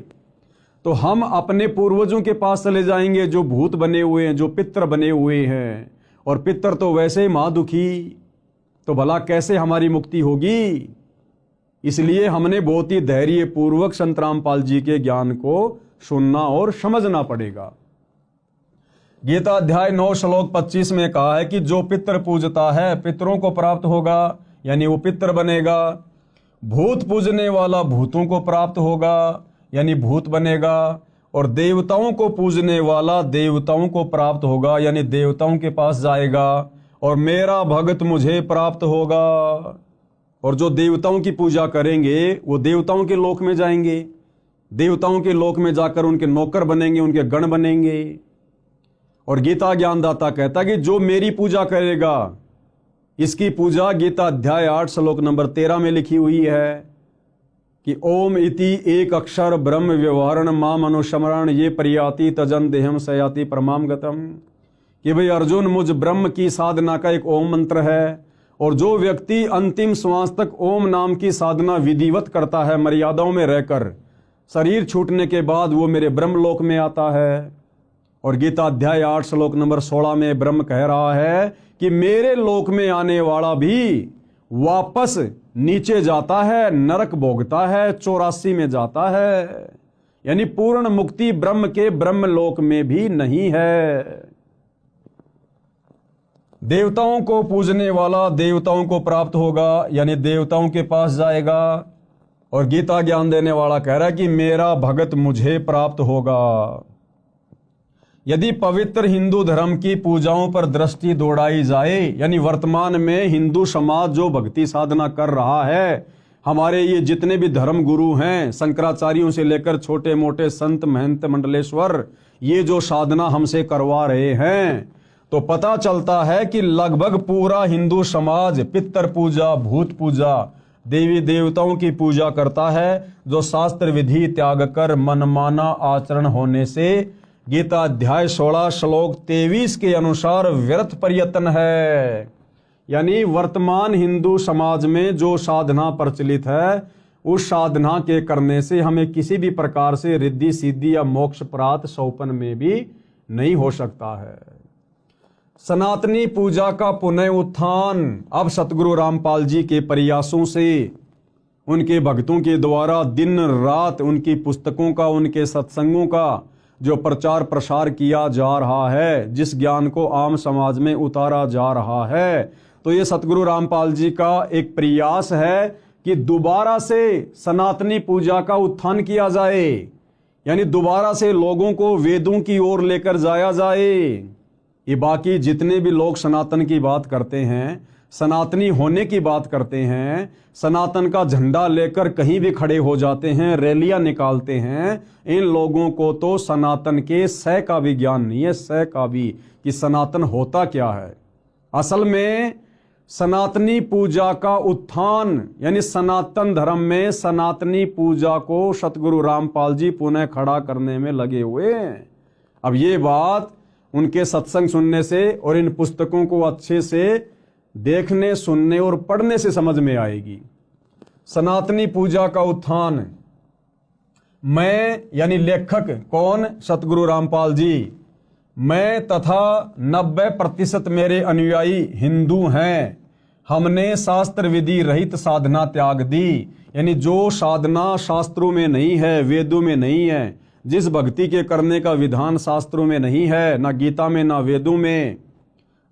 [SPEAKER 1] तो हम अपने पूर्वजों के पास चले जाएंगे जो भूत बने हुए हैं, जो पितृ बने हुए हैं। और पितृ तो वैसे ही महादुखी, तो भला कैसे हमारी मुक्ति होगी? इसलिए हमने बहुत ही धैर्य पूर्वक संत रामपाल जी के ज्ञान को सुनना और समझना पड़ेगा। गीता अध्याय 9 श्लोक 25 में कहा है कि जो पितृ पूजता है पितरों को प्राप्त होगा, यानी वो पितृ बनेगा। भूत पूजने वाला भूतों को प्राप्त होगा, यानी भूत बनेगा। और देवताओं को पूजने वाला देवताओं को प्राप्त होगा, यानी देवताओं के पास जाएगा। और मेरा भगत मुझे प्राप्त होगा। और जो देवताओं की पूजा करेंगे वो देवताओं के लोक में जाएंगे, देवताओं के लोक में जाकर उनके नौकर बनेंगे, उनके गण बनेंगे। और गीता ज्ञानदाता कहता है कि जो मेरी पूजा करेगा, इसकी पूजा गीता अध्याय 8 श्लोक नंबर 13 में लिखी हुई है कि ओम इति एक अक्षर ब्रह्म व्यवहारण माम अनुस्मरण ये परियाति तजन देहम सयाति परमाम गतम। कि भाई अर्जुन, मुझ ब्रह्म की साधना का एक ओम मंत्र है, और जो व्यक्ति अंतिम श्वास तक ओम नाम की साधना विधिवत करता है मर्यादाओं में रहकर, शरीर छूटने के बाद वो मेरे ब्रह्मलोक में आता है। और गीता अध्याय 8 श्लोक नंबर 16 में ब्रह्म कह रहा है कि मेरे लोक में आने वाला भी वापस नीचे जाता है, नरक भोगता है, 84 में जाता है। यानी पूर्ण मुक्ति ब्रह्म के ब्रह्मलोक में भी नहीं है। देवताओं को पूजने वाला देवताओं को प्राप्त होगा, यानी देवताओं के पास जाएगा। और गीता ज्ञान देने वाला कह रहा है कि मेरा भगत मुझे प्राप्त होगा। यदि पवित्र हिंदू धर्म की पूजाओं पर दृष्टि दौड़ाई जाए, यानी वर्तमान में हिंदू समाज जो भक्ति साधना कर रहा है, हमारे ये जितने भी धर्म गुरु हैं, शंकराचार्यों से लेकर छोटे मोटे संत महंत मंडलेश्वर, ये जो साधना हमसे करवा रहे हैं, तो पता चलता है कि लगभग पूरा हिंदू समाज पितृ पूजा, भूत पूजा, देवी देवताओं की पूजा करता है, जो शास्त्र विधि त्याग कर मनमाना आचरण होने से गीता अध्याय 16 श्लोक 23 के अनुसार व्यर्थ प्रयत्न है। यानी वर्तमान हिंदू समाज में जो साधना प्रचलित है, उस साधना के करने से हमें किसी भी प्रकार से रिद्धि सिद्धि या मोक्ष प्राप्त सौपन में भी नहीं हो सकता है। सनातनी पूजा का पुनः उत्थान अब सतगुरु रामपाल जी के प्रयासों से, उनके भक्तों के द्वारा दिन रात उनकी पुस्तकों का, उनके सत्संगों का जो प्रचार प्रसार किया जा रहा है, जिस ज्ञान को आम समाज में उतारा जा रहा है, तो ये सतगुरु रामपाल जी का एक प्रयास है कि दोबारा से सनातनी पूजा का उत्थान किया जाए। यानी दोबारा से लोगों को वेदों की ओर लेकर जाया जाए। ये बाकी जितने भी लोग सनातन की बात करते हैं, सनातनी होने की बात करते हैं, सनातन का झंडा लेकर कहीं भी खड़े हो जाते हैं, रैलियां निकालते हैं, इन लोगों को तो सनातन के सह का भी ज्ञान नहीं है, सह का भी, कि सनातन होता क्या है। असल में सनातनी पूजा का उत्थान, यानी सनातन धर्म में सनातनी पूजा को सतगुरु रामपाल जी पुनः खड़ा करने में लगे हुए हैं। अब ये बात उनके सत्संग सुनने से और इन पुस्तकों को अच्छे से देखने, सुनने और पढ़ने से समझ में आएगी। सनातनी पूजा का उत्थान, मैं यानी लेखक कौन? सतगुरु रामपाल जी। मैं तथा 90% मेरे अनुयायी हिंदू हैं। हमने शास्त्र विधि रहित साधना त्याग दी, यानी जो साधना शास्त्रों में नहीं है, वेदों में नहीं है, जिस भक्ति के करने का विधान शास्त्रों में नहीं है, ना गीता में ना वेदों में,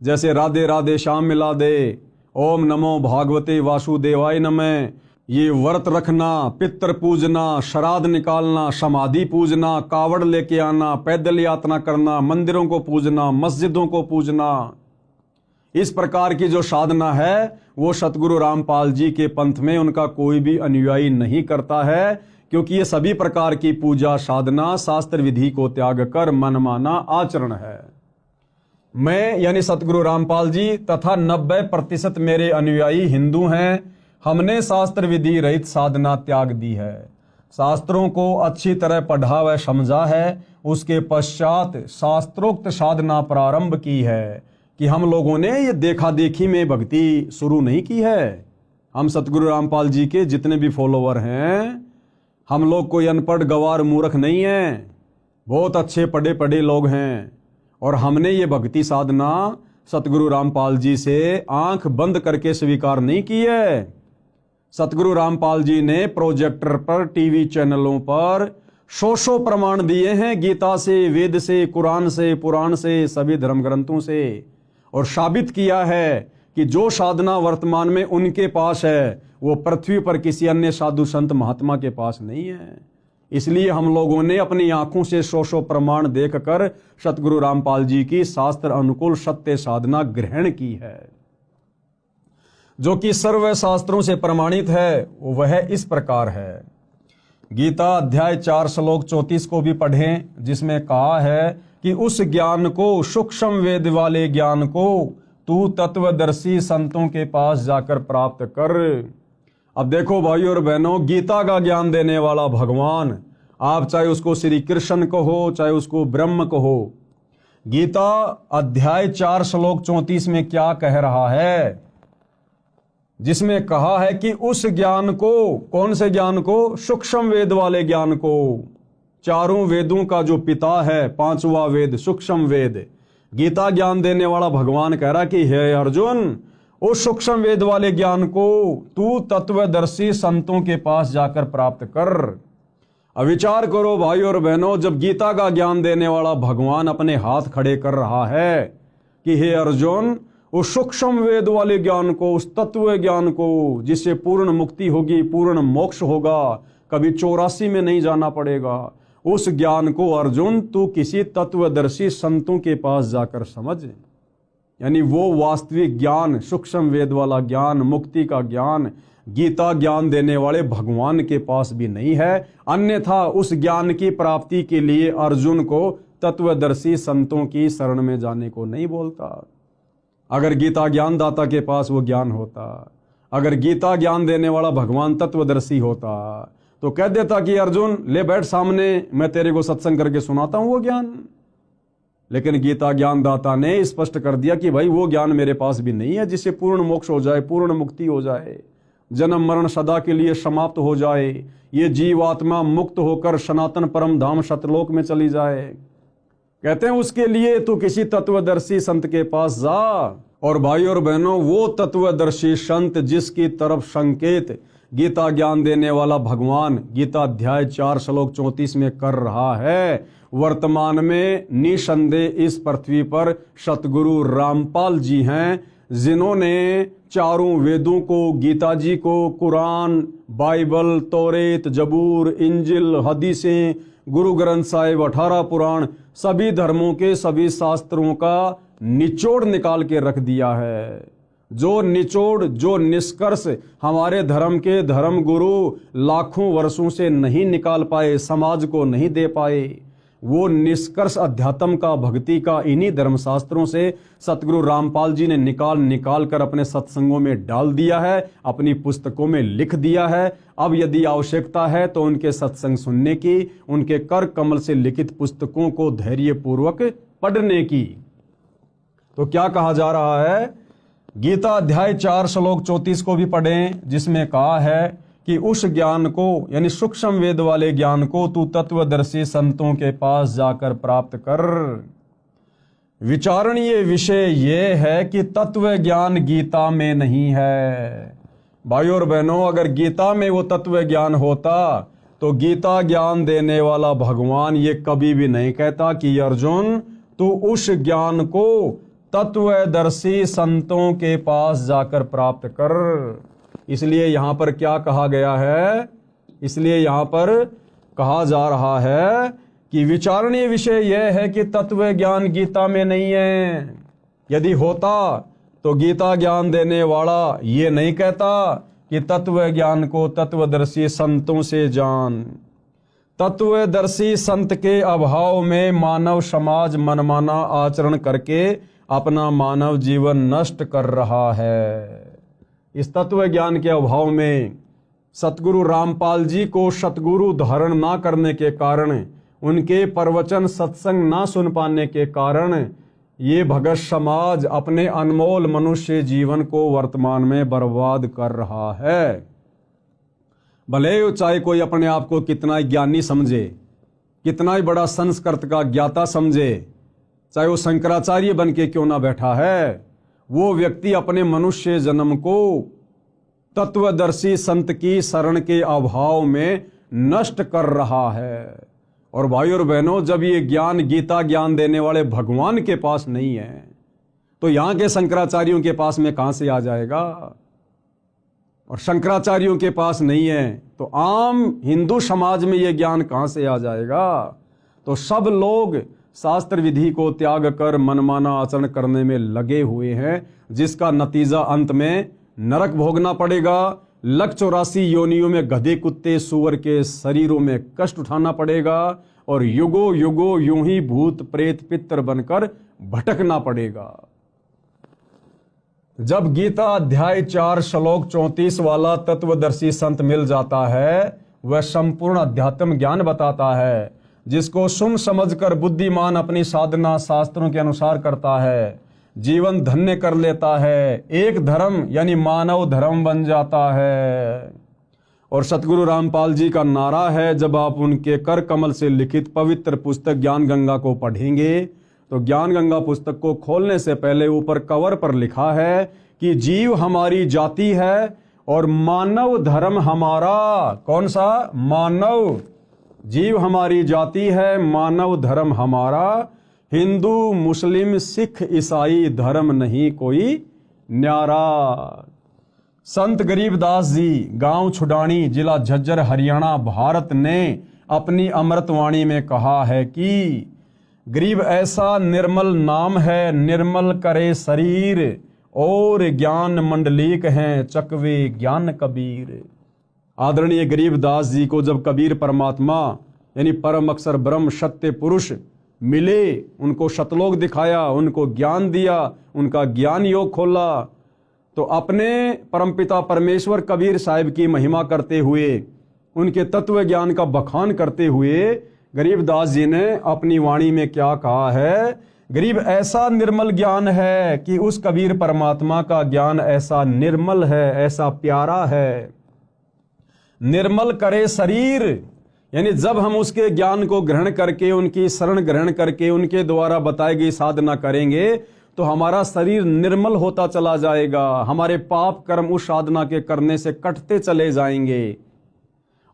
[SPEAKER 1] जैसे राधे राधे श्याम मिला दे, ओम नमो भागवते वासुदेवाय नमः, ये व्रत रखना, पितर पूजना, श्राद्ध निकालना, समाधि पूजना, कावड़ लेके आना, पैदल यात्रा करना, मंदिरों को पूजना, मस्जिदों को पूजना, इस प्रकार की जो साधना है वो सतगुरु रामपाल जी के पंथ में उनका कोई भी अनुयायी नहीं करता है, क्योंकि ये सभी प्रकार की पूजा साधना शास्त्र विधि को त्याग कर मनमाना आचरण है। मैं यानी सतगुरु रामपाल जी तथा 90% मेरे अनुयायी हिंदू हैं। हमने शास्त्र विधि रहित साधना त्याग दी है, शास्त्रों को अच्छी तरह पढ़ा व समझा है, उसके पश्चात शास्त्रोक्त साधना प्रारंभ की है कि हम लोगों ने ये देखा देखी में भक्ति शुरू नहीं की है। हम सतगुरु रामपाल जी के जितने भी फॉलोवर हैं, हम लोग कोई अनपढ़ गवार मूर्ख नहीं हैं, बहुत अच्छे पढ़े पढ़े लोग हैं। और हमने ये भक्ति साधना सतगुरु रामपाल जी से आंख बंद करके स्वीकार नहीं की है। सतगुरु रामपाल जी ने प्रोजेक्टर पर, टीवी चैनलों पर सौ प्रमाण दिए हैं, गीता से, वेद से, कुरान से, पुराण से, सभी धर्म ग्रंथों से, और साबित किया है कि जो साधना वर्तमान में उनके पास है वो पृथ्वी पर किसी अन्य साधु संत महात्मा के पास नहीं है। इसलिए हम लोगों ने अपनी आंखों से सौ प्रमाण देखकर सतगुरु रामपाल जी की शास्त्र अनुकूल सत्य साधना ग्रहण की है, जो कि सर्व शास्त्रों से प्रमाणित है। वह इस प्रकार है। गीता अध्याय 4 श्लोक 34 को भी पढ़ें, जिसमें कहा है कि उस ज्ञान को, सूक्ष्म वेद वाले ज्ञान को तू तत्वदर्शी संतों के पास जाकर प्राप्त कर। अब देखो भाइयों और बहनों, गीता का ज्ञान देने वाला भगवान, आप चाहे उसको श्री कृष्ण कहो, चाहे उसको ब्रह्म कहो, गीता अध्याय 4 श्लोक 34 में क्या कह रहा है, जिसमें कहा है कि उस ज्ञान को, कौन से ज्ञान को, सूक्ष्म वेद वाले ज्ञान को, चारों वेदों का जो पिता है, 5वां वेद सूक्ष्म वेद, गीता ज्ञान देने वाला भगवान कह रहा कि हे अर्जुन, उस सूक्ष्म वेद वाले ज्ञान को तू तत्वदर्शी संतों के पास जाकर प्राप्त कर। अब विचार करो भाइयों और बहनों, जब गीता का ज्ञान देने वाला भगवान अपने हाथ खड़े कर रहा है कि हे अर्जुन, उस सूक्ष्म वेद वाले ज्ञान को, उस तत्व ज्ञान को, जिससे पूर्ण मुक्ति होगी, पूर्ण मोक्ष होगा, कभी 84 में नहीं जाना पड़ेगा, उस ज्ञान को अर्जुन तू किसी तत्वदर्शी संतों के पास जाकर समझ। यानी वो वास्तविक ज्ञान, सूक्ष्म वेद वाला ज्ञान, मुक्ति का ज्ञान गीता ज्ञान देने वाले भगवान के पास भी नहीं है। अन्यथा उस ज्ञान की प्राप्ति के लिए अर्जुन को तत्वदर्शी संतों की शरण में जाने को नहीं बोलता। अगर गीता ज्ञान दाता के पास वो ज्ञान होता, अगर गीता ज्ञान देने वाला भगवान तत्वदर्शी होता, तो कह देता कि अर्जुन ले बैठ सामने, मैं तेरे को सत्संग करके सुनाता हूं वो ज्ञान। लेकिन गीता ज्ञान दाता ने स्पष्ट कर दिया कि भाई वो ज्ञान मेरे पास भी नहीं है जिससे पूर्ण मोक्ष हो जाए, पूर्ण मुक्ति हो जाए, जन्म मरण सदा के लिए समाप्त हो जाए, ये जीवात्मा मुक्त होकर सनातन परम धाम सतलोक में चली जाए। कहते हैं उसके लिए तू किसी तत्वदर्शी संत के पास जा। और भाई और बहनों, वो तत्वदर्शी संत जिसकी तरफ संकेत गीता ज्ञान देने वाला भगवान गीता अध्याय 4 श्लोक 34 में कर रहा है, वर्तमान में निसंदेह इस पृथ्वी पर सतगुरु रामपाल जी हैं, जिन्होंने चारों वेदों को, गीता जी को, कुरान, बाइबल, तौरेत, जबूर, इंजिल, हदीसें, गुरु ग्रंथ साहिब, 18 पुराण, सभी धर्मों के सभी शास्त्रों का निचोड़ निकाल के रख दिया है। जो निचोड़, जो निष्कर्ष हमारे धर्म के धर्म गुरु लाखों वर्षों से नहीं निकाल पाए, समाज को नहीं दे पाए, वो निष्कर्ष अध्यात्म का, भक्ति का इन्हीं धर्मशास्त्रों से सतगुरु रामपाल जी ने निकाल कर अपने सत्संगों में डाल दिया है, अपनी पुस्तकों में लिख दिया है। अब यदि आवश्यकता है तो उनके सत्संग सुनने की, उनके कर कमल से लिखित पुस्तकों को धैर्यपूर्वक पढ़ने की। तो क्या कहा जा रहा है, गीता अध्याय 4 श्लोक 34 को भी पढ़ें, जिसमें कहा है कि उस ज्ञान को, यानी सूक्ष्म वेद वाले ज्ञान को तू तत्वदर्शी संतों के पास जाकर प्राप्त कर। विचारणीय विषय यह है कि तत्व ज्ञान गीता में नहीं है। भाइयों और बहनों, अगर गीता में वो तत्व ज्ञान होता तो गीता ज्ञान देने वाला भगवान ये कभी भी नहीं कहता कि अर्जुन तू उस ज्ञान को तत्वदर्शी संतों के पास जाकर प्राप्त कर। इसलिए यहां पर क्या कहा गया है, इसलिए यहां पर कहा जा रहा है कि विचारणीय विषय यह है कि तत्व ज्ञान गीता में नहीं है। यदि होता तो गीता ज्ञान देने वाला ये नहीं कहता कि तत्व ज्ञान को तत्वदर्शी संतों से जान। तत्वदर्शी संत के अभाव में मानव समाज मनमाना आचरण करके अपना मानव जीवन नष्ट कर रहा है। इस तत्व ज्ञान के अभाव में सतगुरु रामपाल जी को सतगुरु धारण ना करने के कारण, उनके प्रवचन सत्संग ना सुन पाने के कारण ये भगत समाज अपने अनमोल मनुष्य जीवन को वर्तमान में बर्बाद कर रहा है। भले चाहे कोई अपने आप को कितना ही ज्ञानी समझे, कितना ही बड़ा संस्कृत का ज्ञाता समझे, चाहे वो शंकराचार्य बन के क्यों ना बैठा है, वो व्यक्ति अपने मनुष्य जन्म को तत्वदर्शी संत की शरण के अभाव में नष्ट कर रहा है। और भाई और बहनों, जब ये ज्ञान गीता ज्ञान देने वाले भगवान के पास नहीं है तो यहां के शंकराचार्यों के पास में कहां से आ जाएगा। और शंकराचार्यों के पास नहीं है तो आम हिंदू समाज में ये ज्ञान कहां से आ जाएगा। तो सब लोग शास्त्र विधि को त्याग कर मनमाना आचरण करने में लगे हुए हैं, जिसका नतीजा अंत में नरक भोगना पड़ेगा। 184 योनियों में गधे कुत्ते सूअर के शरीरों में कष्ट उठाना पड़ेगा और युगो युगो यूं ही भूत प्रेत पितर बनकर भटकना पड़ेगा। जब गीता अध्याय 4 श्लोक 34 वाला तत्वदर्शी संत मिल जाता है, वह संपूर्ण अध्यात्म ज्ञान बताता है, जिसको सुन समझकर बुद्धिमान अपनी साधना शास्त्रों के अनुसार करता है, जीवन धन्य कर लेता है, एक धर्म यानी मानव धर्म बन जाता है। और सतगुरु रामपाल जी का नारा है, जब आप उनके कर कमल से लिखित पवित्र पुस्तक ज्ञान गंगा को पढ़ेंगे तो ज्ञान गंगा पुस्तक को खोलने से पहले ऊपर कवर पर लिखा है कि जीव हमारी जाति है और मानव धर्म हमारा। कौन सा? मानव। जीव हमारी जाति है, मानव धर्म हमारा। हिंदू मुस्लिम सिख ईसाई धर्म नहीं कोई न्यारा। संत गरीबदास जी, गांव छुडानी, जिला झज्जर, हरियाणा, भारत ने अपनी अमृतवाणी में कहा है कि गरीब ऐसा निर्मल नाम है, निर्मल करे शरीर, और ज्ञान मंडलीक हैं चकवे ज्ञान कबीर। आदरणीय गरीबदास जी को जब कबीर परमात्मा यानी परम अक्षर ब्रह्म सत्य पुरुष मिले, उनको शतलोक दिखाया, उनको ज्ञान दिया, उनका ज्ञान योग खोला, तो अपने परमपिता परमेश्वर कबीर साहिब की महिमा करते हुए, उनके तत्व ज्ञान का बखान करते हुए गरीबदास जी ने अपनी वाणी में क्या कहा है? गरीब ऐसा निर्मल ज्ञान है कि उस कबीर परमात्मा का ज्ञान ऐसा निर्मल है, ऐसा प्यारा है। निर्मल करे शरीर, यानी जब हम उसके ज्ञान को ग्रहण करके, उनकी शरण ग्रहण करके, उनके द्वारा बताई गई साधना करेंगे तो हमारा शरीर निर्मल होता चला जाएगा, हमारे पाप कर्म उस साधना के करने से कटते चले जाएंगे।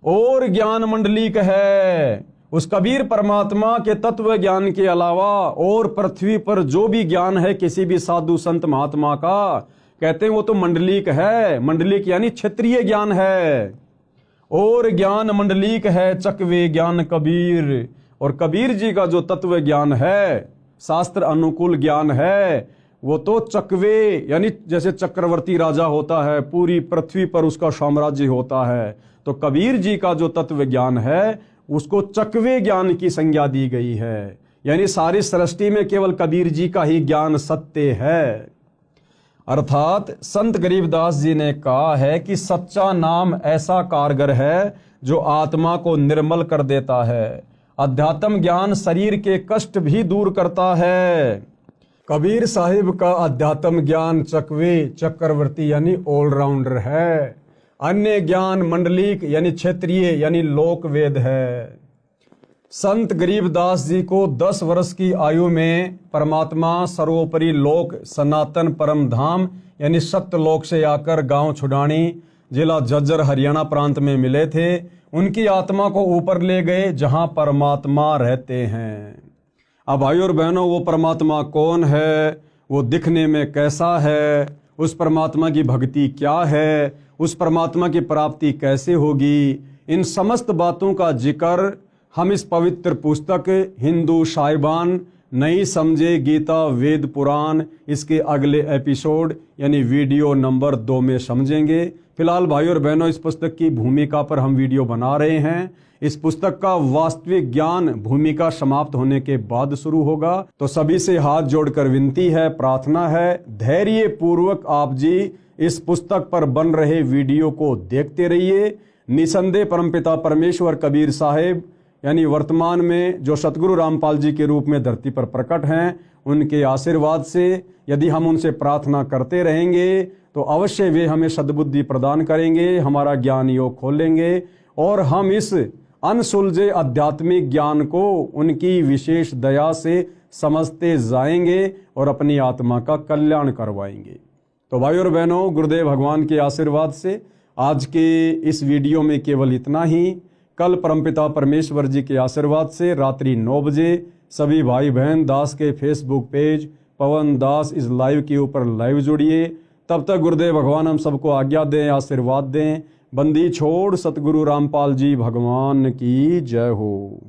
[SPEAKER 1] और ज्ञान मंडलिक है, उस कबीर परमात्मा के तत्व ज्ञान के अलावा और पृथ्वी पर जो भी ज्ञान है किसी भी साधु संत महात्मा का, कहते हैं वो तो मंडलिक है। मंडलिक यानी क्षेत्रीय ज्ञान है। और ज्ञान मंडलिक है चकवे ज्ञान कबीर। और कबीर जी का जो तत्व ज्ञान है, शास्त्र अनुकूल ज्ञान है, वो तो चकवे यानी जैसे चक्रवर्ती राजा होता है, पूरी पृथ्वी पर उसका साम्राज्य होता है, तो कबीर जी का जो तत्व ज्ञान है उसको चकवे ज्ञान की संज्ञा दी गई है। यानी सारी सृष्टि में केवल कबीर जी का ही ज्ञान सत्य है। अर्थात संत गरीबदास जी ने कहा है कि सच्चा नाम ऐसा कारगर है जो आत्मा को निर्मल कर देता है। अध्यात्म ज्ञान शरीर के कष्ट भी दूर करता है। कबीर साहिब का अध्यात्म ज्ञान चकवे चक्रवर्ती यानी ऑलराउंडर है। अन्य ज्ञान मंडलिक यानी क्षेत्रीय यानी लोक वेद है। संत गरीबदास जी को 10 वर्ष की आयु में परमात्मा सर्वोपरि लोक सनातन परम धाम यानी सत्यलोक से आकर गांव छुडानी, जिला झज्जर, हरियाणा प्रांत में मिले थे। उनकी आत्मा को ऊपर ले गए जहां परमात्मा रहते हैं। अब भाई और बहनों, वो परमात्मा कौन है, वो दिखने में कैसा है, उस परमात्मा की भक्ति क्या है, उस परमात्मा की प्राप्ति कैसे होगी, इन समस्त बातों का जिक्र हम इस पवित्र पुस्तक हिंदू साहिबान नहीं समझे गीता वेद पुराण इसके अगले एपिसोड यानी वीडियो नंबर 2 में समझेंगे। फिलहाल भाई और बहनों, इस पुस्तक की भूमिका पर हम वीडियो बना रहे हैं। इस पुस्तक का वास्तविक ज्ञान भूमिका समाप्त होने के बाद शुरू होगा। तो सभी से हाथ जोड़कर विनती है, प्रार्थना है, धैर्य पूर्वक आप जी इस पुस्तक पर बन रहे वीडियो को देखते रहिए। निसंदेह परमपिता परमेश्वर कबीर साहिब यानी वर्तमान में जो सतगुरु रामपाल जी के रूप में धरती पर प्रकट हैं, उनके आशीर्वाद से यदि हम उनसे प्रार्थना करते रहेंगे तो अवश्य वे हमें सद्बुद्धि प्रदान करेंगे, हमारा ज्ञान योग खोलेंगे और हम इस अनसुलझे आध्यात्मिक ज्ञान को उनकी विशेष दया से समझते जाएंगे और अपनी आत्मा का कल्याण करवाएंगे। तो भाई और बहनों, गुरुदेव भगवान के आशीर्वाद से आज के इस वीडियो में केवल इतना ही। कल परमपिता परमेश्वर जी के आशीर्वाद से रात्रि 9 बजे सभी भाई बहन दास के फेसबुक पेज पवन दास इस लाइव के ऊपर लाइव जुड़िए। तब तक गुरुदेव भगवान हम सबको आज्ञा दें, आशीर्वाद दें। बंदी छोड़ सतगुरु रामपाल जी भगवान की जय हो।